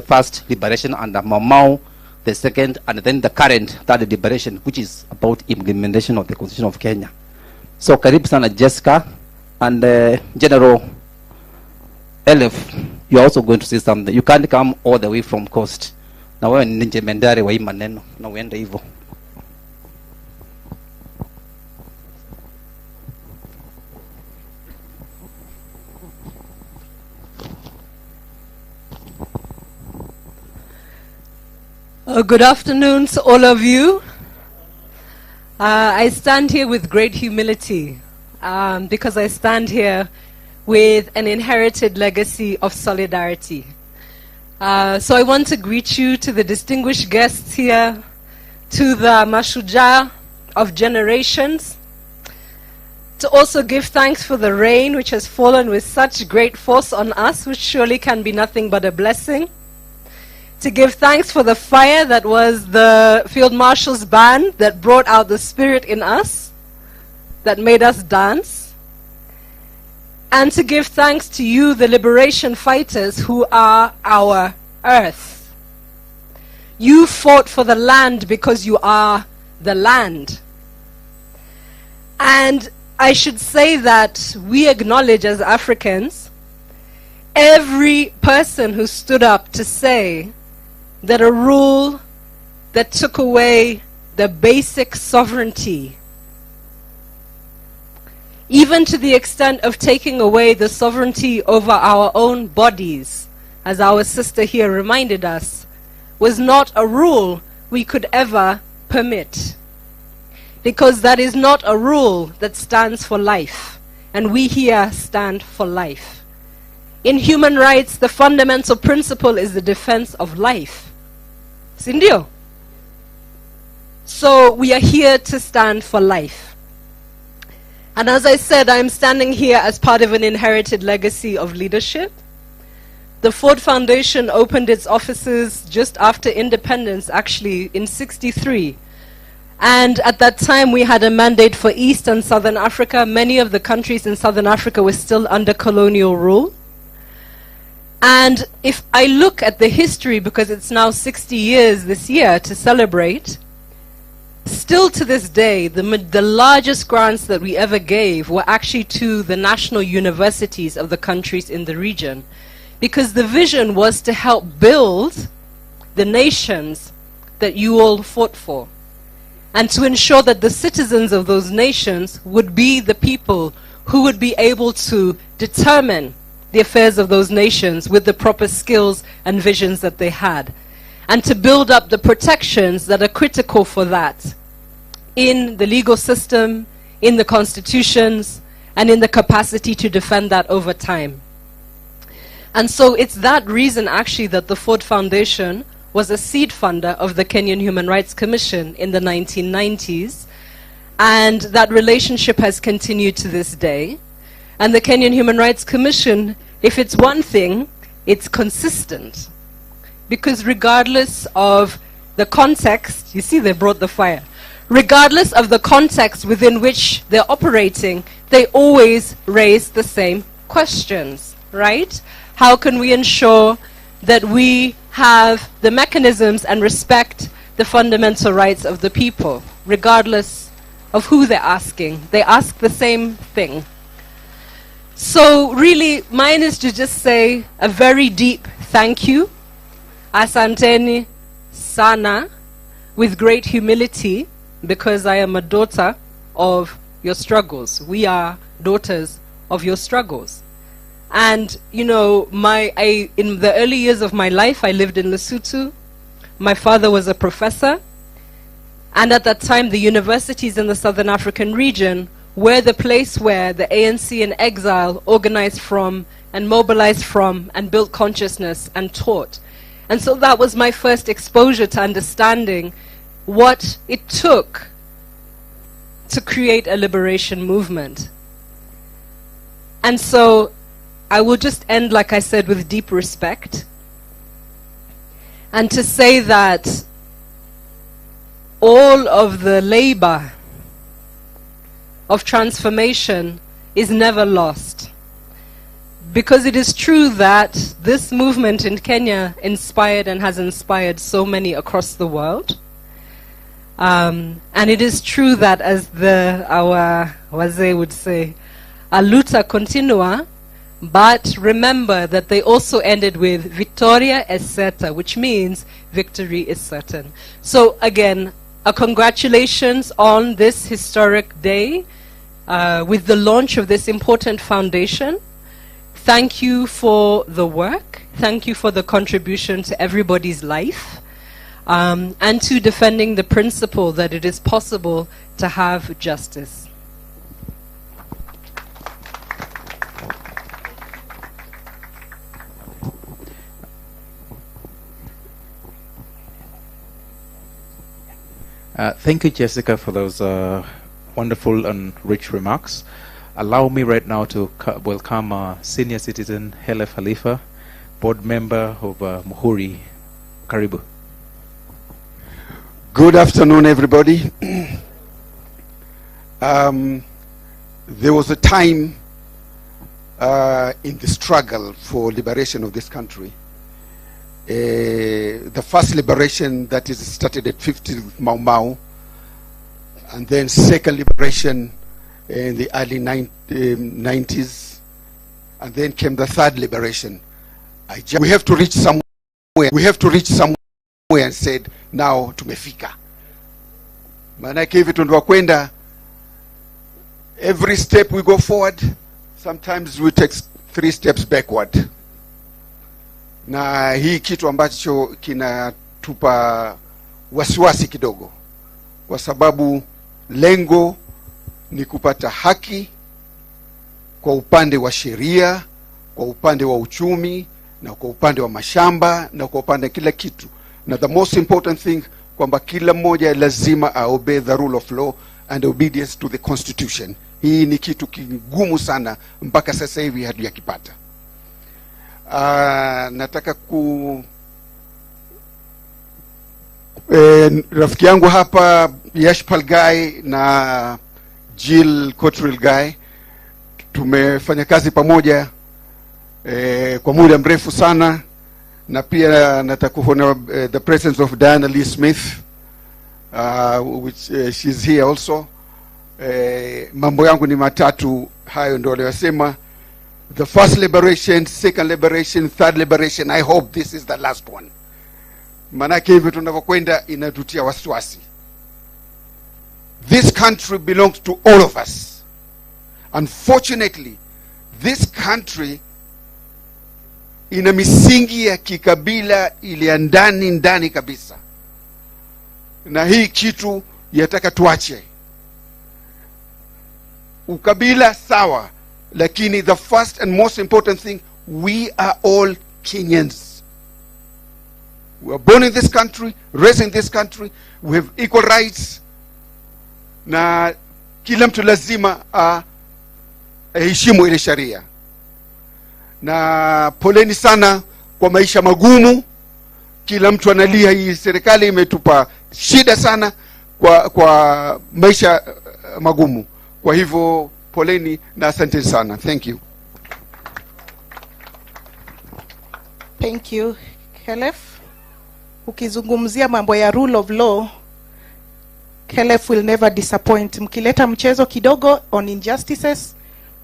first liberation under Maumau, the second, and then the current third liberation, which is about implementation of the Constitution of Kenya. So karibu sana Jessica, and General Elef, you're also going to say something. You can't come all the way from coast. Na wewe ni njemendari wa hii maneno na uende hivyo. Good afternoon to all of you. I stand here with great humility because I stand here with an inherited legacy of solidarity. So I want to greet you, to the distinguished guests here, to the mashujaa of generations, to also give thanks for the rain which has fallen with such great force on us, which surely can be nothing but a blessing. To give thanks for the fire that was the Field Marshal's band that brought out the spirit in us, that made us dance. And to give thanks to you, the liberation fighters, who are our earth. You fought for the land because you are the land. And I should say that we acknowledge as Africans every person who stood up to say that a rule that took away the basic sovereignty, even to the extent of taking away the sovereignty over our own bodies, as our sister here reminded us, was not a rule we could ever permit. Because that is not a rule that stands for life, and we here stand for life. In human rights, the fundamental principle is the defense of life. Sindio? So we are here to stand for life. And as I said, I'm standing here as part of an inherited legacy of leadership. The Ford Foundation opened its offices just after independence, actually in '63. And at that time, we had a mandate for East and Southern Africa. Many of the countries in Southern Africa were still under colonial rule. And if I look at the history, because it's now 60 years this year to celebrate, still to this day, the largest grants that we ever gave were actually to the national universities of the countries in the region. Because the vision was to help build the nations that you all fought for, and to ensure that the citizens of those nations would be the people who would be able to determine the affairs of those nations with the proper skills and visions that they had, and to build up the protections that are critical for that in the legal system, in the constitutions, and in the capacity to defend that over time. And so it's that reason actually that the Ford Foundation was a seed funder of the Kenyan Human Rights Commission in the 1990s, and that relationship has continued to this day. And the Kenyan Human Rights Commission, if it's one thing, it's consistent. Because regardless of the context, you see they brought the fire, regardless of the context within which they're operating, they always raise the same questions, right? How can we ensure that we have the mechanisms and respect the fundamental rights of the people, regardless of who they're asking? They ask the same thing. So really, mine is to just say a very deep thank you, asanteni sana, with great humility, because I am a daughter of your struggles. We are daughters of your struggles. And, you know, in the early years of my life, I lived in Lesotho. My father was a professor. And at that time, the universities in the Southern African region were the place where the ANC in exile organized from and mobilized from and built consciousness and taught. And so that was my first exposure to understanding what it took to create a liberation movement. And so I will just end, like I said, with deep respect, and to say that all of the labor of transformation is never lost. Because it is true that this movement in Kenya inspired and has inspired so many across the world. And it is true that, as our wazee would say, a luta continua. But remember that they also ended with Victoria es certa, which means victory is certain. So again, a congratulations on this historic day with the launch of this important foundation. Thank you for the work. Thank you for the contribution to everybody's life. and to defending the principle that it is possible to have justice. Thank you, Jessica, for those wonderful and rich remarks. Allow me right now to welcome senior citizen Helef Khalifa, board member of Muhuri. Karibu. Good afternoon, everybody. There was a time in the struggle for liberation of this country. The first liberation that is started at 50 Maumau, and then second liberation in the early 90s, and then came the third liberation. We have to reach somewhere. We have to reach somewhere and said, now tumefika. Maanake hivi tunakwenda, every step we go forward, sometimes we take 3 steps backward. Na hii kitu ambacho kinatupa wasiwasi kidogo, kwa sababu lengo ni kupata haki kwa upande wa sheria, kwa upande wa uchumi, na kwa upande wa mashamba, na kwa upande kila kitu. Na the most important thing, kwamba kila mmoja lazima obey the rule of law and obedience to the constitution. Hii ni kitu kigumu sana mpaka sasa hivi hatujakipata. Nataka rafiki yangu hapa Yashpal Guy na Jill Cottrell Guy tumefanya kazi pamoja kwa muda mrefu sana, na pia nataka kuona the presence of Diana Lee Smith, which she's here also. Mambo yangu ni matatu, hayo ndio aliyosema. The first liberation, second liberation, third liberation. I hope this is the last one. Manake hivi tunavyokwenda inatutia wasiwasi. This country belongs to all of us. Unfortunately, this country ina misingi ya kikabila ile ndani kabisa. Na hii kitu yataka tuache. Ukabila sawa, lakini the first and most important thing, we are all Kenyans. We are born in this country, raised in this country, we have equal rights. Na kila mtu lazima aheshimu ile sharia. Na poleni sana kwa maisha magumu. Kila mtu analia, hii serikali imetupa shida sana kwa maisha magumu. Kwa hivyo poleni na asante sana. Thank you. Thank you, Helef. Ukizungumzia mambo ya rule of law, Helef will never disappoint. Mkileta mchezo kidogo on injustices,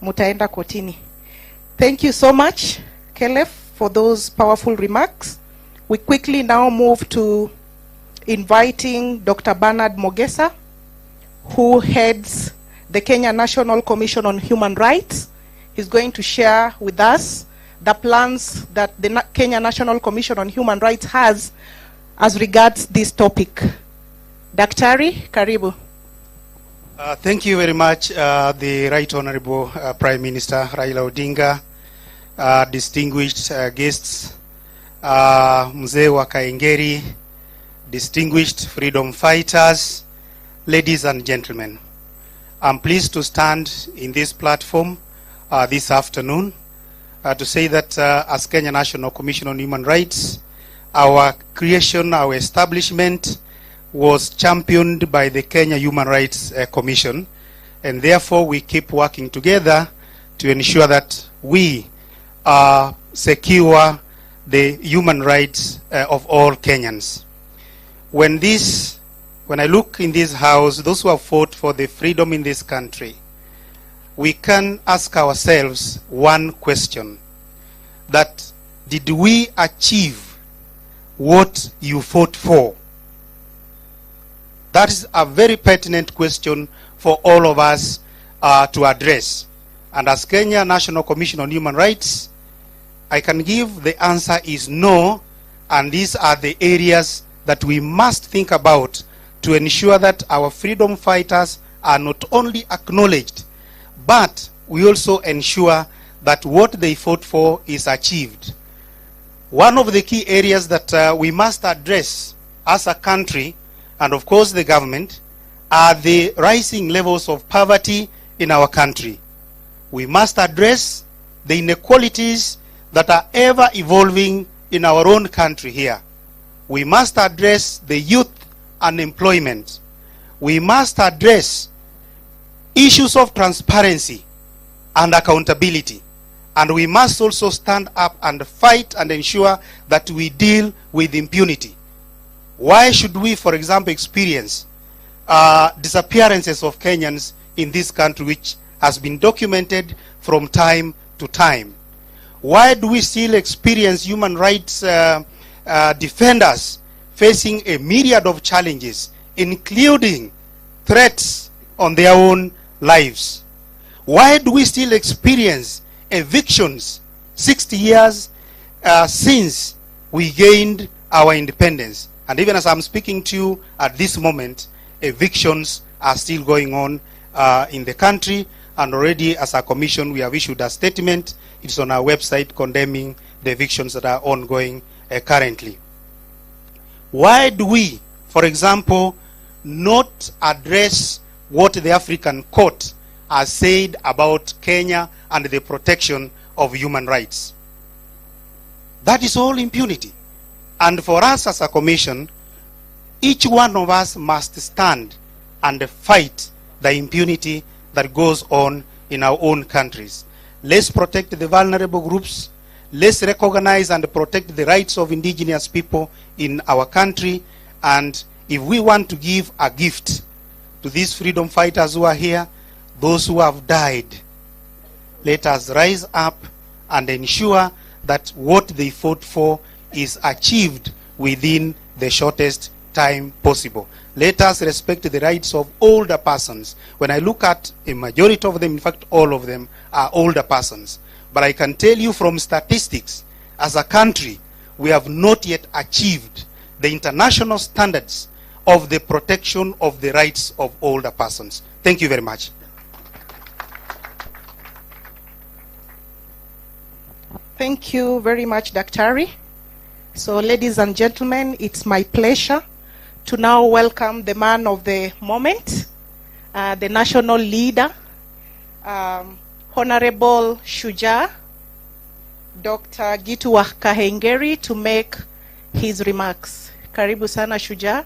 mutaenda kotini. Thank you so much, Helef, for those powerful remarks. We quickly now move to inviting Dr. Bernard Mogesa, who heads the Kenya National Commission on Human Rights. He's going to share with us the plans that the Kenya National Commission on Human Rights has as regards this topic. Daktari, karibu. Thank you very much, the Right Honorable Prime Minister Raila Odinga, distinguished guests, Mzee wa Kaengeri, distinguished freedom fighters, ladies and gentlemen. I'm pleased to stand in this platform this afternoon to say that as Kenya National Commission on Human Rights, our creation, our establishment was championed by the Kenya Human Rights Commission, and therefore we keep working together to ensure that we secure the human rights of all Kenyans. When I look in this house, those who have fought for the freedom in this country, we can ask ourselves one question, that did we achieve what you fought for? That is a very pertinent question for all of us to address. And as Kenya National Commission on Human Rights, I can give the answer is no, and these are the areas that we must think about to ensure that our freedom fighters are not only acknowledged, but we also ensure that what they fought for is achieved. One of the key areas that we must address as a country, and of course the government, are the rising levels of poverty in our country. We must address the inequalities that are ever evolving in our own country here. We must address the youth unemployment. We must address issues of transparency and accountability. And we must also stand up and fight and ensure that we deal with impunity. Why should we, for example, experience disappearances of Kenyans in this country, which has been documented from time to time? Why do we still experience human rights defenders facing a myriad of challenges, including threats on their own lives? Why do we still experience evictions 60 years since we gained our independence? And even as I'm speaking to you at this moment, evictions are still going on in the country, and already as a commission we have issued a statement. It's on our website condemning the evictions that are ongoing currently. Why do we, for example, not address what the African Court has said about Kenya and the protection of human rights? That is all impunity. And for us as a commission, each one of us must stand and fight the impunity that goes on in our own countries. Let's protect the vulnerable groups. Let's recognize and protect the rights of indigenous people in our country. And if we want to give a gift to these freedom fighters who are here, those who have died, let us rise up and ensure that what they fought for is achieved within the shortest time possible. Let us respect the rights of older persons. When I look at a majority of them, in fact all of them are older persons. But I can tell you from statistics, as a country, we have not yet achieved the international standards of the protection of the rights of older persons. Thank you very much. Thank you very much, Daktari. So, ladies and gentlemen, it's my pleasure to now welcome the man of the moment, the national leader, Honorable Shujaa, Dr. Gitu Kahengeri, to make his remarks. Karibu sana, Shujaa.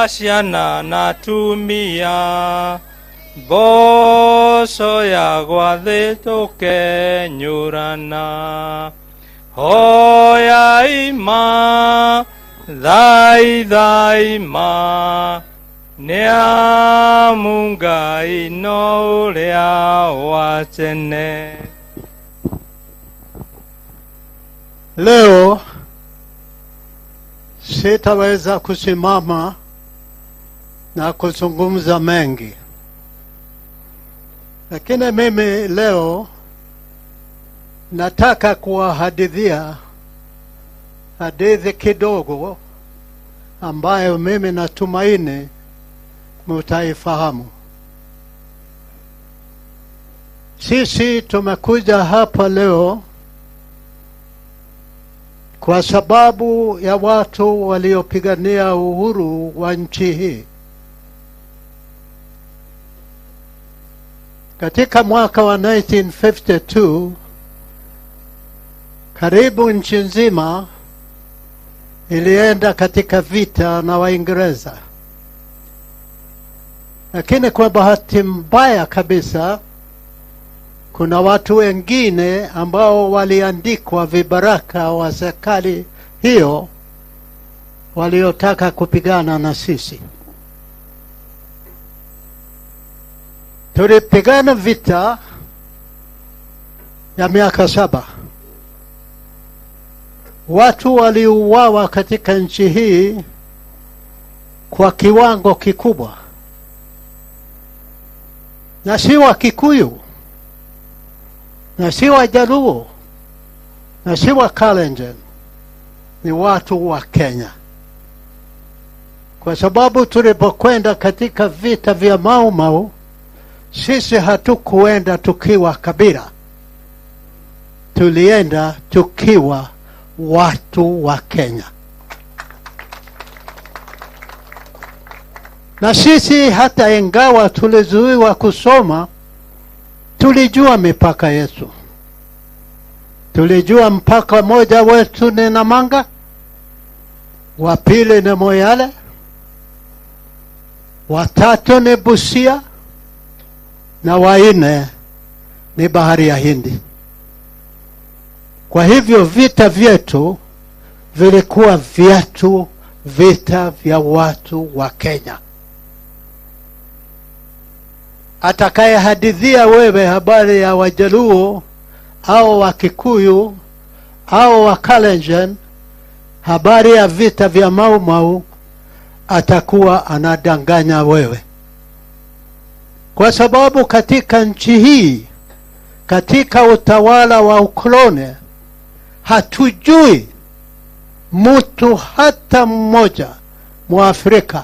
Ciana na tumia boco ya gwathĩ tũkenyũrana hoya ima thai ma nĩ amu Ngai no ũrĩa wa tene. Leo sitaweza kusimama na kuzungumza mengi, lakini mimi leo nataka kuwahadithia hadithi kidogo ambayo mimi natumaini mutaifahamu. Sisi tumekuja hapa leo kwa sababu ya watu waliopigania uhuru wa nchi hii. Katika mwaka wa 1952 karibu nchi nzima ilienda katika vita na Waingereza, lakini kwa bahati mbaya kabisa kuna watu wengine ambao waliandikwa vibaraka wa serikali hiyo waliotaka kupigana na sisi. Tulipigana vita ya miaka 7. Watu waliuawa katika nchi hii kwa kiwango kikubwa, na si wa Kikuyu, na si wa Jaluo, na si wa Kalenjin, ni watu wa Kenya. Kwa sababu tulipokwenda katika vita vya Maumau, sisi hatukuenda tukiwa kabila, tulienda tukiwa watu wa Kenya. Na sisi hata ingawa tulizuiwa kusoma, tulijua mipaka yetu. Tulijua mpaka moja wetu ni Namanga, wa pili ni Moyale, wa tatu ni Busia, na wa nne ni Bahari ya Hindi. Kwa hivyo vita vyetu vilikuwa vita vya watu wa Kenya. Atakaye hadithia wewe habari ya Wajaluo au wa Kikuyu au wa Kalenjin habari ya vita vya Maumau atakuwa anadanganya wewe. Kwa sababu katika nchi hii, katika utawala wa ukoloni, hatujui mtu hata mmoja Mwafrika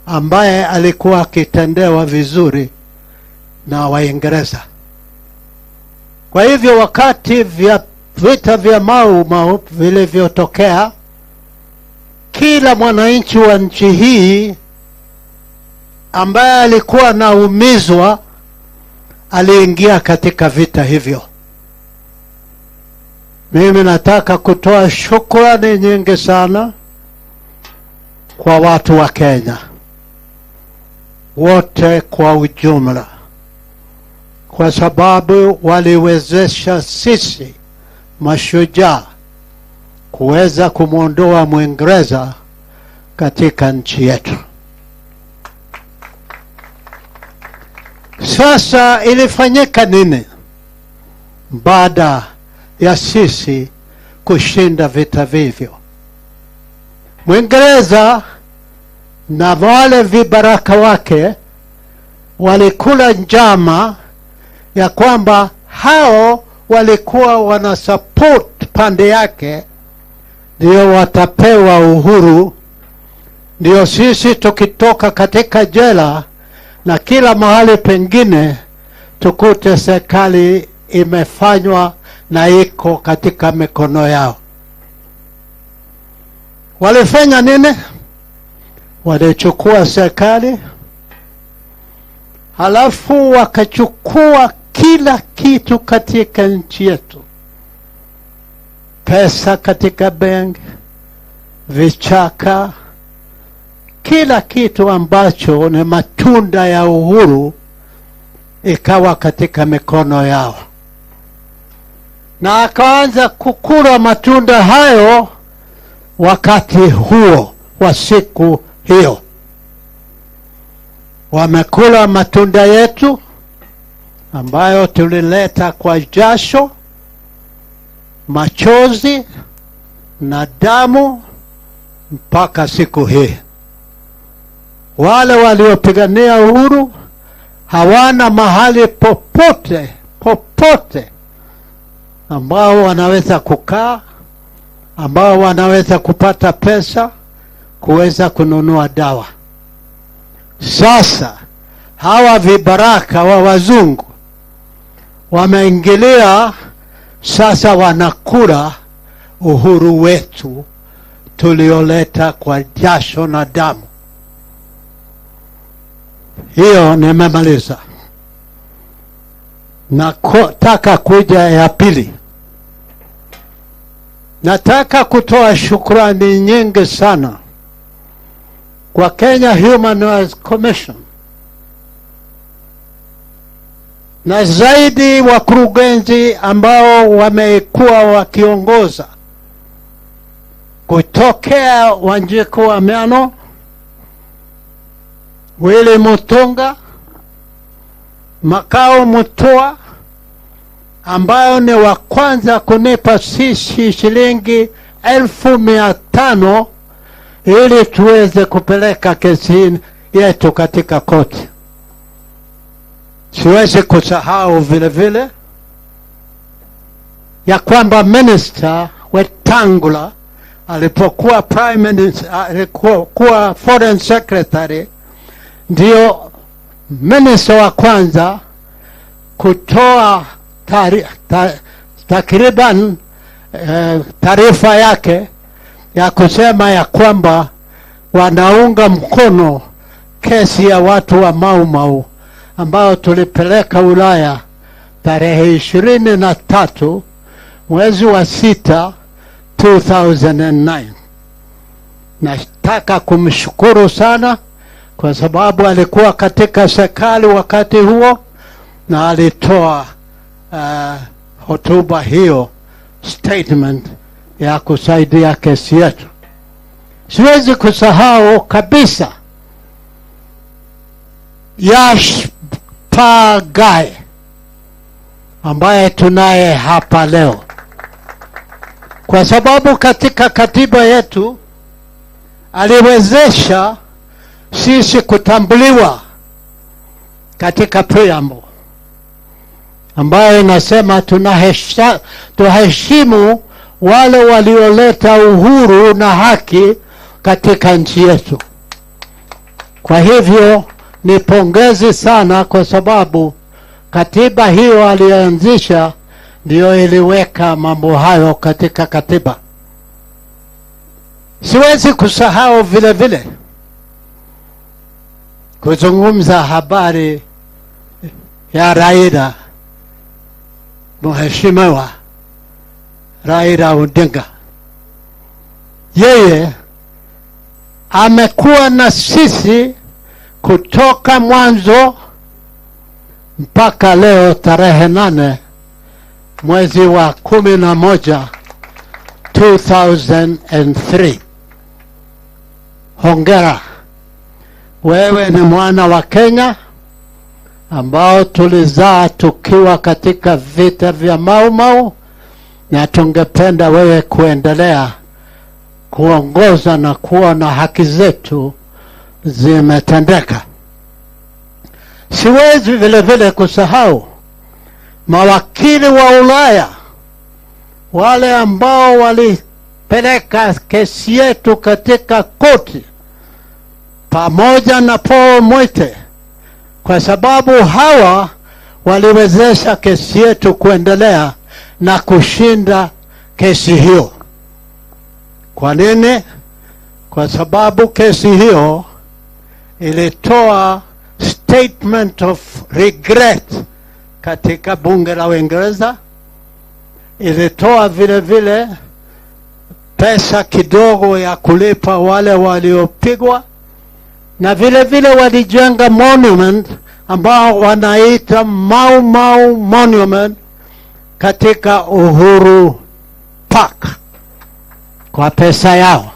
ambaye alikuwa akitendewa vizuri na Waingereza. Kwa hivyo wakati vita vya Maumau vilivyotokea, kila mwananchi wa nchi hii ambaye alikuwa anaumizwa aliingia katika vita hivyo. Mimi nataka kutoa shukrani nyingi sana kwa watu wa Kenya wote kwa ujumla, kwa sababu waliwezesha sisi mashujaa kuweza kumuondoa Mwingereza katika nchi yetu. Sasa ilifanyika nini baada ya sisi kushinda vita vivyo? Mwingereza na wale vibaraka wake walikula njama ya kwamba hao walikuwa wana support pande yake ndio watapewa uhuru, ndio sisi tukitoka katika jela na kila mahali pengine tukute serikali imefanywa na iko katika mikono yao. Walifanya nini? Walichukua serikali, halafu wakachukua kila kitu katika nchi yetu. Pesa katika benki, vichaka, kila kitu ambacho ni matunda ya uhuru ikawa katika mikono yao. Na akaanza kukula matunda hayo wakati huo wa siku hiyo. Wamekula matunda yetu ambayo tulileta kwa jasho, machozi na damu mpaka siku hii. Wale waliopigania uhuru hawana mahali popote ambao wanaweza kukaa, ambao wanaweza kupata pesa kuweza kununua dawa. Sasa hawa vibaraka wa wazungu wameingilia, sasa wanakula uhuru wetu tulioleta kwa jasho na damu. Hiyo nimemaliza. Nataka kuja ya pili. Nataka kutoa shukrani nyingi sana kwa Kenya Human Rights Commission na zaidi wakurugenzi ambao wamekuwa wakiongoza kutokea Wanjiku Amiano, Willy Mutunga, Makao Mutua, ambayo ni wa kwanza kunipa sisi shilingi 1,500 ili tuweze kupeleka kesi yetu katika koti. Siwezi kusahau vile vile ya kwamba Minister Wetangula alipokuwa Prime Minister, alikuwa Foreign Secretary, ndio Minister wa kwanza kutoa takriban taarifa yake ya kusema ya kwamba wanaunga mkono kesi ya watu wa Maumau ambao tulipeleka Ulaya tarehe 23 mwezi wa 6 2009. Nataka kumshukuru sana kwa sababu alikuwa katika serikali wakati huo na alitoa hotuba hiyo, statement ya kusaidia kesi yetu. Siwezi kusahau kabisa Yash Pagai ambaye tunaye hapa leo, kwa sababu katika katiba yetu aliwezesha sisi kutambuliwa katika preamble ambayo inasema tuheshimu wale walioleta uhuru na haki katika nchi yetu. Kwa hivyo ni pongezi sana kwa sababu katiba hiyo alianzisha ndio iliweka mambo hayo katika katiba. Siwezi kusahau vile vile kuzungumza habari ya Raila, Mheshimiwa Raila Odinga. Yeye amekuwa na sisi kutoka mwanzo mpaka leo tarehe 8 mwezi wa 11 2003. Hongera, wewe ni mwana wa Kenya ambao tulizaa tukiwa katika vita vya Maumau, na tungependa wewe kuendelea kuongoza na kuona haki zetu zimetendeka. Siwezi vile vile kusahau mawakili wa Ulaya, wale ambao walipeleka kesi yetu katika koti pamoja na Paul Mwite, kwa sababu hawa waliwezesha kesi yetu kuendelea na kushinda kesi hiyo. Kwa nini? Kwa sababu kesi hiyo ilitoa statement of regret katika bunge la Uingereza, ilitoa vile vile pesa kidogo ya kulipa wale waliopigwa, na vile vile walijenga monument ambao wanaita Maumau Monument katika Uhuru Park kwa pesa yao.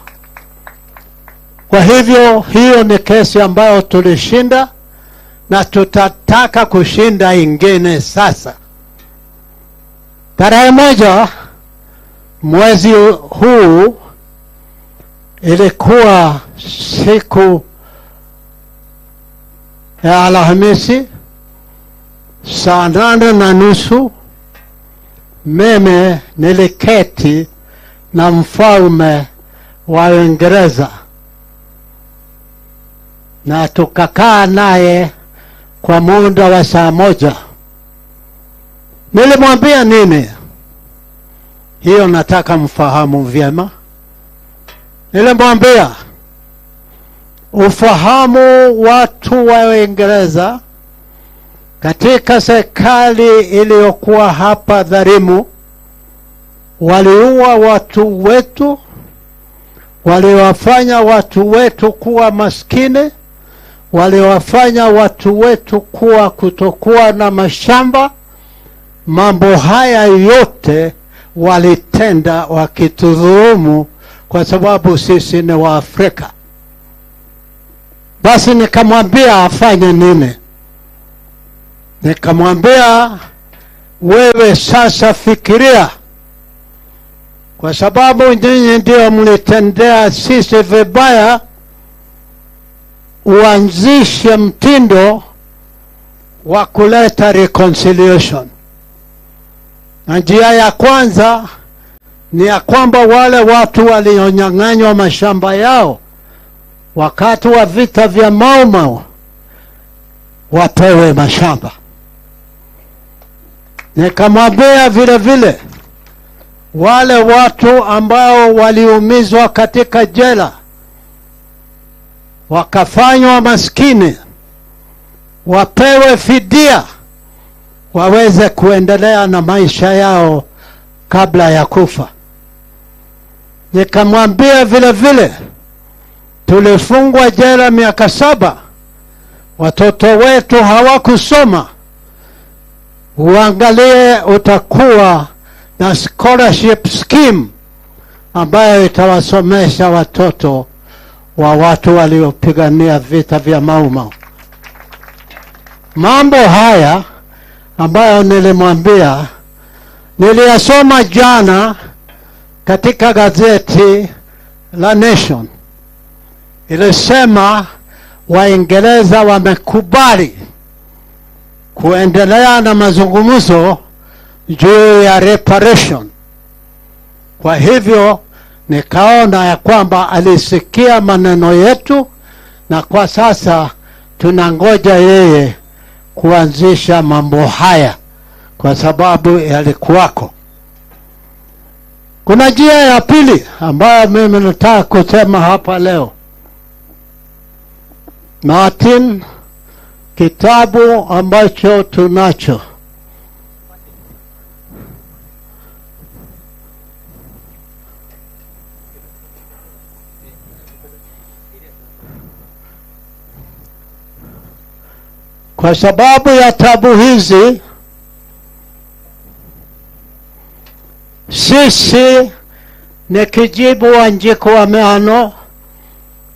Kwa hivyo hiyo ni kesi ambayo tulishinda na tutataka kushinda ingine sasa. Tarehe 1 mwezi huu ilikuwa siku ya Alhamisi, saa 8:30 mimi niliketi na mfalme wa Uingereza na tukakaa naye kwa muda wa saa 1. Nilimwambia nini? Hiyo nataka mfahamu vyema. Nilimwambia ufahamu watu wa Uingereza katika serikali iliyokuwa hapa dhalimu waliua watu wetu, waliwafanya watu wetu kuwa maskini, waliwafanya watu wetu kuwa kutokuwa na mashamba. Mambo haya yote walitenda wakitudhulumu kwa sababu sisi ni Waafrika. Basi nikamwambia afanye nini? Nikamwambia, wewe sasa fikiria, kwa sababu nyinyi ndio mlitendea sisi vibaya, uanzishe mtindo wa kuleta reconciliation. Na njia ya kwanza ni ya kwamba wale watu walionyang'anywa mashamba yao wakati wa vita vya Maumau wapewe mashamba. Nikamwambia vile vile wale watu ambao waliumizwa katika jela wakafanywa maskini wapewe fidia waweze kuendelea na maisha yao kabla ya kufa. Nikamwambia vile vile tulifungwa jela miaka 7, watoto wetu hawakusoma, uangalie utakuwa na scholarship scheme ambayo itawasomesha watoto wa watu waliopigania vita vya Maumau. Mambo haya ambayo nilimwambia niliyasoma jana katika gazeti la Nation. Ilisema Waingereza wamekubali kuendelea na mazungumzo juu ya reparation. Kwa hivyo nikaona ya kwamba alisikia maneno yetu, na kwa sasa tunangoja yeye kuanzisha mambo haya kwa sababu yalikuwako. Kuna njia ya pili ambayo mimi nataka kusema hapa leo. Martin, kitabu ambacho tunacho kwa sababu ya tabu hizi, sisi ni kijibu Wanjiku wa Meano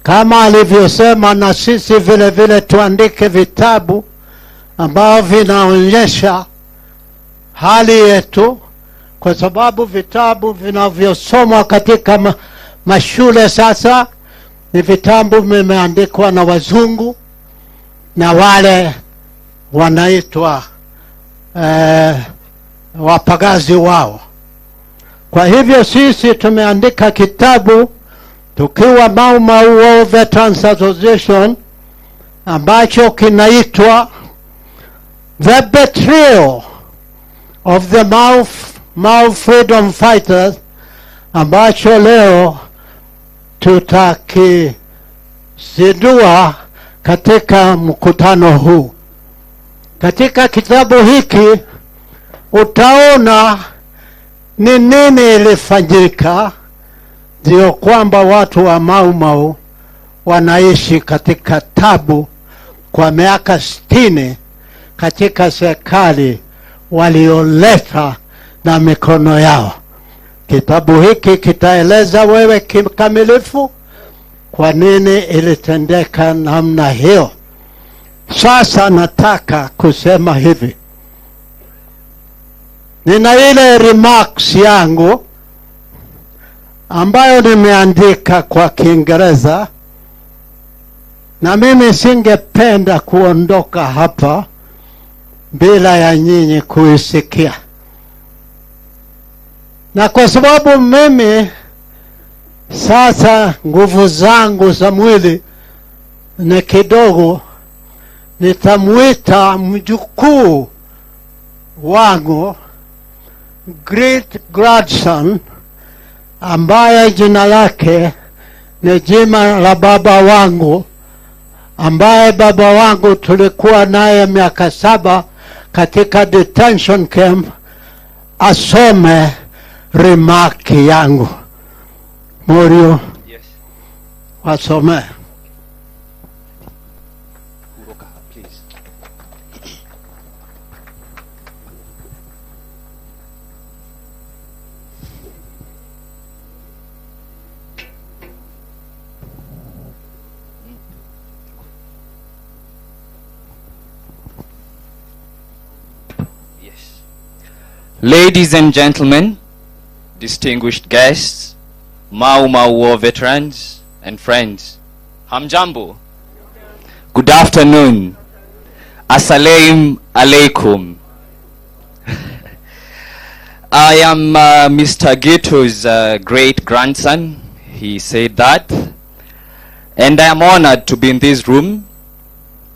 kama alivyosema, na sisi vile vile tuandike vitabu ambavyo vinaonyesha hali yetu, kwa sababu vitabu vinavyosomwa katika mashule sasa ni vitabu vimeandikwa na wazungu na wale wanaitwa wapagazi wao. Kwa hivyo sisi tumeandika kitabu tukiwa Maumau War Veterans Association ambacho kinaitwa The Betrayal of the Mau Freedom Fighters, ambacho leo tutakizindua katika mkutano huu. Katika kitabu hiki utaona ni nini ilifanyika ndio kwamba watu wa Maumau wanaishi katika tabu kwa miaka 60 katika serikali walioleta na mikono yao. Kitabu hiki kitaeleza wewe kikamilifu kwa nini ilitendeka namna hiyo. Sasa nataka kusema hivi. Nina ile remarks yangu ambayo nimeandika kwa Kiingereza, na mimi singependa kuondoka hapa bila ya nyinyi kuisikia. Na kwa sababu mimi sasa nguvu zangu za mwili ni kidogo, nitamuita mjukuu wangu, great grandson, ambaye jina lake ni jina la baba wangu, ambaye baba wangu tulikuwa naye miaka 7 katika detention camp, asome remark yangu. Morio, wasome. Ladies and gentlemen, distinguished guests, Maumau war veterans and friends, Hamjambo. Good afternoon. Assalamu alaikum. I am Mr. Gito's great grandson. He said that. And I am honored to be in this room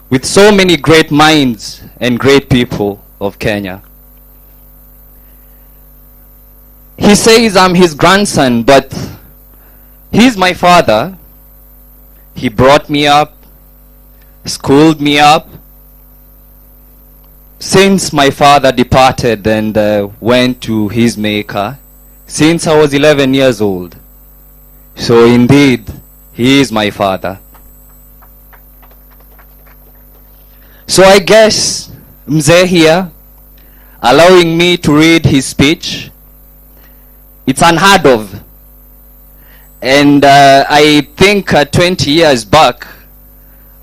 with so many great minds and great people of Kenya. He says I'm his grandson, but he's my father. He brought me up, schooled me up. Since my father departed and went to his maker, since I was 11 years old. So indeed, he is my father. So I guess Mzee here, allowing me to read his speech, it's unheard of. And I think 20 years back,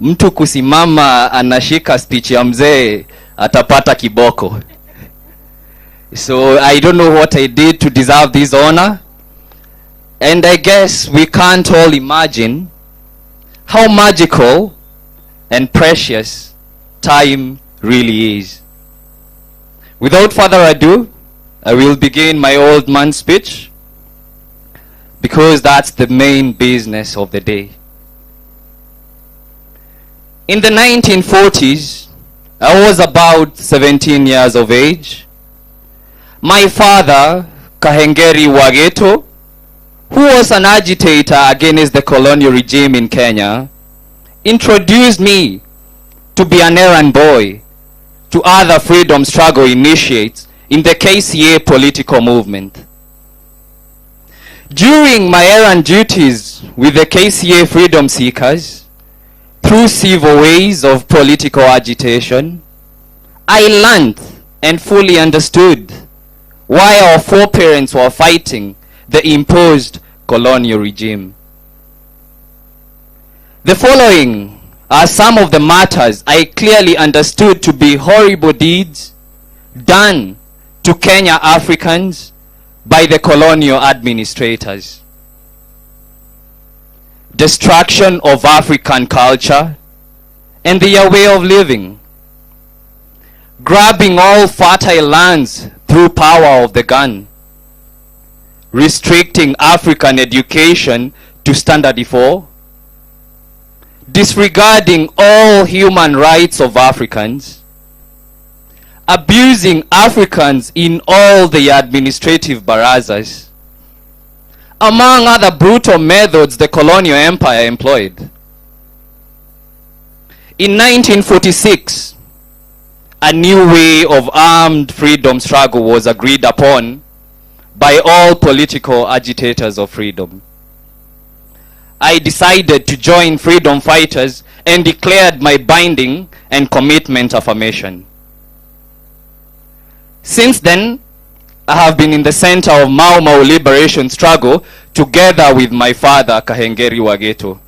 mtu kusimama anashika speech ya mzee atapata kiboko. So I don't know what I did to deserve this honor. And I guess we can't all imagine how magical and precious time really is. Without further ado, I will begin my old man speech because that's the main business of the day. In the 1940s, I was about 17 years of age. My father, Kahengeri Wageto, who was an agitator against the colonial regime in Kenya, introduced me to be an errand boy to other freedom struggle initiates in the KCA political movement. During my errand duties with the KCA freedom seekers, through civil ways of political agitation, I learned and fully understood why our foreparents were fighting the imposed colonial regime. The following are some of the matters I clearly understood to be horrible deeds done to Kenya Africans by the colonial administrators. Destruction of African culture and their way of living. Grabbing all fertile lands through power of the gun. Restricting African education to standard 4. Disregarding all human rights of Africans. Abusing Africans in all the administrative barazas, among other brutal methods the colonial empire employed. In 1946, a new way of armed freedom struggle was agreed upon by all political agitators of freedom. I decided to join freedom fighters and declared my binding and commitment affirmation. Since then, I have been in the center of Maumau liberation struggle together with my father, Kahengeri Wageto.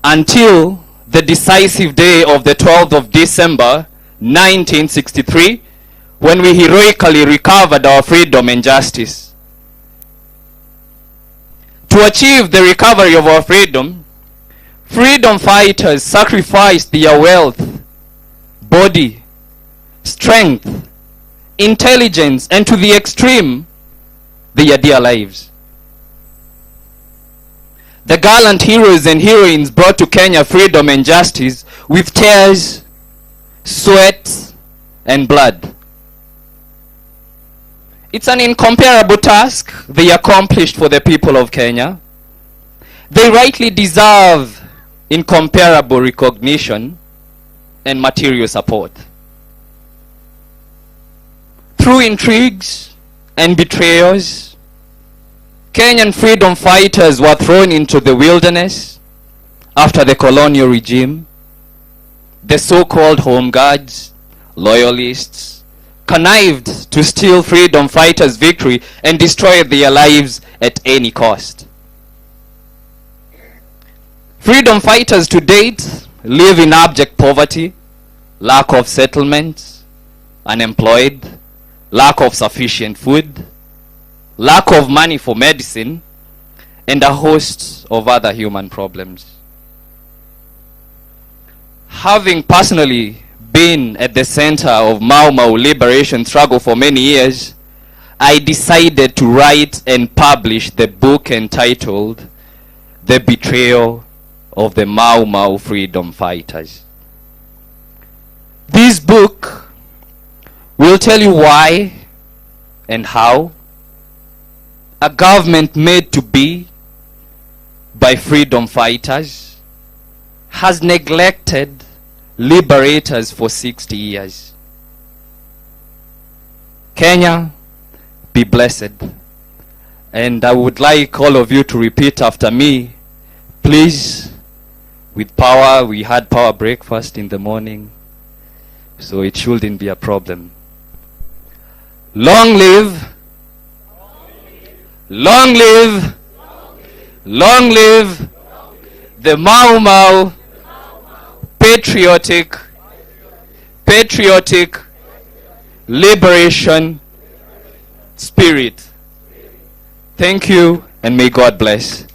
Until the decisive day of the 12th of December, 1963, when we heroically recovered our freedom and justice. To achieve the recovery of our freedom, freedom fighters sacrificed their wealth, body, strength, intelligence, and to the extreme, their dear lives. The gallant heroes and heroines brought to Kenya freedom and justice with tears, sweat, and blood. It's an incomparable task they accomplished for the people of Kenya. They rightly deserve incomparable recognition and material support. Through intrigues and betrayals, Kenyan freedom fighters were thrown into the wilderness after the colonial regime. The so-called home guards, loyalists, connived to steal freedom fighters' victory and destroy their lives at any cost. Freedom fighters to date live in abject poverty, lack of settlements, unemployed, lack of sufficient food, lack of money for medicine, and a host of other human problems. Having personally been at the center of Maumau liberation struggle for many years, I decided to write and publish the book entitled The Betrayal of the Maumau Freedom Fighters. This book will tell you why and how a government made to be by freedom fighters has neglected liberators for 60 years. Kenya, be blessed. And I would like all of you to repeat after me, please. With power, we had power breakfast in the morning, so it shouldn't be a problem. Long live, long live, long live the Maumau patriotic liberation spirit. Thank you, and may God bless.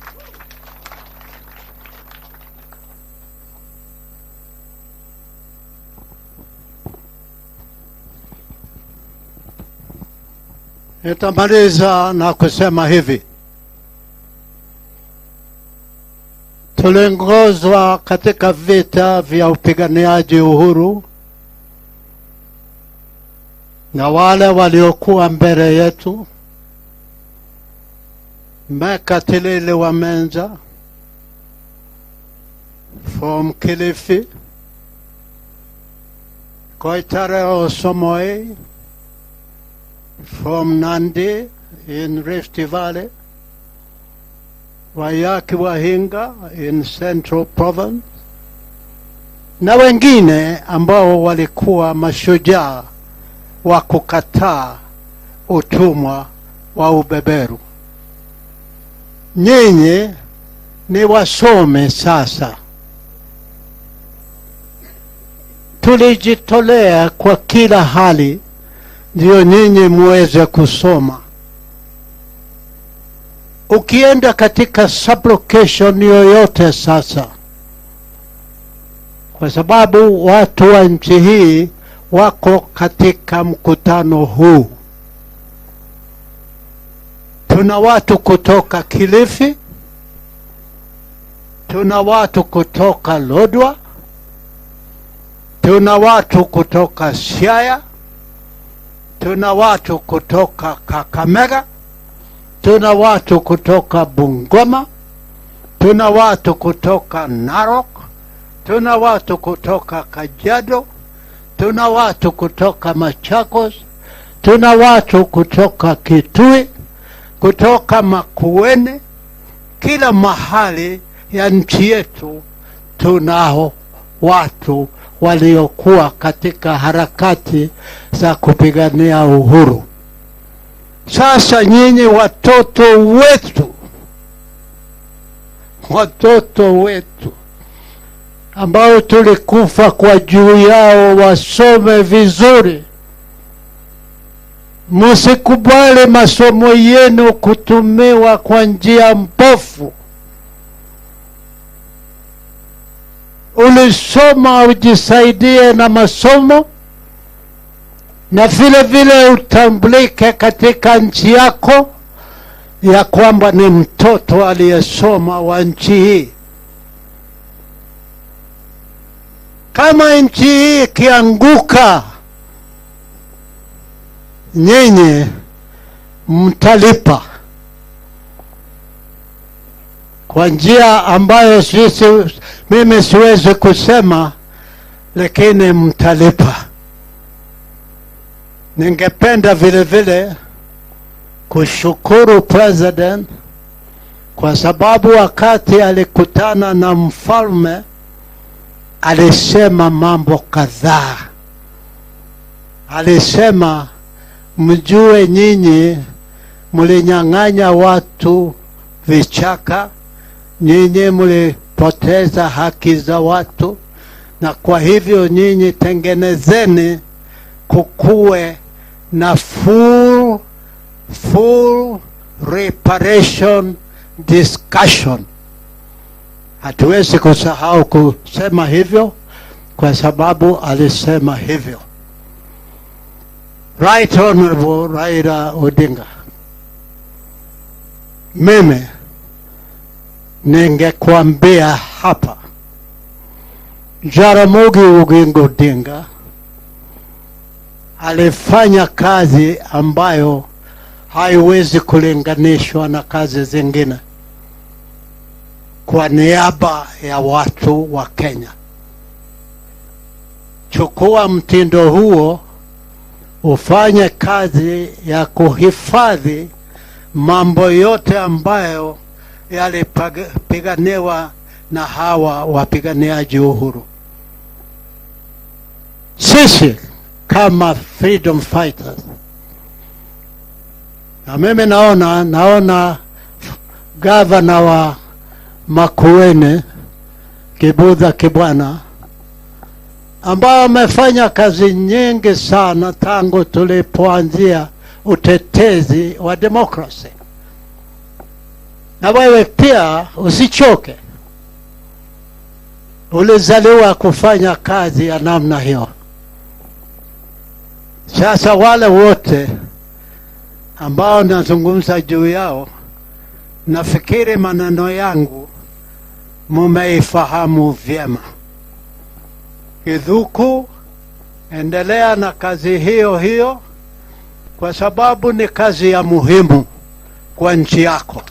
Nitamaliza na kusema hivi. Tuliongozwa katika vita vya upiganiaji uhuru na wale waliokuwa mbele yetu, Mekatilili wa Menza from Kilifi, Koitare Osomoe from Nandi in Rift Valley, Wayaki Wahinga in Central Province, na wengine ambao walikuwa mashujaa wa kukataa utumwa wa ubeberu. Nyinyi ni wasome sasa. Tulijitolea kwa kila hali ndio nyinyi muweze kusoma. Ukienda katika sublocation yoyote sasa, kwa sababu watu wa nchi hii wako katika mkutano huu. Tuna watu kutoka Kilifi, tuna watu kutoka Lodwar, tuna watu kutoka Siaya, tuna watu kutoka Kakamega, tuna watu kutoka Bungoma, tuna watu kutoka Narok, tuna watu kutoka Kajiado, tuna watu kutoka Machakos, tuna watu kutoka Kitui, kutoka Makueni. Kila mahali ya nchi yetu tunao watu waliokuwa katika harakati za kupigania uhuru. Sasa nyinyi watoto wetu ambao tulikufa kwa juu yao wasome vizuri. Msikubali masomo yenu kutumiwa kwa njia mbovu. Ulisoma ujisaidie na masomo, na vile vile utambulike katika nchi yako ya kwamba ni mtoto aliyesoma wa nchi hii. Kama nchi hii ikianguka, nyinyi mtalipa kwa njia ambayo mimi siwezi kusema, lakini mtalipa. Ningependa vile vile kushukuru President kwa sababu wakati alikutana na mfalme alisema mambo kadhaa. Alisema mjue nyinyi mlinyang'anya watu vichaka, nyinyi mlipoteza haki za watu, na kwa hivyo nyinyi tengenezeni kukuwe na full reparation discussion. Hatuwezi kusahau kusema hivyo kwa sababu alisema hivyo. Right Honorable Raila Odinga, mimi ningekwambia hapa, Jaramogi Oginga Odinga alifanya kazi ambayo haiwezi kulinganishwa na kazi zingine kwa niaba ya watu wa Kenya. Chukua mtindo huo, ufanye kazi ya kuhifadhi mambo yote ambayo yalipiganiwa na hawa wapiganiaji uhuru. Sisi kama freedom fighters, na mimi naona gavana wa Makwiny Kibudha Kibwana ambao amefanya kazi nyingi sana tangu tulipoanzia utetezi wa demokrasi. Na wewe pia usichoke, ulizaliwa kufanya kazi ya namna hiyo. Sasa wale wote ambao nazungumza juu yao, nafikiri maneno yangu mumeifahamu vyema. Kithuku, endelea na kazi hiyo hiyo, kwa sababu ni kazi ya muhimu kwa nchi yako.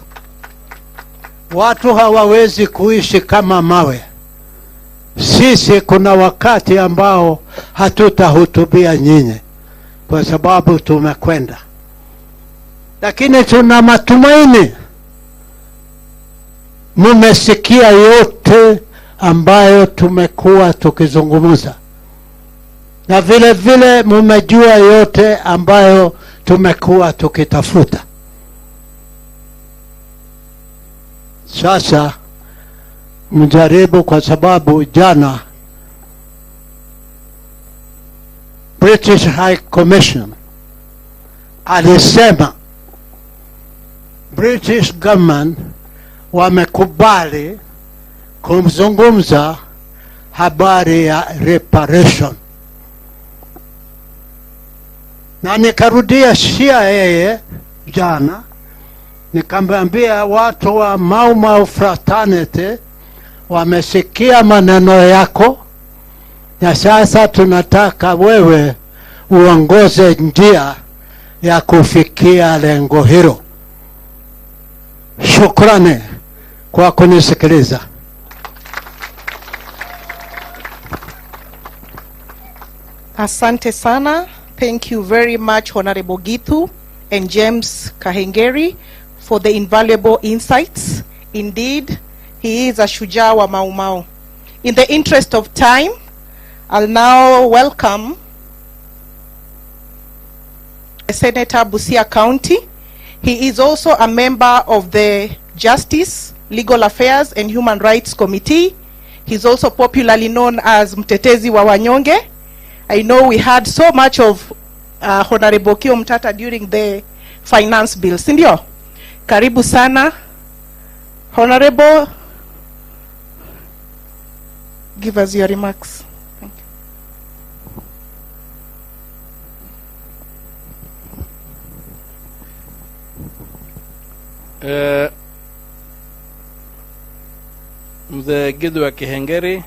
Watu hawawezi kuishi kama mawe. Sisi kuna wakati ambao hatutahutubia nyinyi kwa sababu tumekwenda, lakini tuna matumaini mumesikia yote ambayo tumekuwa tukizungumza, na vile vile mumejua yote ambayo tumekuwa tukitafuta. Sasa mjaribu, kwa sababu jana British High Commission alisema British government wamekubali kumzungumza habari ya reparation, na nikarudia yeye jana, nikamwambia watu wa Maumau fraternity wamesikia maneno yako, na sasa tunataka wewe uongoze njia ya kufikia lengo hilo. Shukrani kwa kunisikiliza. Asante sana. Thank you very much, Honorable Gitu and James Kahengeri, for the invaluable insights. Indeed, he is a shujaa wa Maumau. In the interest of time, I'll now welcome Senator Busia County. He is also a member of the Justice, Legal Affairs and Human Rights Committee. He's also popularly known as Mtetezi wa Wanyonge. I know we had so much of Honorable Kio Mtata during the finance bill. Sindio? Karibu sana. Honorable, give us your remarks. Thank you. Mzee Gidhu wa Kihengeri,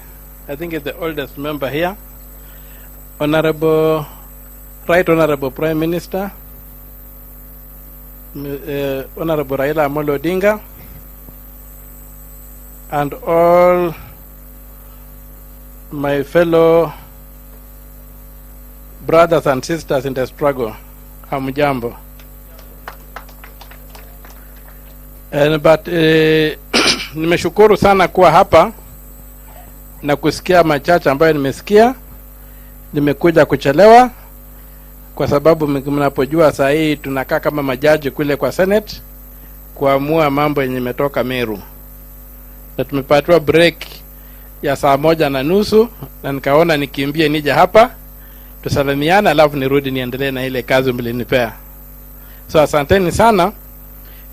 I think is the oldest member here. Honorable, Right Honorable Prime Minister, Honorable Raila Odinga, and all my fellow brothers and sisters in the struggle, hamujambo. But nimeshukuru sana kuwa hapa na kusikia machache ambayo nimesikia. Nimekuja kuchelewa kwa sababu mnapojua saa hii tunakaa kama majaji kule kwa Senate kuamua mambo yenye imetoka Meru. Na tumepatiwa break ya saa 1:30 na nikaona nikimbie nije hapa tusalimiana alafu nirudi niendelee na ile kazi mlinipea. So asanteni sana.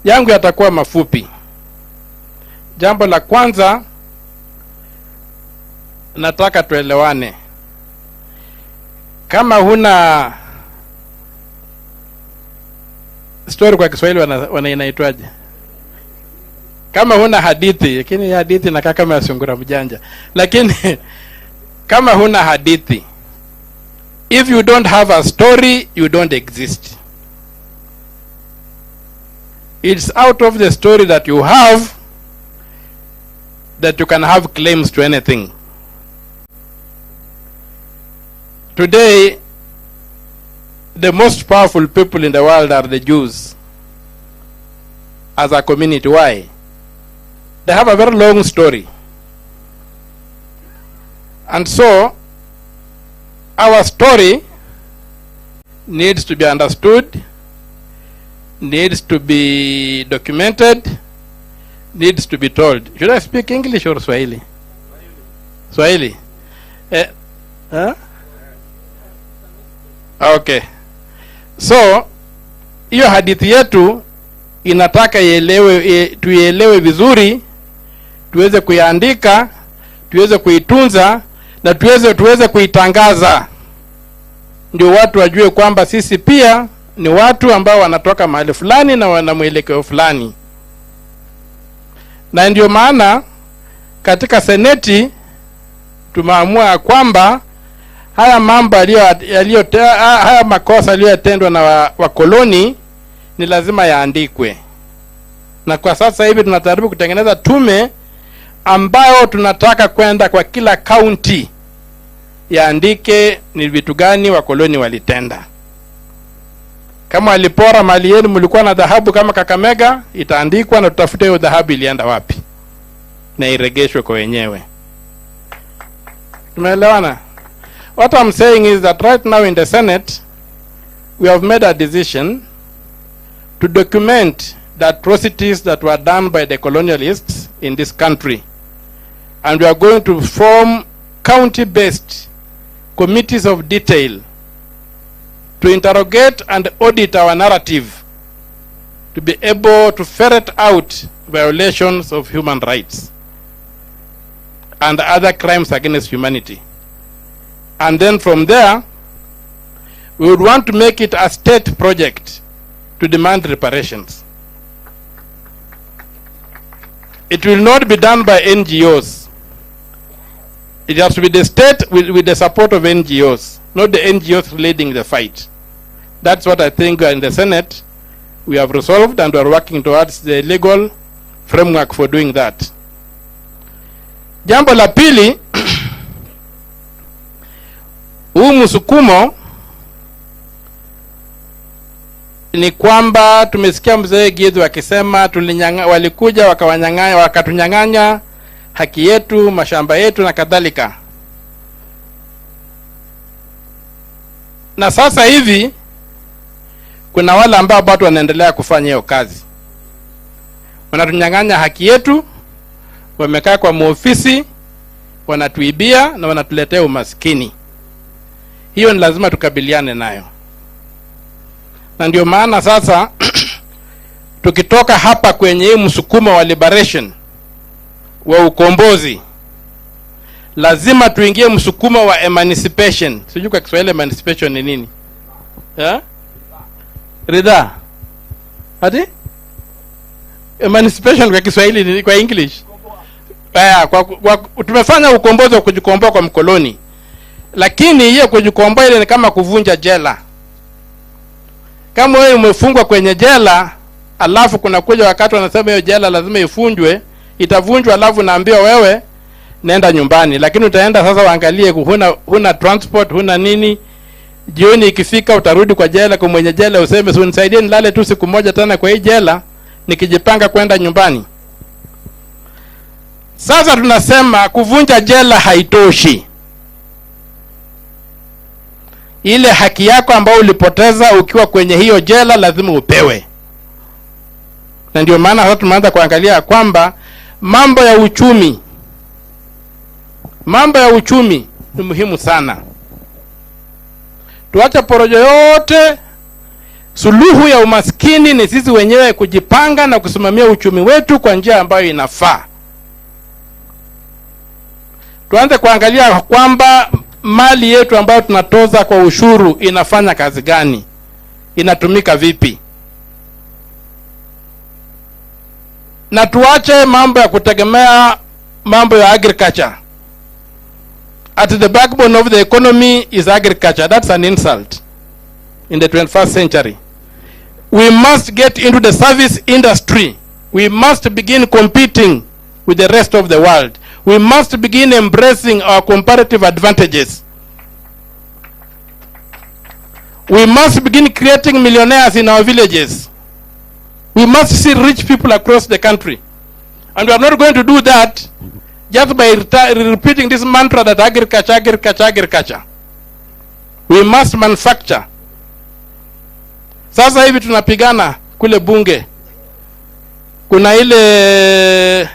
Yangu yatakuwa mafupi. Jambo la kwanza, nataka tuelewane. Kama huna story kwa Kiswahili inaitwaje? Kama huna hadithi, lakini hadithi inakaa kama ya sungura mjanja. Lakini kama huna hadithi, if you don't have a story, you don't exist. It's out of the story that you have that you can have claims to anything. Today, the most powerful people in the world are the Jews as a community. Why? They have a very long story. And so, our story needs to be understood, needs to be documented, needs to be told. Should I speak English or Swahili? Swahili. Okay. So, hiyo hadithi yetu inataka tuielewe vizuri, tuweze kuiandika, tuweze kuitunza na tuweze kuitangaza. Ndio watu wajue kwamba sisi pia ni watu ambao wanatoka mahali fulani na wana mwelekeo fulani. Na ndio maana katika seneti tumeamua kwamba haya mambo haya makosa yaliyotendwa na wakoloni ni lazima yaandikwe. Na kwa sasa hivi tunajaribu kutengeneza tume ambayo tunataka kwenda kwa kila county yaandike ni vitu gani wakoloni walitenda. Kama walipora mali yenu, mlikuwa na dhahabu kama Kakamega, itaandikwa na tutafute hiyo dhahabu ilienda wapi na iregeshwe kwa wenyewe. Tumeelewana? What I'm saying is that right now in the Senate, we have made a decision to document the atrocities that were done by the colonialists in this country. And we are going to form county-based committees of detail to interrogate and audit our narrative, to be able to ferret out violations of human rights and other crimes against humanity. And then from there, we would want to make it a state project to demand reparations. It will not be done by NGOs. It has to be the state with the support of NGOs, not the NGOs leading the fight. That's what I think in the Senate we have resolved, and we are working towards the legal framework for doing that. Jambo la pili, huu msukumo ni kwamba tumesikia mzee Githu akisema walikuja wakatunyang'anya haki yetu, mashamba yetu na kadhalika. Na sasa hivi kuna wale ambao bado wanaendelea kufanya hiyo kazi. Wanatunyang'anya haki yetu, wamekaa kwa maofisi, wanatuibia na wanatuletea umaskini. Hiyo ni lazima tukabiliane nayo. Na ndio maana sasa tukitoka hapa kwenye hii msukumo wa liberation, wa ukombozi, lazima tuingie msukumo wa emancipation. Sijui kwa Kiswahili emancipation ni nini? Ridha. Ati? Emancipation kwa Kiswahili ni kwa English? Tumefanya ukombozi wa kujikomboa kwa mkoloni. Lakini hiyo kujikomboa ile ni kama kuvunja jela. Kama wewe umefungwa kwenye jela, alafu kuna kuja wakati wanasema hiyo jela lazima ifunjwe, itavunjwa alafu naambiwa wewe nenda nyumbani. Lakini utaenda sasa waangalie huna transport, huna nini. Jioni ikifika utarudi kwa jela, kwa mwenye jela useme so nisaidie nilale tu siku moja tena kwa hii jela nikijipanga kwenda nyumbani. Sasa tunasema kuvunja jela haitoshi. Ile haki yako ambayo ulipoteza ukiwa kwenye hiyo jela lazima upewe. Na ndio maana sasa tumeanza kuangalia kwamba mambo ya uchumi ni muhimu sana. Tuache porojo yote. Suluhu ya umaskini ni sisi wenyewe kujipanga na kusimamia uchumi wetu kwa njia ambayo inafaa. Tuanze kuangalia kwamba mali yetu ambayo tunatoza kwa ushuru inafanya kazi gani, inatumika vipi. Na tuache mambo ya kutegemea mambo ya agriculture. At the backbone of the economy is agriculture. That's an insult in the 21st century. We must get into the service industry. We must begin competing with the rest of the world. We must begin embracing our comparative advantages. We must begin creating millionaires in our villages. We must see rich people across the country. And we are not going to do that just by repeating this mantra that agriculture, agriculture, agriculture. We must manufacture. Sasa hivi tunapigana kule bunge. Kuna ile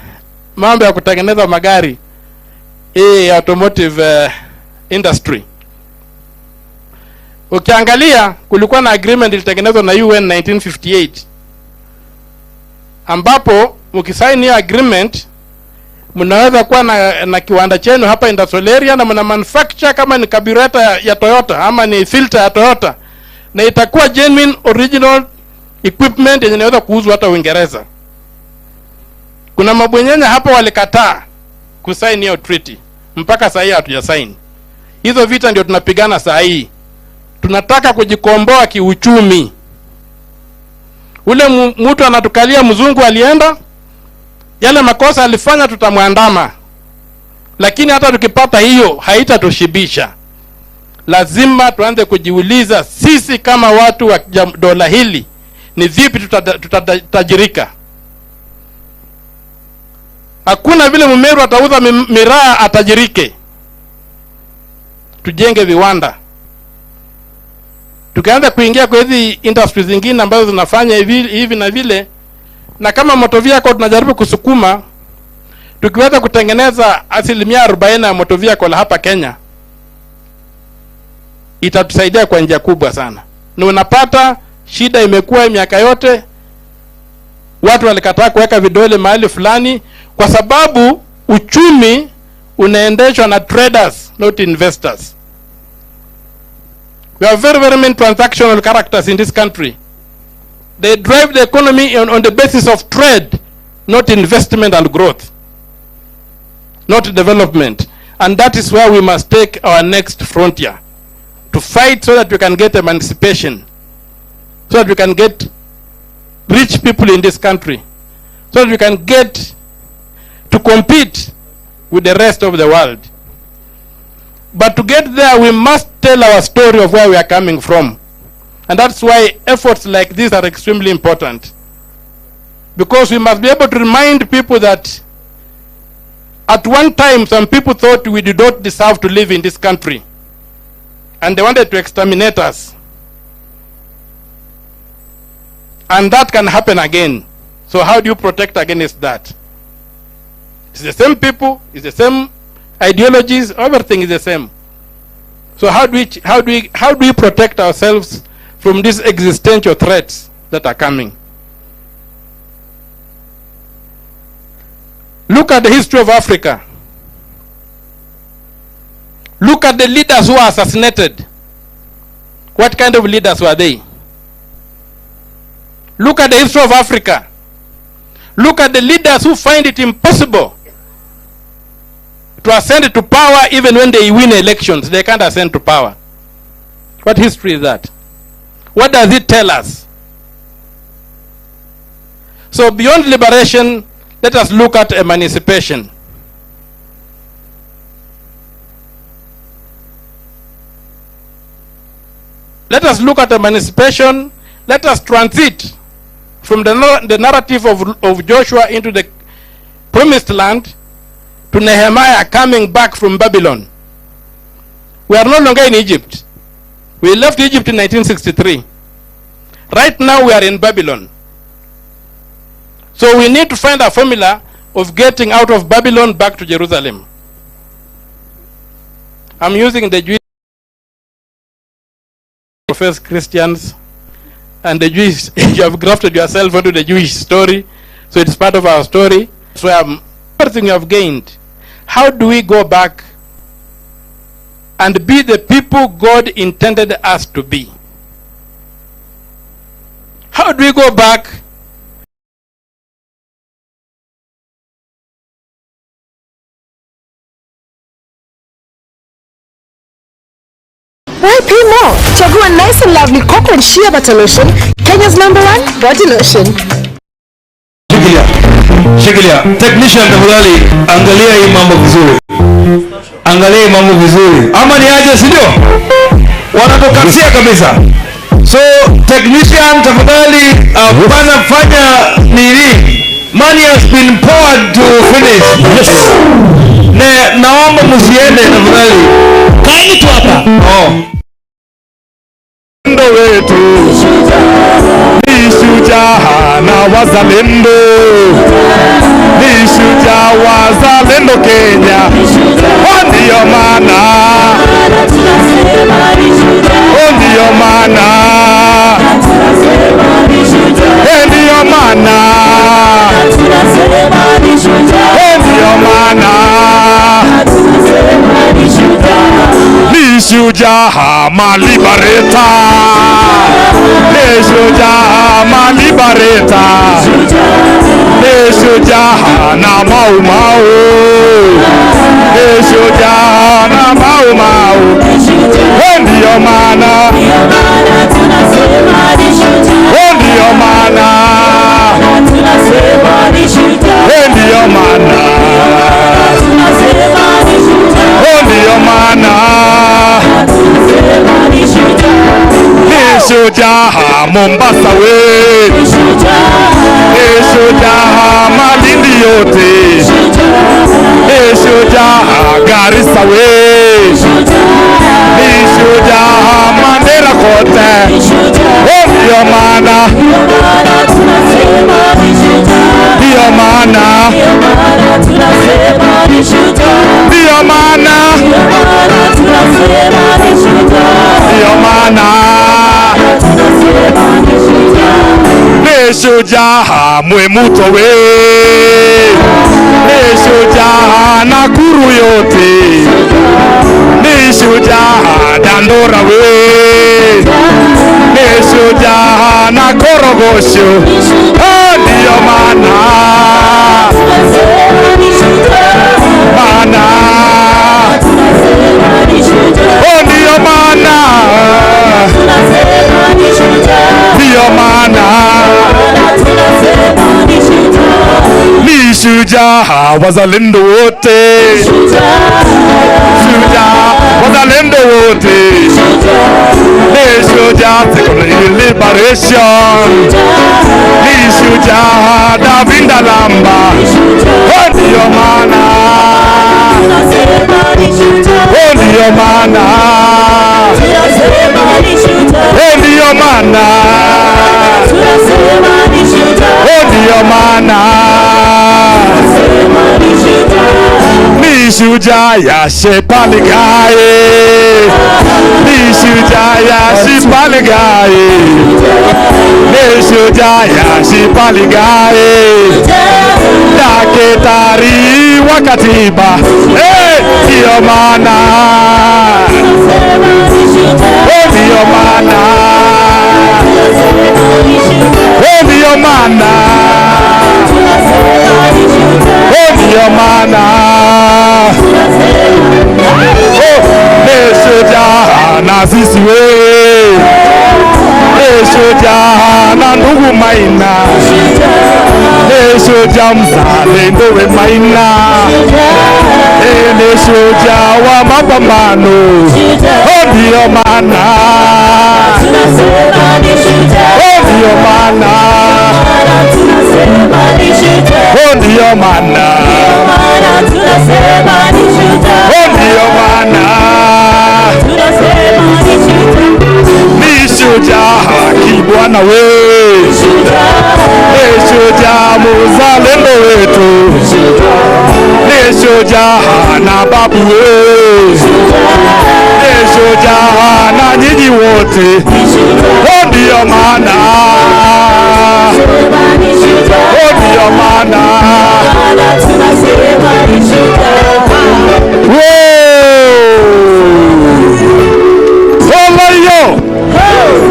mambo ya kutengeneza magari, automotive industry. Ukiangalia kulikuwa na agreement ilitengenezwa na UN 1958. Ambapo mkisaini hiyo agreement mnaweza kuwa na kiwanda chenu hapa industrial area na mna manufacture kama ni carburetor ya Toyota ama ni filter ya Toyota, na itakuwa genuine original equipment yenye inaweza kuuzwa hata Uingereza. Kuna mabwenyenya hapa walikataa kusaini hiyo treaty. Mpaka sasa hatujasaini. Hizo vita ndio tunapigana sasa hii. Tunataka kujikomboa kiuchumi. Ule mtu anatukalia mzungu alienda, yale makosa alifanya tutamwandama. Lakini hata tukipata hiyo haitatushibisha. Lazima tuanze kujiuliza sisi kama watu wa dola hili ni vipi tutatajirika. Hakuna vile Mumeru atauza miraa atajirike. Tujenge viwanda. Tukianza kuingia kwa hizi industries zingine ambazo zinafanya hivi na vile, na kama motor vehicle tunajaribu kusukuma, tukiweza kutengeneza 40% ya motor vehicle hapa Kenya, itatusaidia kwa njia kubwa sana. Na unapata shida imekuwa miaka yote watu walikataa kuweka vidole mahali fulani kwa sababu uchumi unaendeshwa na traders, not investors. We have very many transactional characters in this country. They drive the economy on the basis of trade, not investment and growth, not development. And that is where we must take our next frontier, to fight so that we can get emancipation, so that we can get rich people in this country, so that we can get to compete with the rest of the world. But to get there, we must tell our story of where we are coming from. And that's why efforts like this are extremely important. Because we must be able to remind people that at one time some people thought we did not deserve to live in this country. And they wanted to exterminate us. And that can happen again. So how do you protect against that? It's the same people, it's the same ideologies, everything is the same. So how do we protect ourselves from these existential threats that are coming? Look at the history of Africa. Look at the leaders who are assassinated. What kind of leaders were they? Look at the history of Africa. Look at the leaders who find it impossible to ascend to power even when they win elections. They can't ascend to power. What history is that? What does it tell us? So beyond liberation, let us look at emancipation. Let us look at emancipation. Let us transit from the narrative of Joshua into the promised land to Nehemiah coming back from Babylon. We are no longer in Egypt. We left Egypt in 1963. Right now we are in Babylon. So we need to find a formula of getting out of Babylon back to Jerusalem. I'm using the Jewish professed Christians and the Jewish. You have grafted yourself onto the Jewish story, so it's part of our story. So everything you have gained. How do we go back and be the people God intended us to be? How do we go back Why pay more? Chagua nice and lovely coconut shea butter lotion, Kenya's #1 body lotion. Shikilia. Technician tafadhali, angalia hii mambo vizuri. Angalia hii mambo vizuri. Ama ni aje, sio? Wanatokasia kabisa. So technician tafadhali, bana fanya nini? Money has been poured to finish. Yes. Naomba msiende tafadhali. Kaeni tu hapa. Ndo wetu ni shujaa na wazalendo, ni shujaa wazalendo Kenya. Ndio maana, ndio maana, ndio maana, ndio maana ni shujaa malibareta, ni shujaa malibareta, ni shujaa na Maumau, ni shujaa na Maumau. Ndio maana, ndio maana, ndio maana, ndio maana ni shujaa Mombasa we, ni shujaa Malindi yote, ni shujaa Garissa we, ni shujaa Mandera kote. Ndio maana, ndio maana, ndio maana, ndio maana ni shujaa Mwemuto we, ni shujaa Nakuru yote, ni shujaa Dandora we, ni shujaa na Korogosho. Ndio maana, maana, ndio maana, ndio maana ni shujaa wazalendo wote, shujaa wazalendo wote, ni shujaa liberation, ni shujaa David Lamba. Ndio maana, ndio maana, ndio maana, ndio maana ni shujaa ya Shepaligae, ni shujaa ya Shepaligae, ni shujaa ya Shepaligae, daktari wa katiba. Ndio maana, ndio maana, ndio maana, ndio maana ni shujaa na sisi we, ni shujaa na ndugu Maina, ni shujaa mzalendo we Maina, ni shujaa wa mapambano. Ndio maana, ndio maana, Ndio maana tunasema ni shujaa. Ndio maana tunasema ni shujaa. Kibwana we ni shujaa, muzalendo wetu ni shujaa, na babu we ni shujaa, na nyinyi wote. Ndio maana ndio maana tunasema ni shujaa.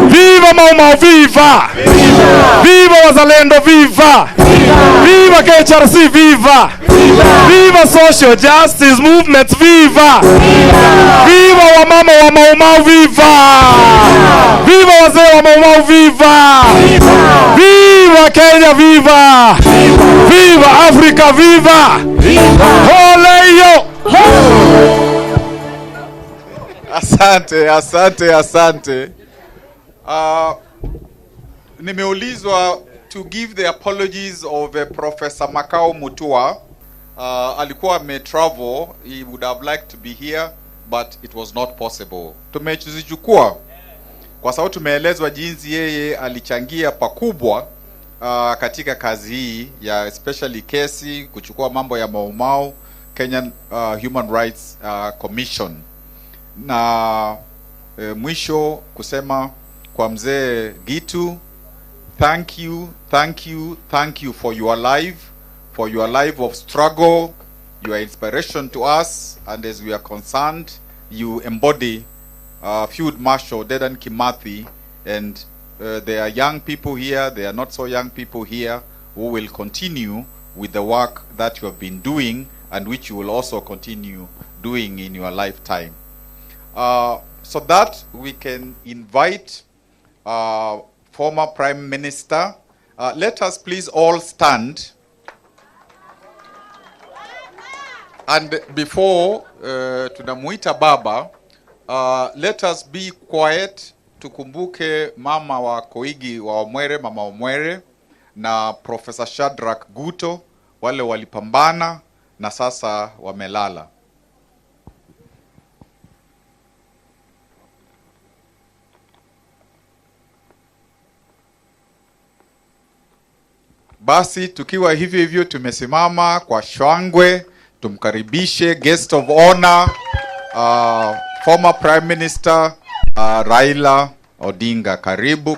Viva Maumau, viva! Viva wazalendo, viva! Viva KHRC, viva! Viva social justice movements, viva! Viva wamama wa Maumau, viva! Viva wazee wa Maumau, viva! Viva Kenya, viva! Viva Africa, viva! Holeyo! Asante. Nimeulizwa to give the apologies of Professor Makao Mutua. Alikuwa ametravel, he would have liked to be here but it was not possible. Tumezichukua kwa sababu tumeelezwa jinsi yeye alichangia pakubwa katika kazi hii ya especially kesi kuchukua mambo ya Maumau Kenyan Human Rights Commission. Na mwisho kusema kwa mzee Gitu, thank you for your life of struggle. You are inspiration to us, and as we are concerned, you embody Field Marshal Dedan Kimathi, and there are young people here, there are not so young people here who will continue with the work that you have been doing and which you will also continue doing in your lifetime. So that we can invite former Prime Minister. Let us please all stand. And before tunamuita baba, let us be quiet. Tukumbuke mama wa Koigi wa Omwere, mama Omwere, na Professor Shadrack Guto, wale walipambana na sasa wamelala. Basi tukiwa hivyo tumesimama kwa shangwe, tumkaribishe guest of honor, former Prime Minister Raila Odinga. Karibu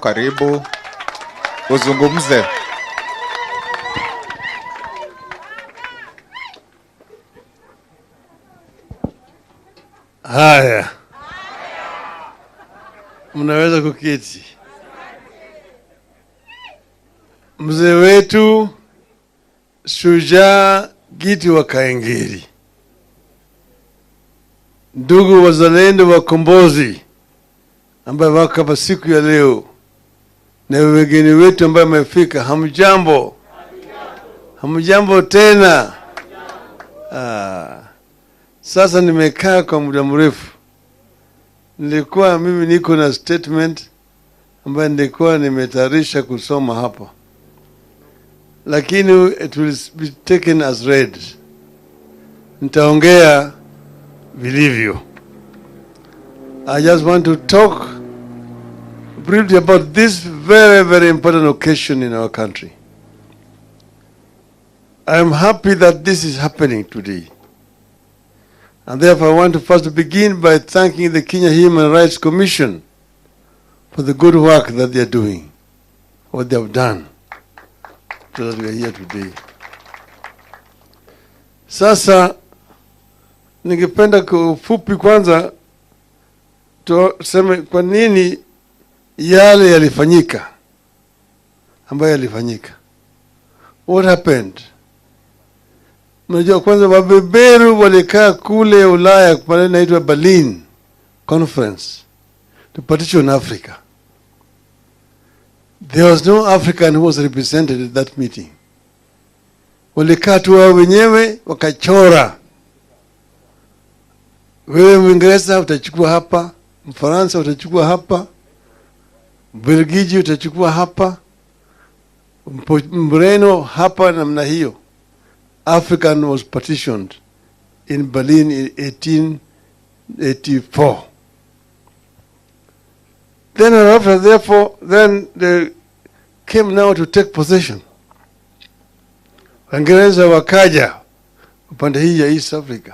uzungumze. Haya, mnaweza kuketi. Mzee wetu shujaa Gitu wa Kaengeri, ndugu wazalendo wakombozi ambaye wako hapa siku ya leo, na wageni wetu ambaye wamefika, hamjambo? Hamjambo tena? Sasa nimekaa kwa muda mrefu. Nilikuwa mimi niko na statement ambayo nilikuwa nimetayarisha kusoma hapa, lakini it will be taken as read. Nitaongea vilivyo. I just want to talk briefly about this very, very important occasion in our country. I am happy that this is happening today. And therefore I want to first begin by thanking the Kenya Human Rights Commission for the good work that they are doing, what they have done, so that we are here today. Sasa ningependa kwa ufupi kwanza tuseme kwa nini yale yalifanyika ambayo yalifanyika. What happened? Unajua kwanza wabeberu walikaa kule Ulaya pale inaitwa Berlin Conference to partition Africa. There was no African who was represented at that meeting. Walikaa tu wao wenyewe wakachora. Wewe Mwingereza utachukua hapa, Mfaransa utachukua hapa, Belgiji utachukua hapa, Mreno hapa namna hiyo. African was partitioned in Berlin in 1884. Then after, therefore, then they came now to take possession. Waingereza wakaja upande hii ya East Africa.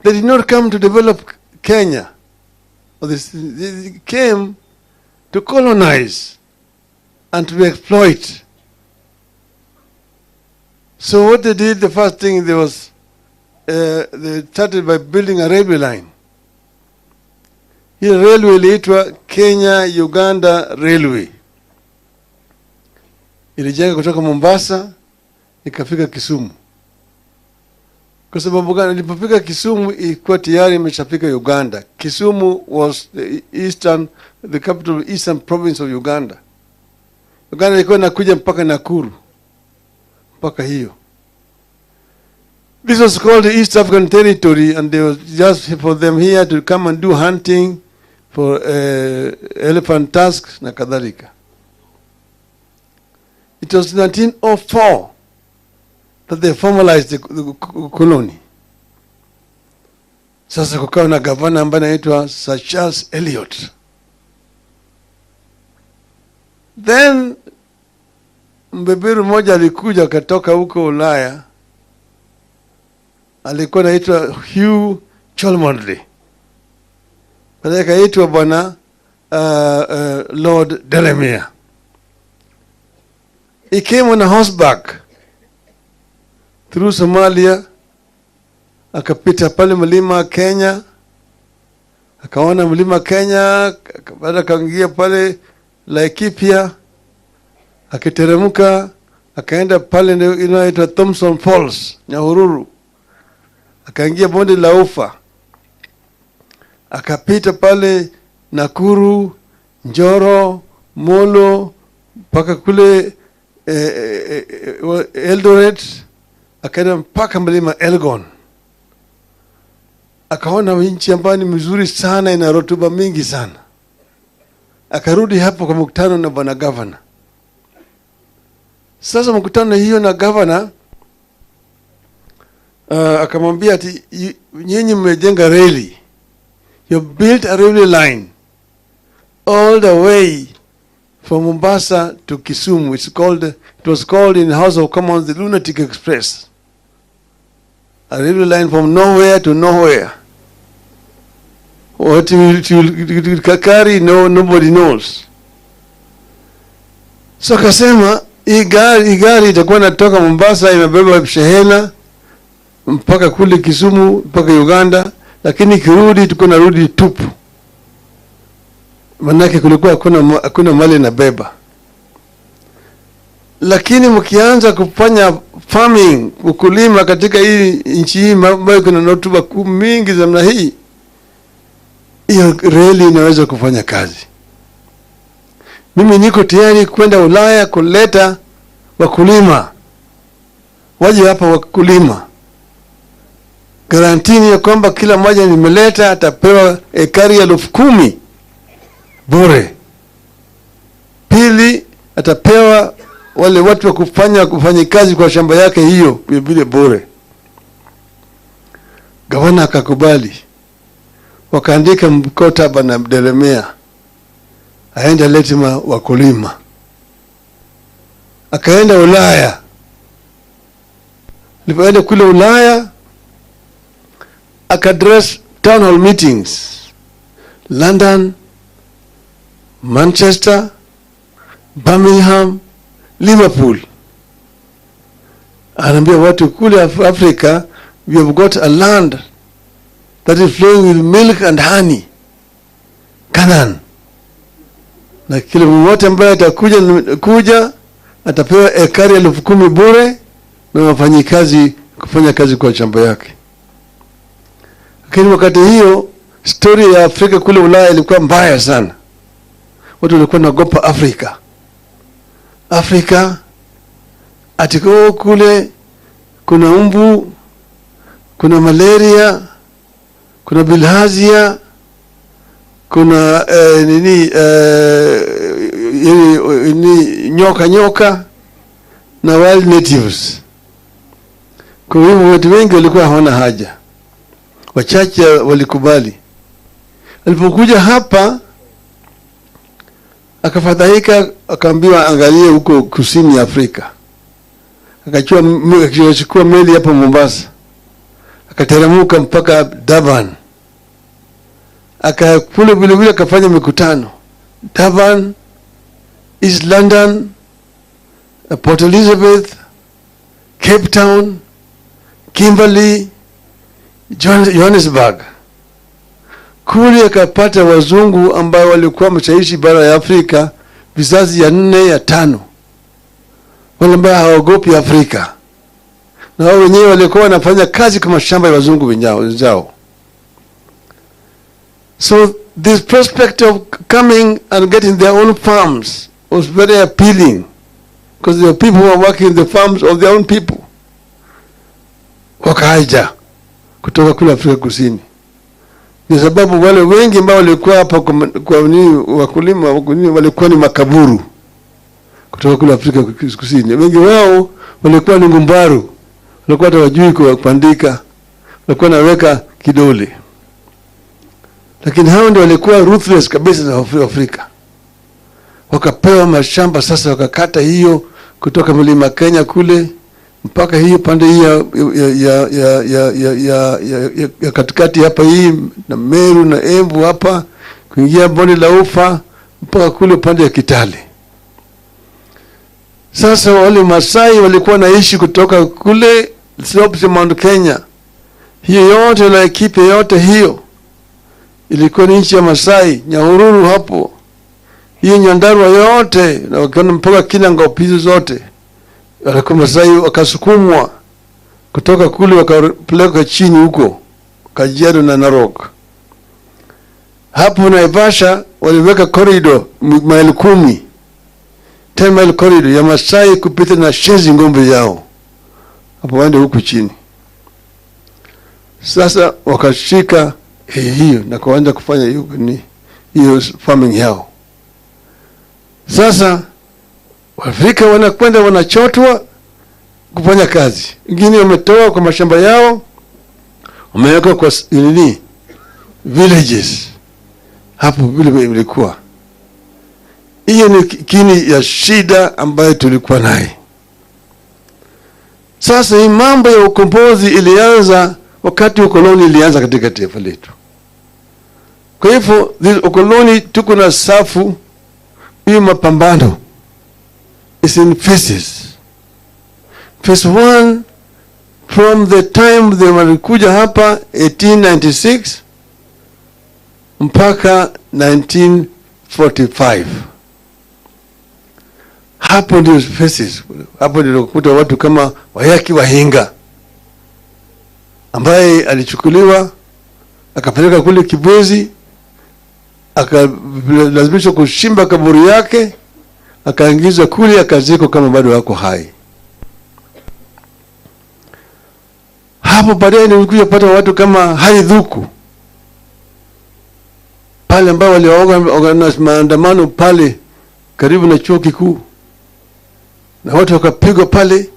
They did not come to develop Kenya. They came to colonize and to exploit. So what they did, the first thing they started by building a railway line. Hii railway iliitwa Kenya-Uganda Railway. Ilijenga kutoka Mombasa ikafika Kisumu. Kwa sababu gani? Ilipofika Kisumu ilikuwa tayari imeshafika Uganda. Kisumu was the capital of Eastern province of Uganda. Uganda ilikuwa inakuja mpaka Nakuru. Mpaka hiyo. This was called the East African Territory, and they was just for them here to come and do hunting for elephant tusks na kadhalika. It was 1904 that they formalized the colony. Sasa kukawa na gavana ambaye anaitwa Sir Charles Eliot. Then mbeberu mmoja alikuja katoka huko Ulaya, alikuwa anaitwa Hugh Cholmondeley. Baadaye akaitwa bwana Lord Delamere. He came on a horseback through Somalia, akapita pale mlima Kenya, akaona mlima Kenya, baada akaingia pale Laikipia, akiteremka akaenda pale inaitwa Thompson Falls, Nyahururu, akaingia bonde la Ufa, akapita pale Nakuru, Njoro, Molo, mpaka kule Eldoret, akaenda mpaka mlima Elgon. Akaona nchi ambayo ni mzuri sana, ina rotuba mingi sana. Akarudi hapo kwa mkutano na bwana governor. Sasa mkutano hiyo na governor akamwambia ati nyinyi mmejenga reli. You built a railway line all the way from Mombasa to Kisumu. It was called in the House of Commons the Lunatic Express. A railway line from nowhere to nowhere. What it will carry, nobody knows. So akasema hii gari itakuwa natoka Mombasa imebeba shehena mpaka kule Kisumu mpaka Uganda, lakini kirudi tuko narudi tupu. Manake kulikuwa hakuna mali na beba. Lakini mkianza kufanya farming, ukulima katika hii nchi hii ambayo kuna rotuba mingi za namna hii, hiyo reli inaweza kufanya kazi. Mimi niko tayari kwenda Ulaya kuleta wakulima. Waje hapa wakulima. Garantini ya kwamba kila mmoja nimeleta atapewa ekari ya 10,000 bure. Pili, atapewa wale watu wa kufanya kazi kwa shamba yake hiyo vile bure. Gavana akakubali. Wakaandika mkataba na Delamere aende lete wakulima. Akaenda Ulaya. Alipoenda kule Ulaya akadress town hall meetings London, Manchester, Birmingham, Liverpool. Anaambia watu kule Africa, we have got a land that is flowing with milk and honey. Canaan. Na kila mmoja ambaye atakuja atapewa ekari 10,000 bure na wafanyikazi kufanya kazi kwa shamba yake. Lakini wakati hiyo story ya Afrika kule Ulaya ilikuwa mbaya sana. Watu walikuwa wanaogopa Afrika. Afrika atiko kule kuna umbu, kuna malaria, kuna bilharzia, kuna nyoka na wild natives. Kwa hivyo watu wengi walikuwa hawana haja, wachache walikubali. Alipokuja hapa akafadhaika, akaambiwa angalie huko kusini Afrika. Akachukua meli hapa Mombasa, akateremka mpaka Durban, akakule vile akafanya mikutano Durban, East London, Port Elizabeth, Cape Town, Kimberley, Johannesburg. Kule akapata wazungu ambao walikuwa mshaishi bara ya Afrika vizazi ya 4 ya 5, wale ambao hawaogopi Afrika, na wao wenyewe walikuwa wanafanya kazi kama shamba ya wazungu wenzao. So this prospect of coming and getting their own farms was very appealing, because there were people who were working in the farms of their own people. Wakaja kutoka kule Afrika Kusini. Ni sababu wale wengi ambao walikuwa hapa kwa wakulima walikuwa ni makaburu kutoka kule Afrika Kusini. Wengi wao walikuwa ni ngumbaru, walikuwa hata wajui kuandika, walikuwa naweka kidole. Lakini hao ndio walikuwa ruthless kabisa na Afrika. Wakapewa mashamba sasa, wakakata hiyo kutoka mlima Kenya kule mpaka hiyo pande hii ya katikati hapa hii na Meru na Embu hapa kuingia bonde la Ufa mpaka kule pande ya Kitale. Sasa wale Masai walikuwa naishi kutoka kule slopes ya Mount Kenya. Hiyo yote na ekipe yote hiyo ilikuwa ni nchi ya Masai. Nyahururu hapo, hiyo Nyandarua yote na wakaenda mpaka Kinango hizo zote. Walikuwa Masai, wakasukumwa kutoka kule wakapeleka chini huko Kajiado na Narok. Hapo Naivasha waliweka corridor maili 10 mile corridor ya Masai kupita na Shenzi ngombe yao hapo waende huku chini. Sasa wakashika hiyo na kuanza kufanya hiyo farming yao. Sasa Waafrika wanakwenda wanachotwa kufanya kazi. Wengine wametoa kwa mashamba yao, wameweka kwa villages. Hapo vile ilikuwa. Hiyo ni kini ya shida ambayo tulikuwa naye. Sasa hii mambo ya ukombozi ilianza wakati ukoloni ilianza katika taifa letu. Kwa hivyo ukoloni tuko na safu hiyo mapambano is in phases. Phase 1, from the time they walikuja hapa 1896 mpaka 1945. Hapo ndio phases. Hapo ndio kukuta watu kama Wayaki Wahinga ambaye alichukuliwa akapeleka kule Kibwezi, akalazimishwa kushimba kaburi yake, akaingizwa kule, akazikwa kama bado wako hai. Hapo baadaye nilikuja kupata watu kama Haidhuku pale ambao waliorganize maandamano pale karibu na chuo kikuu, na watu wakapigwa pale.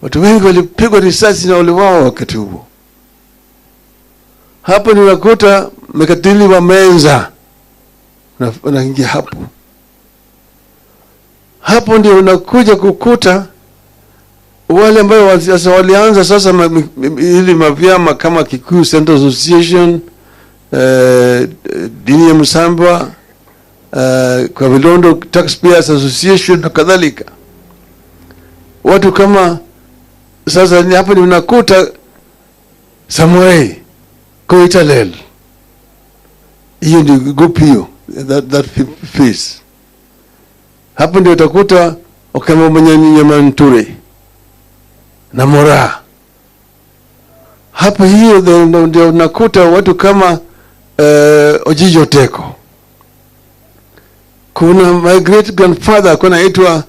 Watu wengi walipigwa risasi na waliuawa wakati huo. Hapo ninakuta Mekatili wa Menza wanaingia hapo. Hapo ndio unakuja kukuta wale ambao walianza sasa ili mavyama kama Kikuyu Center Association, Dini ya Musambwa, kwa Vilondo Taxpayers Association na kadhalika. Watu kama sasa ni hapo ni unakuta Samuel Koitalel. Hiyo ni group hiyo, that phase. Hapo ndio utakuta Okemo Manyanyamanture na Mora. Hapo hiyo ndio unakuta watu kama Ojijo Teko. Kuna my great grandfather kuna aitwa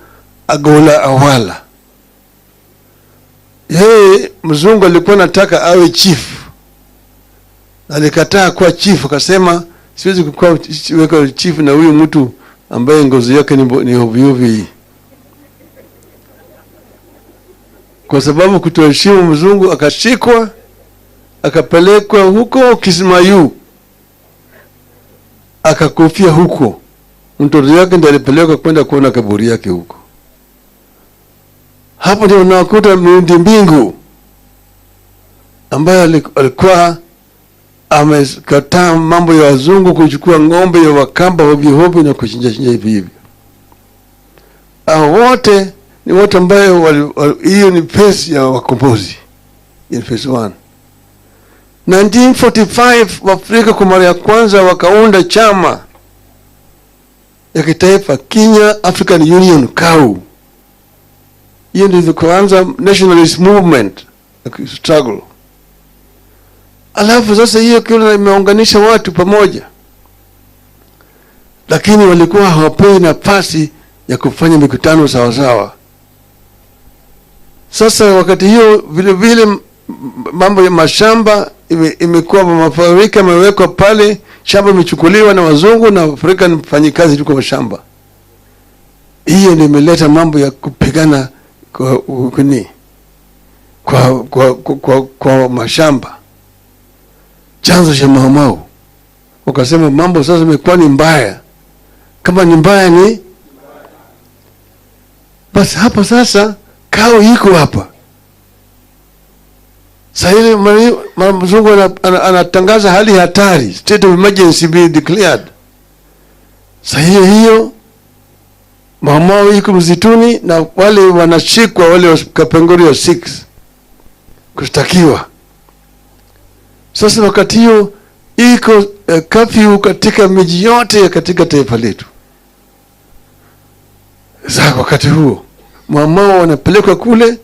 Agola Awala. Yeye mzungu alikuwa anataka awe chief. Alikataa kuwa chief, akasema siwezi kuwa weka chief na huyu mtu ambaye ngozi yake ni hovyovi, kwa sababu kutoheshimu mzungu akashikwa akapelekwa huko Kismayu akakufia huko. Mtoto yake ndiye alipelekwa kwenda kuona kaburi yake huko. Hapo ndio unakuta Mlindi Mbingu ambaye alikuwa amekataa mambo ya wazungu kuchukua ng'ombe ya Wakamba hovyo na kuchinja hivi hivi. Wote ni watu ambao hiyo ni phase ya wakombozi, in phase 1. 1945 Waafrika kwa mara ya kwanza wakaunda chama ya kitaifa, Kenya African Union, KAU. Hiyo ndio kuanza nationalist movement struggle. Alafu sasa hiyo kile imeunganisha watu pamoja, lakini walikuwa hawapewi nafasi ya kufanya mikutano sawa sawa. Sasa wakati hiyo vile vile mambo ya mashamba imekuwa mafuriko yamewekwa pale, shamba imechukuliwa na wazungu na Afrika ni mfanyikazi tu kwa shamba. Hiyo ndio imeleta mambo ya kupigana kwa mashamba. Chanzo cha Maumau wakasema mambo sasa imekuwa ni mbaya, kama ni mbaya ni basi. Hapa sasa KAU iko hapa sasa, ile mzungu anatangaza hali hatari, state of emergency be declared. Sasa hiyo Maumau iko mzituni na wale wanashikwa, wale Kapengori wa 6 kushtakiwa. Sasa wakati hiyo iko curfew katika miji yote katika taifa letu. Sasa wakati huo Maumau wanapelekwa kule,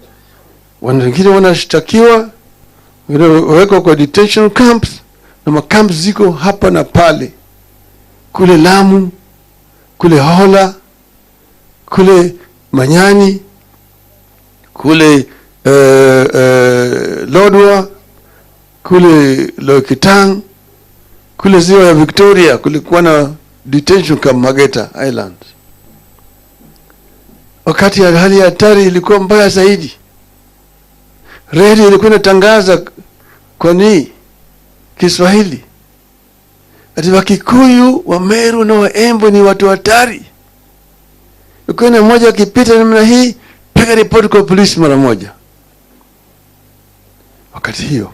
wengine wanashtakiwa, wengine wawekwa kwa detention camps, na makamps ziko hapa na pale, kule Lamu, kule Hola, kule Manyani, kule Lodwar, kule Lokitang, kule ziwa ya Victoria kulikuwa na detention camp Mageta Island. Wakati ya hali ya hatari ilikuwa mbaya zaidi, redio ilikuwa inatangaza kwa Kiswahili ati Wakikuyu, Wameru na Waembo ni watu hatari. Ukiona mmoja akipita namna hii, piga ripoti kwa polisi mara moja. Wakati hiyo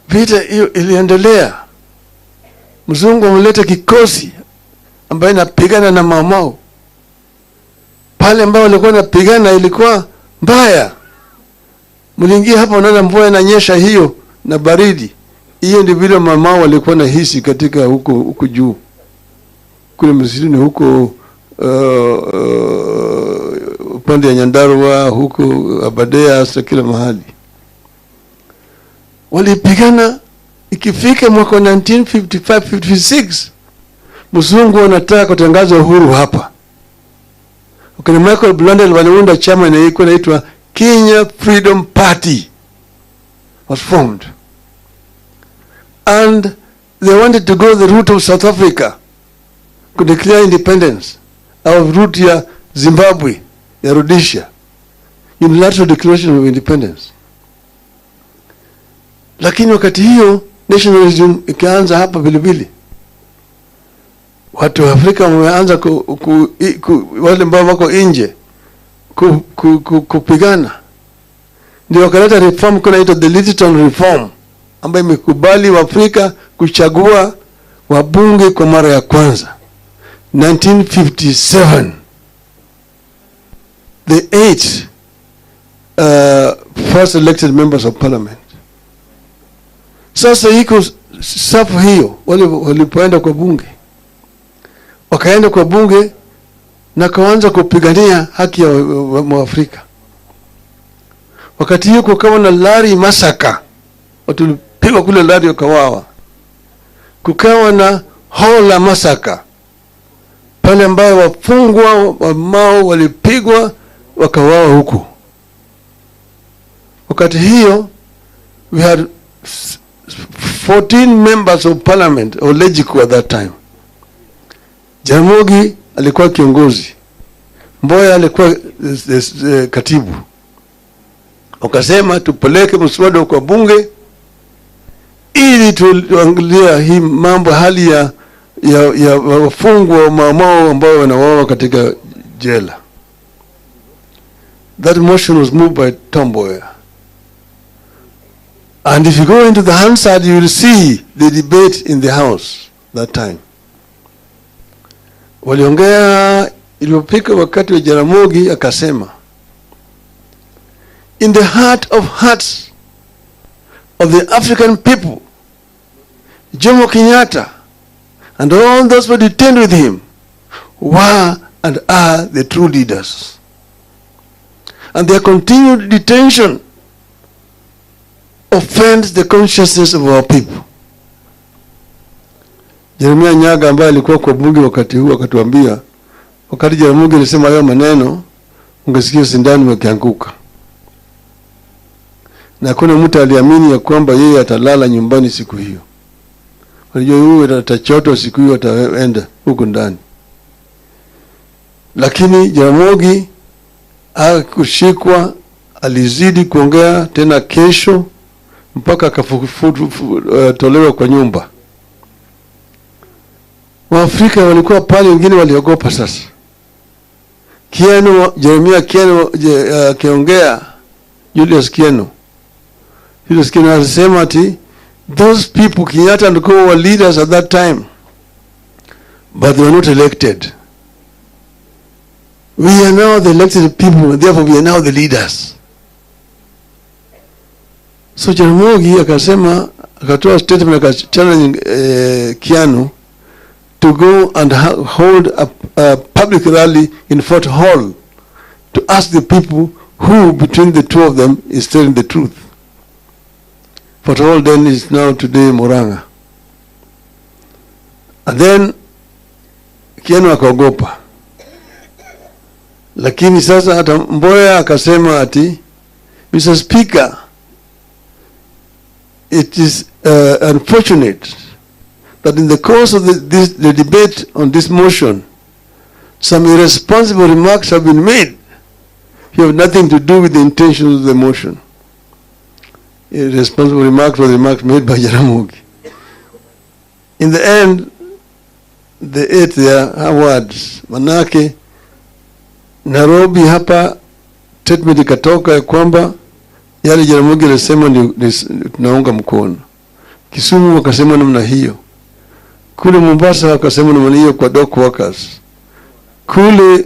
vita hiyo iliendelea, mzungu ameleta kikosi ambaye inapigana na Maumau. Pale ambao walikuwa wanapigana ilikuwa mbaya. Mliingia hapa unaona mvua inanyesha hiyo na baridi. Hiyo ndio vile Maumau walikuwa na hisi katika huko juu. Kule msituni huko upande ya Nyandarua, huko Abadea, hasa kila mahali. Walipigana. Ikifika mwaka 1955-56 mzungu anataka kutangaza uhuru hapa. Wakati Michael Blundell waliunda chama inaitwa Kenya Freedom Party was formed, and they wanted to go the route of South Africa to declare independence, au route ya Zimbabwe ya Rhodesia, unilateral declaration of independence. Lakini wakati hiyo nationalism ikaanza hapa vile vile. Watu wa Afrika wameanza wale ambao wako nje kupigana. Ndio wakaleta reform kuna inaitwa the Littleton reform, ambayo imekubali wa Afrika kuchagua wabunge kwa mara ya kwanza. 1957 the 8 first elected members of parliament. Sasa iko safu hiyo, walipoenda kwa bunge, wakaenda kwa bunge na kaanza kupigania haki ya Waafrika. Wakati hiyo kukawa na Lari Masaka, watu walipigwa kule Lari wakawawa. Kukawa na Hola Masaka, pale ambayo wafungwa wa Mau walipigwa wakawawa huko. Wakati hiyo we had 14 members of parliament or legislature at that time. Jaramogi alikuwa kiongozi, Mboya alikuwa katibu. Wakasema tupeleke mswada kwa bunge ili tuangalia hii mambo, hali ya wafungwa wa Maumau ambao wanawawa katika jela. That motion was moved by Tom Mboya. And if you go into the Hansard, you will see the debate in the House that time. Waliongea ilipofika wakati wa Jaramogi akasema, in the heart of hearts of the African people, Jomo Kenyatta and all those who detained with him were and are the true leaders. And their continued detention offends the consciousness of our people. Jeremia Nyaga ambaye alikuwa kwa bunge wakati huu akatuambia, wakati Jaramogi alisema hayo maneno, ungesikia sindano wakianguka. Na kuna mtu aliamini ya kwamba yeye atalala nyumbani siku hiyo. Walijua huyu atachoto siku hiyo, ataenda huko ndani. Lakini Jaramogi hakushikwa, alizidi kuongea tena kesho mpaka akatolewa kwa nyumba. Waafrika walikuwa pale, wengine waliogopa sasa. Jeremia Kieno akiongea, Julius Kieno alisema ati those people Kenyatta and Co were leaders at that time, but they were not elected. We are now the elected people, and therefore we are now the leaders. So Jaramogi akasema, akatoa statement challenging Kiano to go and hold a public rally in Fort Hall to ask the people who between the two of them is telling the truth. Fort Hall then is now today Murang'a. And then Kiano akaogopa. Lakini sasa hata Mboya akasema ati, Mr. Speaker, it is unfortunate that in the course of the debate on this motion, some irresponsible remarks have been made. You have nothing to do with the intentions of the motion. Irresponsible remarks were remarks made by Jaramogi. In the end, they ate their words. Manake, Nairobi hapa statement ikatoka ya kwamba yale Jaramogi alisema tunaunga mkono. Kisumu wakasema namna hiyo. Kule Mombasa wakasema namna hiyo kwa dock workers. Kule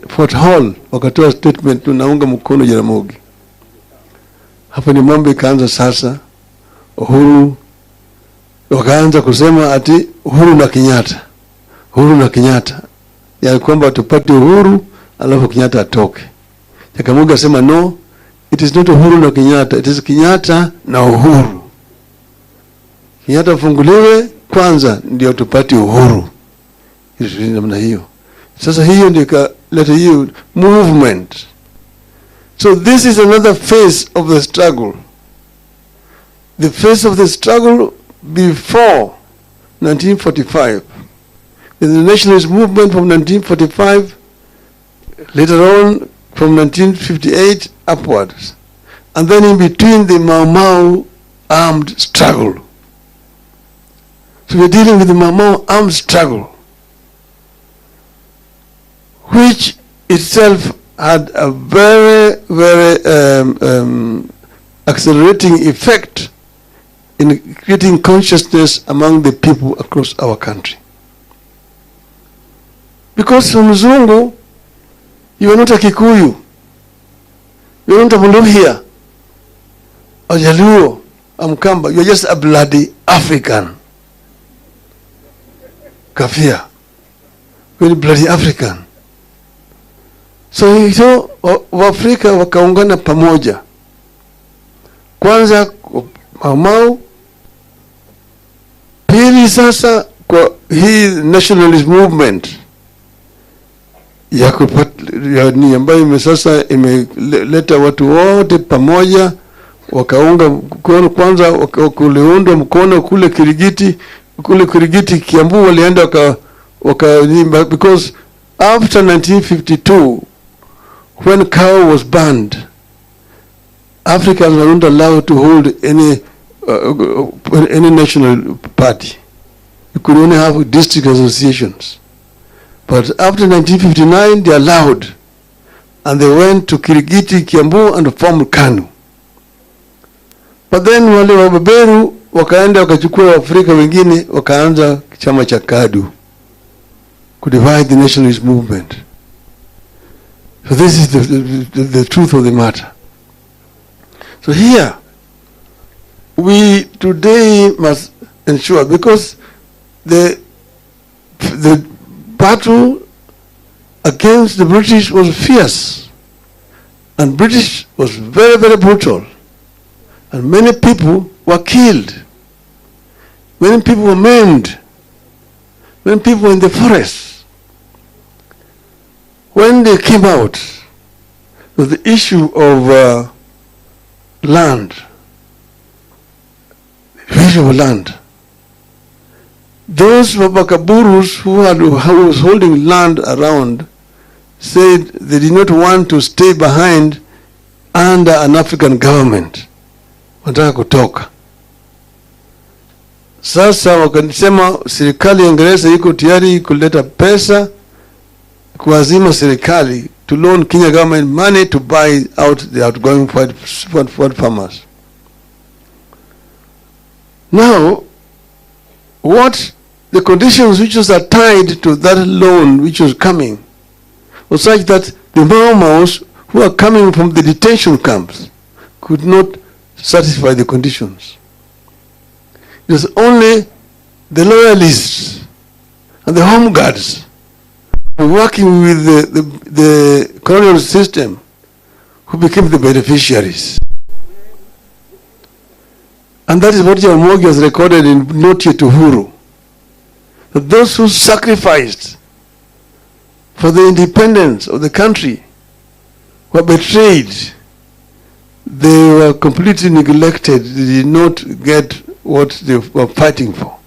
Fort Hall wakatoa statement tunaunga mkono Jaramogi. Hapa ni mambo ikaanza sasa. Uhuru wakaanza kusema ati Uhuru na Kenyatta. Uhuru na Kenyatta. Ya kwamba tupate Uhuru alafu Kenyatta atoke. Jaramogi akasema no, it is not Uhuru na Kenyatta, it is Kenyatta na Uhuru. Kenyatta funguliwe kwanza ndio tupate Uhuru. Hiyo namna hiyo. Sasa hiyo ndio kaleta hiyo movement. So this is another phase of the struggle. The phase of the struggle before 1945. The nationalist movement from 1945, later on from 1958 upwards. And then in between the Maumau armed struggle. So we're dealing with the Maumau armed struggle, which itself had a very, very accelerating effect in creating consciousness among the people across our country. Because from Mzungu, you are not a Kikuyu, you are not a Muluhya, a Jaluo, a Mkamba, you are just a bloody African. Kafia, very bloody African. So Waafrika wakaungana pamoja. Kwanza Maumau, pili sasa kwa hii nationalist movement ya ambayo sasa imeleta watu wote pamoja, wakaunga mkono. Kwanza kuliundwa mkono kule Kirigiti Kiambu, walienda because after 1952, when cow was banned, Africans were not allowed to hold any national party. You could only have district associations. But after 1959, they allowed, and they went to Kirigiti, Kiambu, and formed KANU. But then wale wabeberu wakaenda wakachukua Afrika wengine wakaanza chama cha KADU to divide the nationalist movement. So this is the truth of the matter. So here, we today must ensure, because the battle against the British was fierce, and British was very, very brutal, and many people were killed, many people were maimed, many people were in the forest. When they came out with the issue of land, those Wabakaburus who was holding land around said they did not want to stay behind under an African government. Wanataka kutoka. Sasa wakasema serikali ya Uingereza iko tayari kuleta pesa kuazima serikali to loan Kenya government money to buy out the outgoing white farmers. Now, what the conditions which was tied to that loan which was coming was such that the Maumau who are coming from the detention camps could not satisfy the conditions. It was only the loyalists and the home guards who were working with the colonial system who became the beneficiaries. And that is what Jaramogi has recorded in Note to Uhuru. That those who sacrificed for the independence of the country were betrayed. They were completely neglected. They did not get what they were fighting for.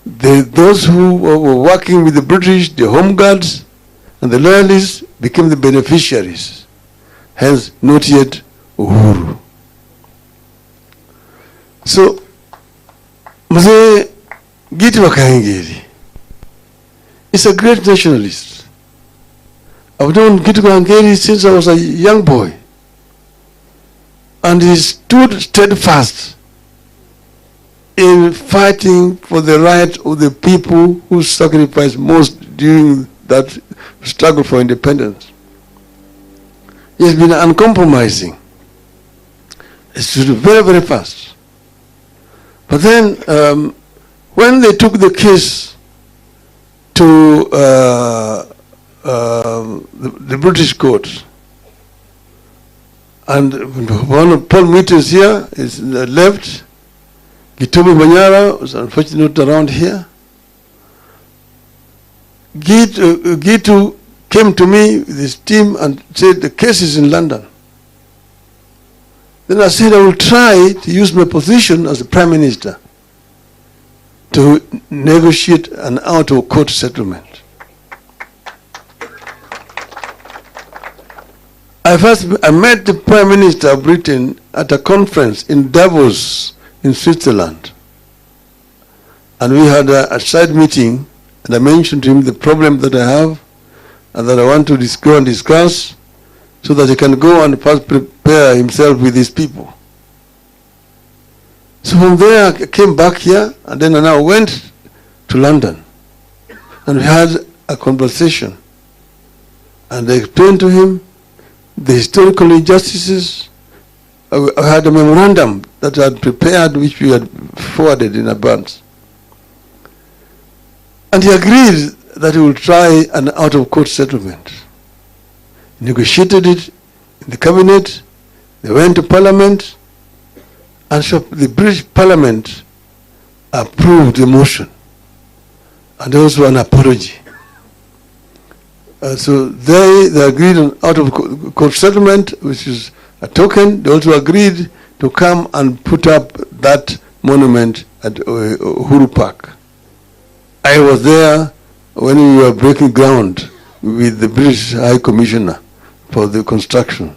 Those who were working with the British, the home guards, and the loyalists became the beneficiaries. Hence, not yet Uhuru. So, Mzee Giti wa Kahengeri is a great nationalist. I've known Giti wa Kahengeri since I was a young boy. And he stood steadfast in fighting for the right of the people who sacrificed most during that struggle for independence. He has been uncompromising. He stood very, very fast. But then, when they took the case to the British court, and one of Paul Meters here is left, Gitobi Manyora was unfortunately not around here. Gitu came to me with his team and said the case is in London. Then I said I will try to use my position as the Prime Minister to negotiate an out-of-court settlement. I met the Prime Minister of Britain at a conference in Davos in Switzerland. And we had a side meeting, and I mentioned to him the problem that I have and that I want to go and discuss so that he can go and first prepare himself with his people. So from there I came back here, and then I now went to London. And we had a conversation. And I explained to him the historical injustices. I had a memorandum that I had prepared, which we had forwarded in advance. And he agreed that he would try an out-of-court settlement. He negotiated it in the cabinet. They went to Parliament, and so the British Parliament approved the motion, and also an apology. So they agreed on out-of-court settlement, which is a token. They also agreed to come and put up that monument at Uhuru Park. I was there when we were breaking ground with the British High Commissioner for the construction,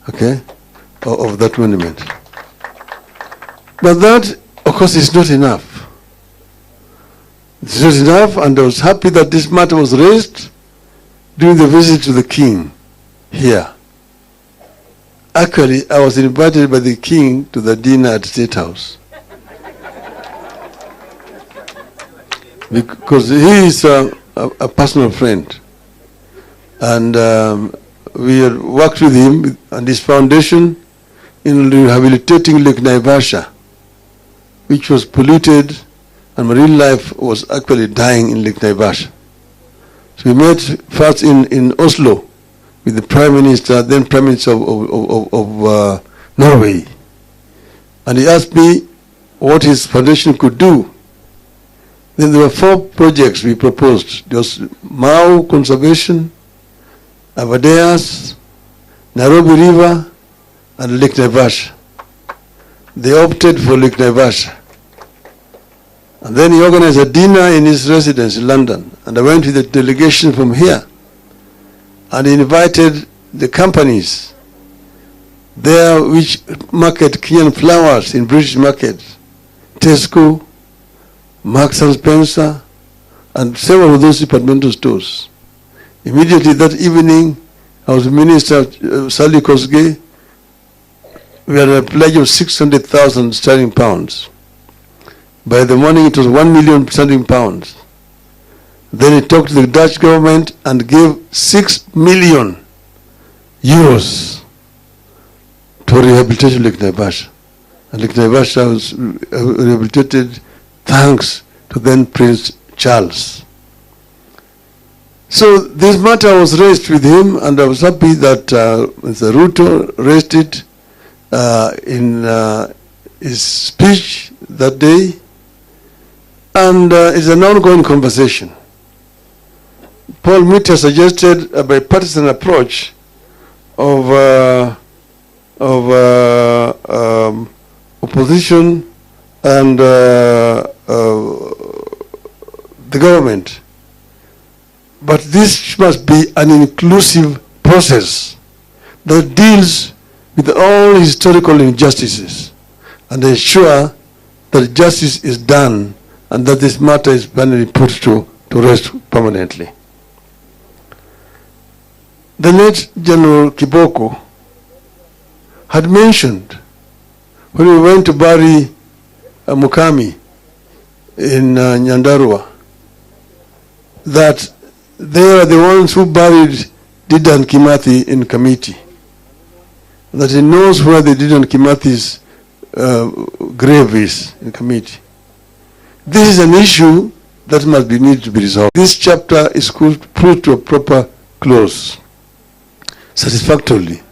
okay, of that monument. But that, of course, is not enough. It's not enough, and I was happy that this matter was raised during the visit to the King here. Actually, I was invited by the King to the dinner at State House. Because he is a personal friend. And we had worked with him and his foundation in rehabilitating Lake Naivasha, which was polluted and marine life was actually dying in Lake Naivasha. So we met first in Oslo with the Prime Minister, then Prime Minister of Norway. And he asked me what his foundation could do. Then there were 4 projects we proposed. There was Mau Conservation, Abadeas, Nairobi River, and Lake Naivasha. They opted for Lake Naivasha. And then he organized a dinner in his residence in London. And I went with a delegation from here. And he invited the companies there which market Kenyan flowers in British market. Tesco, Marks and Spencer, and several of those departmental stores. Immediately that evening, I was Minister Sally Kosgei. We had a pledge of 600,000 sterling pounds. By the morning, it was 1 million sterling pounds. Then he talked to the Dutch government and gave 6 million euros to rehabilitation of Lake Naivasha. And Lake Naivasha was rehabilitated thanks to then Prince Charles. So this matter was raised with him, and I was happy that Mr. RUTO raised it in his speech that day, and it's an ongoing conversation. Paul Mitter suggested a bipartisan approach of opposition and the government. But this must be an inclusive process that deals with all historical injustices and ensure that justice is done and that this matter is finally put to rest permanently. The late General Kiboko had mentioned when we went to bury Mukami in Nyandarua that they are the ones who buried Dedan Kimathi in Kamiti. That he knows where the Dedan Kimathi's grave is in Kamiti. This is an issue that must be needed to be resolved. This chapter is put to a proper close, satisfactorily.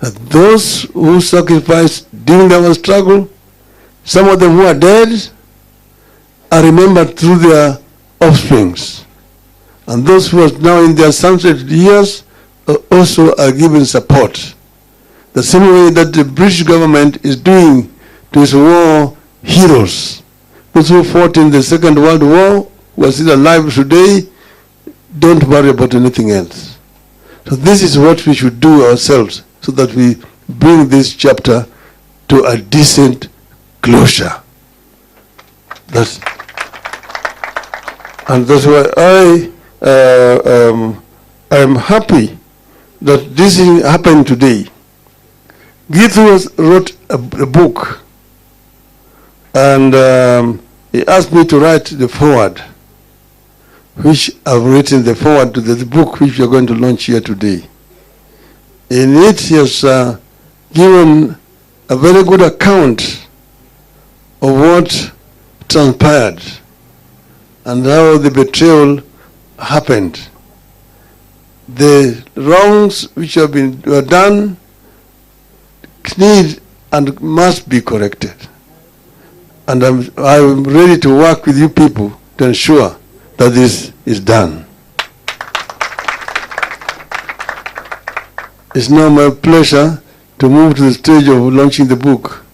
That those who sacrificed during our struggle, some of them who are dead, are remembered through their offsprings. And those who are now in their sunset years also are given support. The same way that the British government is doing to its war heroes. Those who fought in the Second World War, who are still alive today, don't worry about anything else. So this is what we should do ourselves so that we bring this chapter to a decent closure. And that's why I'm happy that this is happening today. Gitu wrote a book, and he asked me to write the foreword, which I've written the foreword to the book which we are going to launch here today. In it, he has given a very good account of what transpired and how the betrayal happened. The wrongs which were done need and must be corrected. And I'm ready to work with you people to ensure that this is done. It's now my pleasure to move to the stage of launching the book.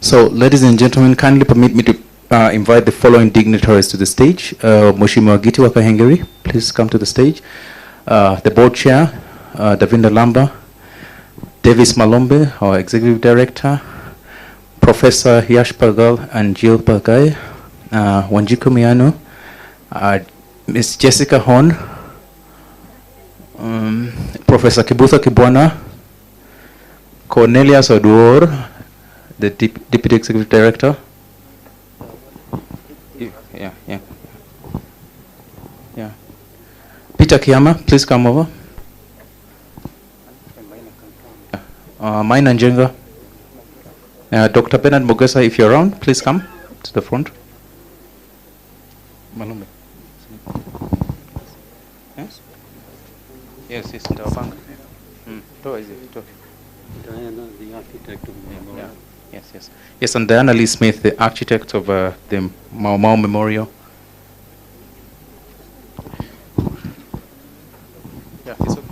So, ladies and gentlemen, kindly permit me to invite the following dignitaries to the stage. Mheshimiwa Giti wa Kahengeri, please come to the stage. The board chair, Davinda Lamba, Davis Malombe, our executive director, Professor Yash Palgal and Jill Palgai, Wanjiku Miano, Ms. Jessica Horn, Professor Kibutha Kibwana, Cornelius Oduor, the Deputy Executive Director. Yeah. Peter Kiama, please come over. Maina Njenga. Dr. Bernard Mogesa, if you're around, please come to the front. Malumbe. Yes? Yes, yes, Ndawapanga. Toa hizi, toa. Diana, the architect of the memorial. Yes, yes. Yes, and Diana Lee Smith, the architect of the Maumau Memorial. Yeah, it's okay.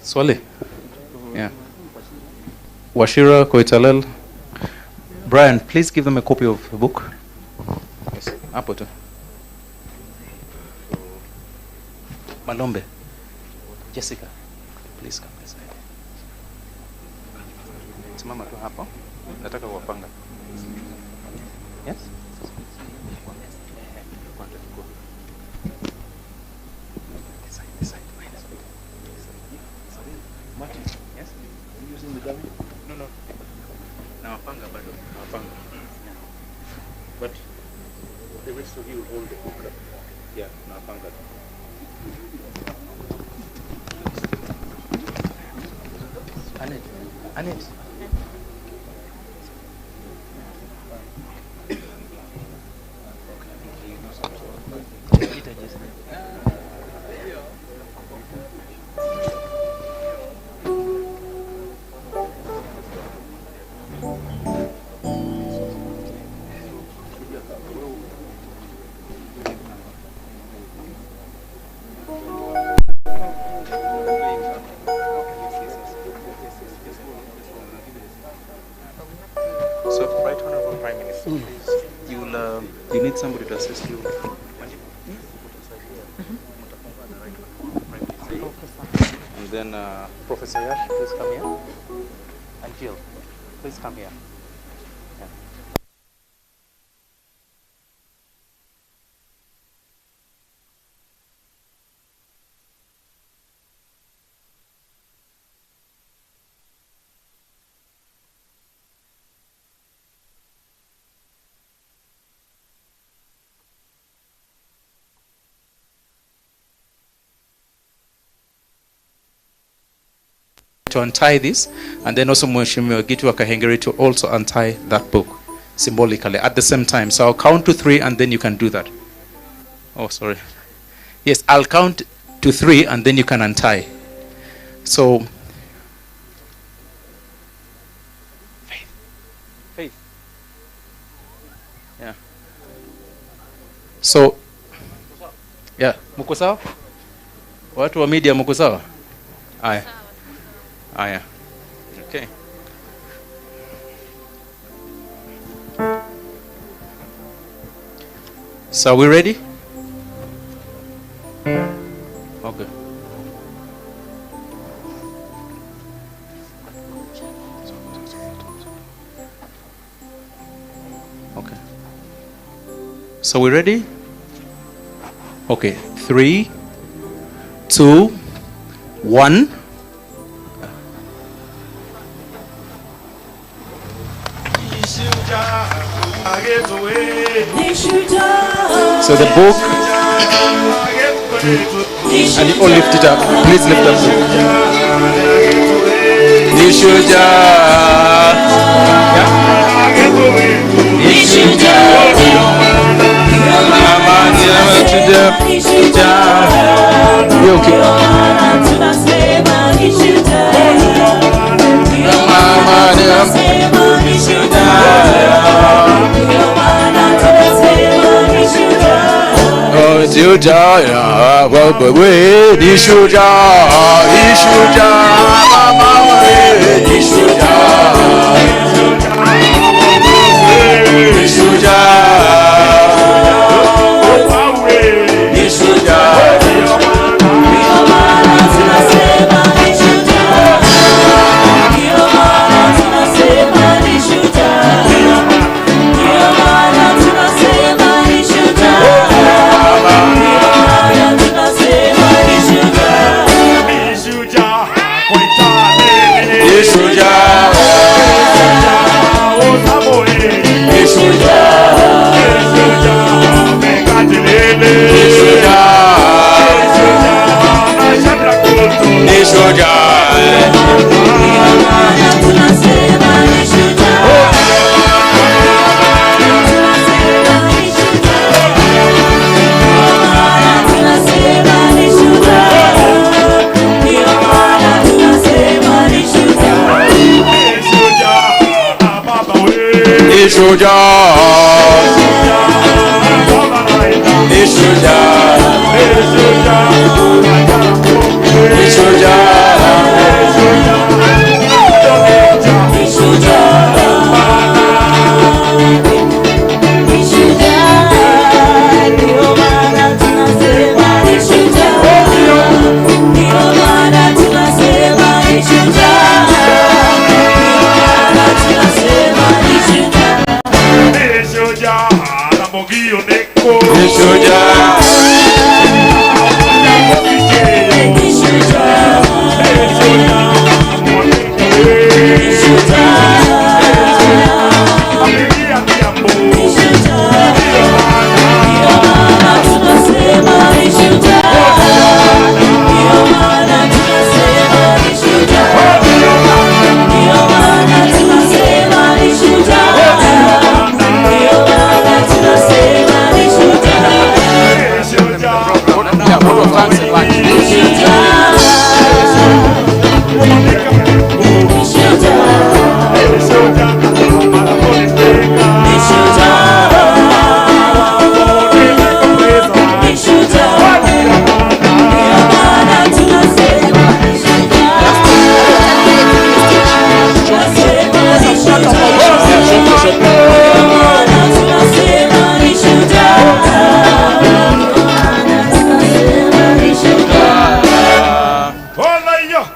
Swale. Yeah. Washira Koitalel. Brian, please give them a copy of the book. Yes. Apoto. Malombe. Jessica, please come this side. Simama tu hapo. Nataka kuwapanga. Yes? But the rest of you hold the book. Yeah, Napanga. Annette. You need somebody to assist you. And then Professor Yash, please come here. And Jill, please come here. Yeah. To untie this, and then also Mheshimiwa Gitu wa Kahengeri to also untie that book symbolically at the same time. So I'll count to 3 and then you can do that. Oh, sorry. Yes, I'll count to 3 and then you can untie. So Faith. Yeah. So yeah, mko sawa? Watu wa media mko sawa? Aya. Aya. Okay. So are we ready? Okay. Okay. So we ready? Okay. 3, 2, 1. So the book, and you all lift it up. Please lift up the book. Nishuja, Nishuja, shujaa ya baba we ni shujaa mama we ni shujaa ni shujaa ni shujaa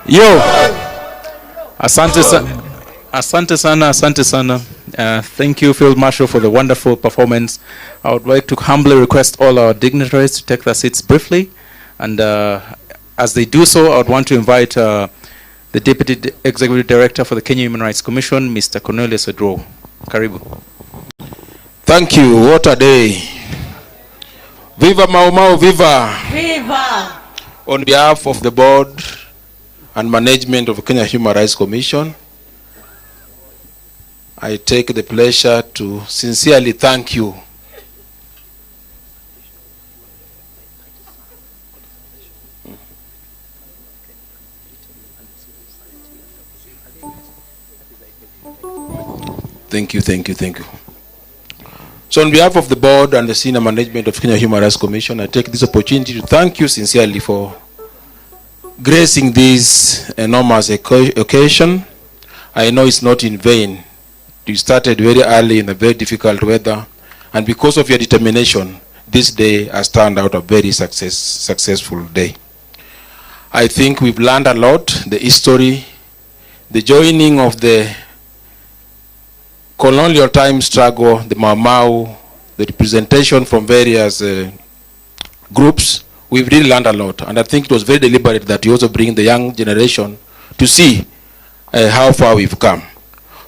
Yo, asante sana. Thank you, Field Marshal, for the wonderful performance. I would like to humbly request all our dignitaries to take their seats briefly. And as they do so, I would want to invite the Deputy Executive Director for the Kenya Human Rights Commission, Mr. Cornelius Odro. Karibu. Thank you. What a day. Viva Maumau, viva. Viva. On behalf of the board and management of the Kenya Human Rights Commission, I take the pleasure to sincerely thank you Thank you. So on behalf of the board and the senior management of Kenya Human Rights Commission, I take this opportunity to thank you sincerely for gracing this enormous occasion. I know it's not in vain. You started very early in a very difficult weather, and because of your determination, this day has turned out a very successful day. I think we've learned a lot, the history, the joining of the colonial time struggle, the Maumau, the representation from various groups. We've really learned a lot, and I think it was very deliberate that you also bring the young generation to see how far we've come.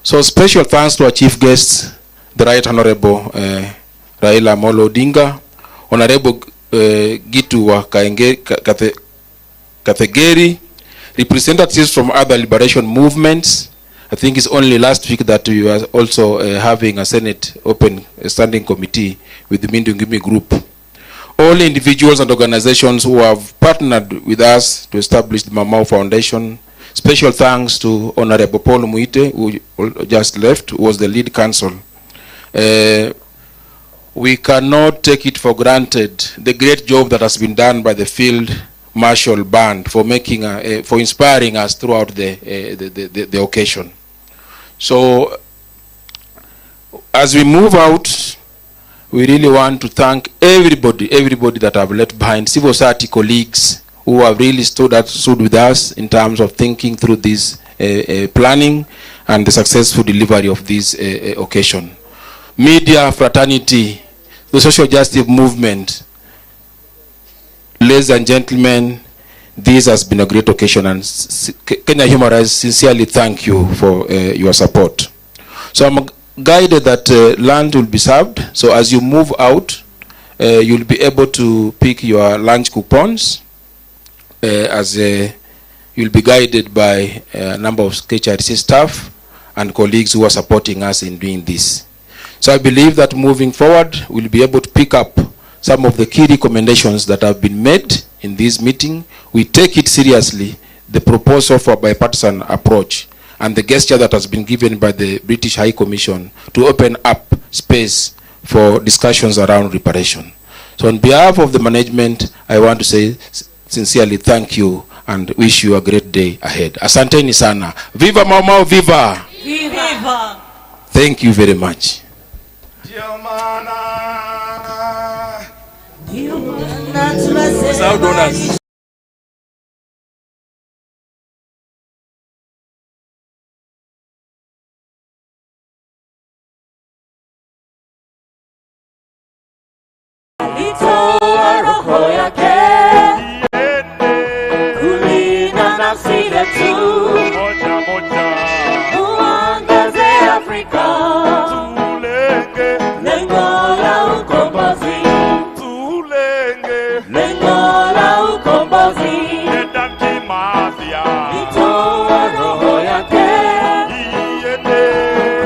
So special thanks to our chief guests, the Right Honorable Raila Odinga, Honorable Gitu wa Kathegeri, representatives from other liberation movements. I think it's only last week that we are also having a Senate open standing committee with the Mindungimi group. All individuals and organizations who have partnered with us to establish the Maumau Foundation. Special thanks to Honorable Paul Muite, who just left, who was the lead counsel. we cannot take it for granted the great job that has been done by the Field Marshal Band for making, for inspiring us throughout the occasion. So, as we move out, we really want to thank everybody that have left behind, civil society colleagues who have really stood with us in terms of thinking through this planning and the successful delivery of this occasion. Media, fraternity, the social justice movement, ladies and gentlemen, this has been a great occasion, and Kenya Human Rights sincerely thank you for your support. So I'm guided that lunch will be served. So as you move out, you'll be able to pick your lunch coupons, you'll be guided by a number of KHRC staff and colleagues who are supporting us in doing this. So I believe that moving forward, we'll be able to pick up some of the key recommendations that have been made in this meeting. We take it seriously, the proposal for bipartisan approach and the gesture that has been given by the British High Commission to open up space for discussions around reparation. So on behalf of the management, I want to say sincerely thank you and wish you a great day ahead. Asanteni sana. Viva Maumau, viva! Viva! Thank you very much. South donors. Lengo la ukombozi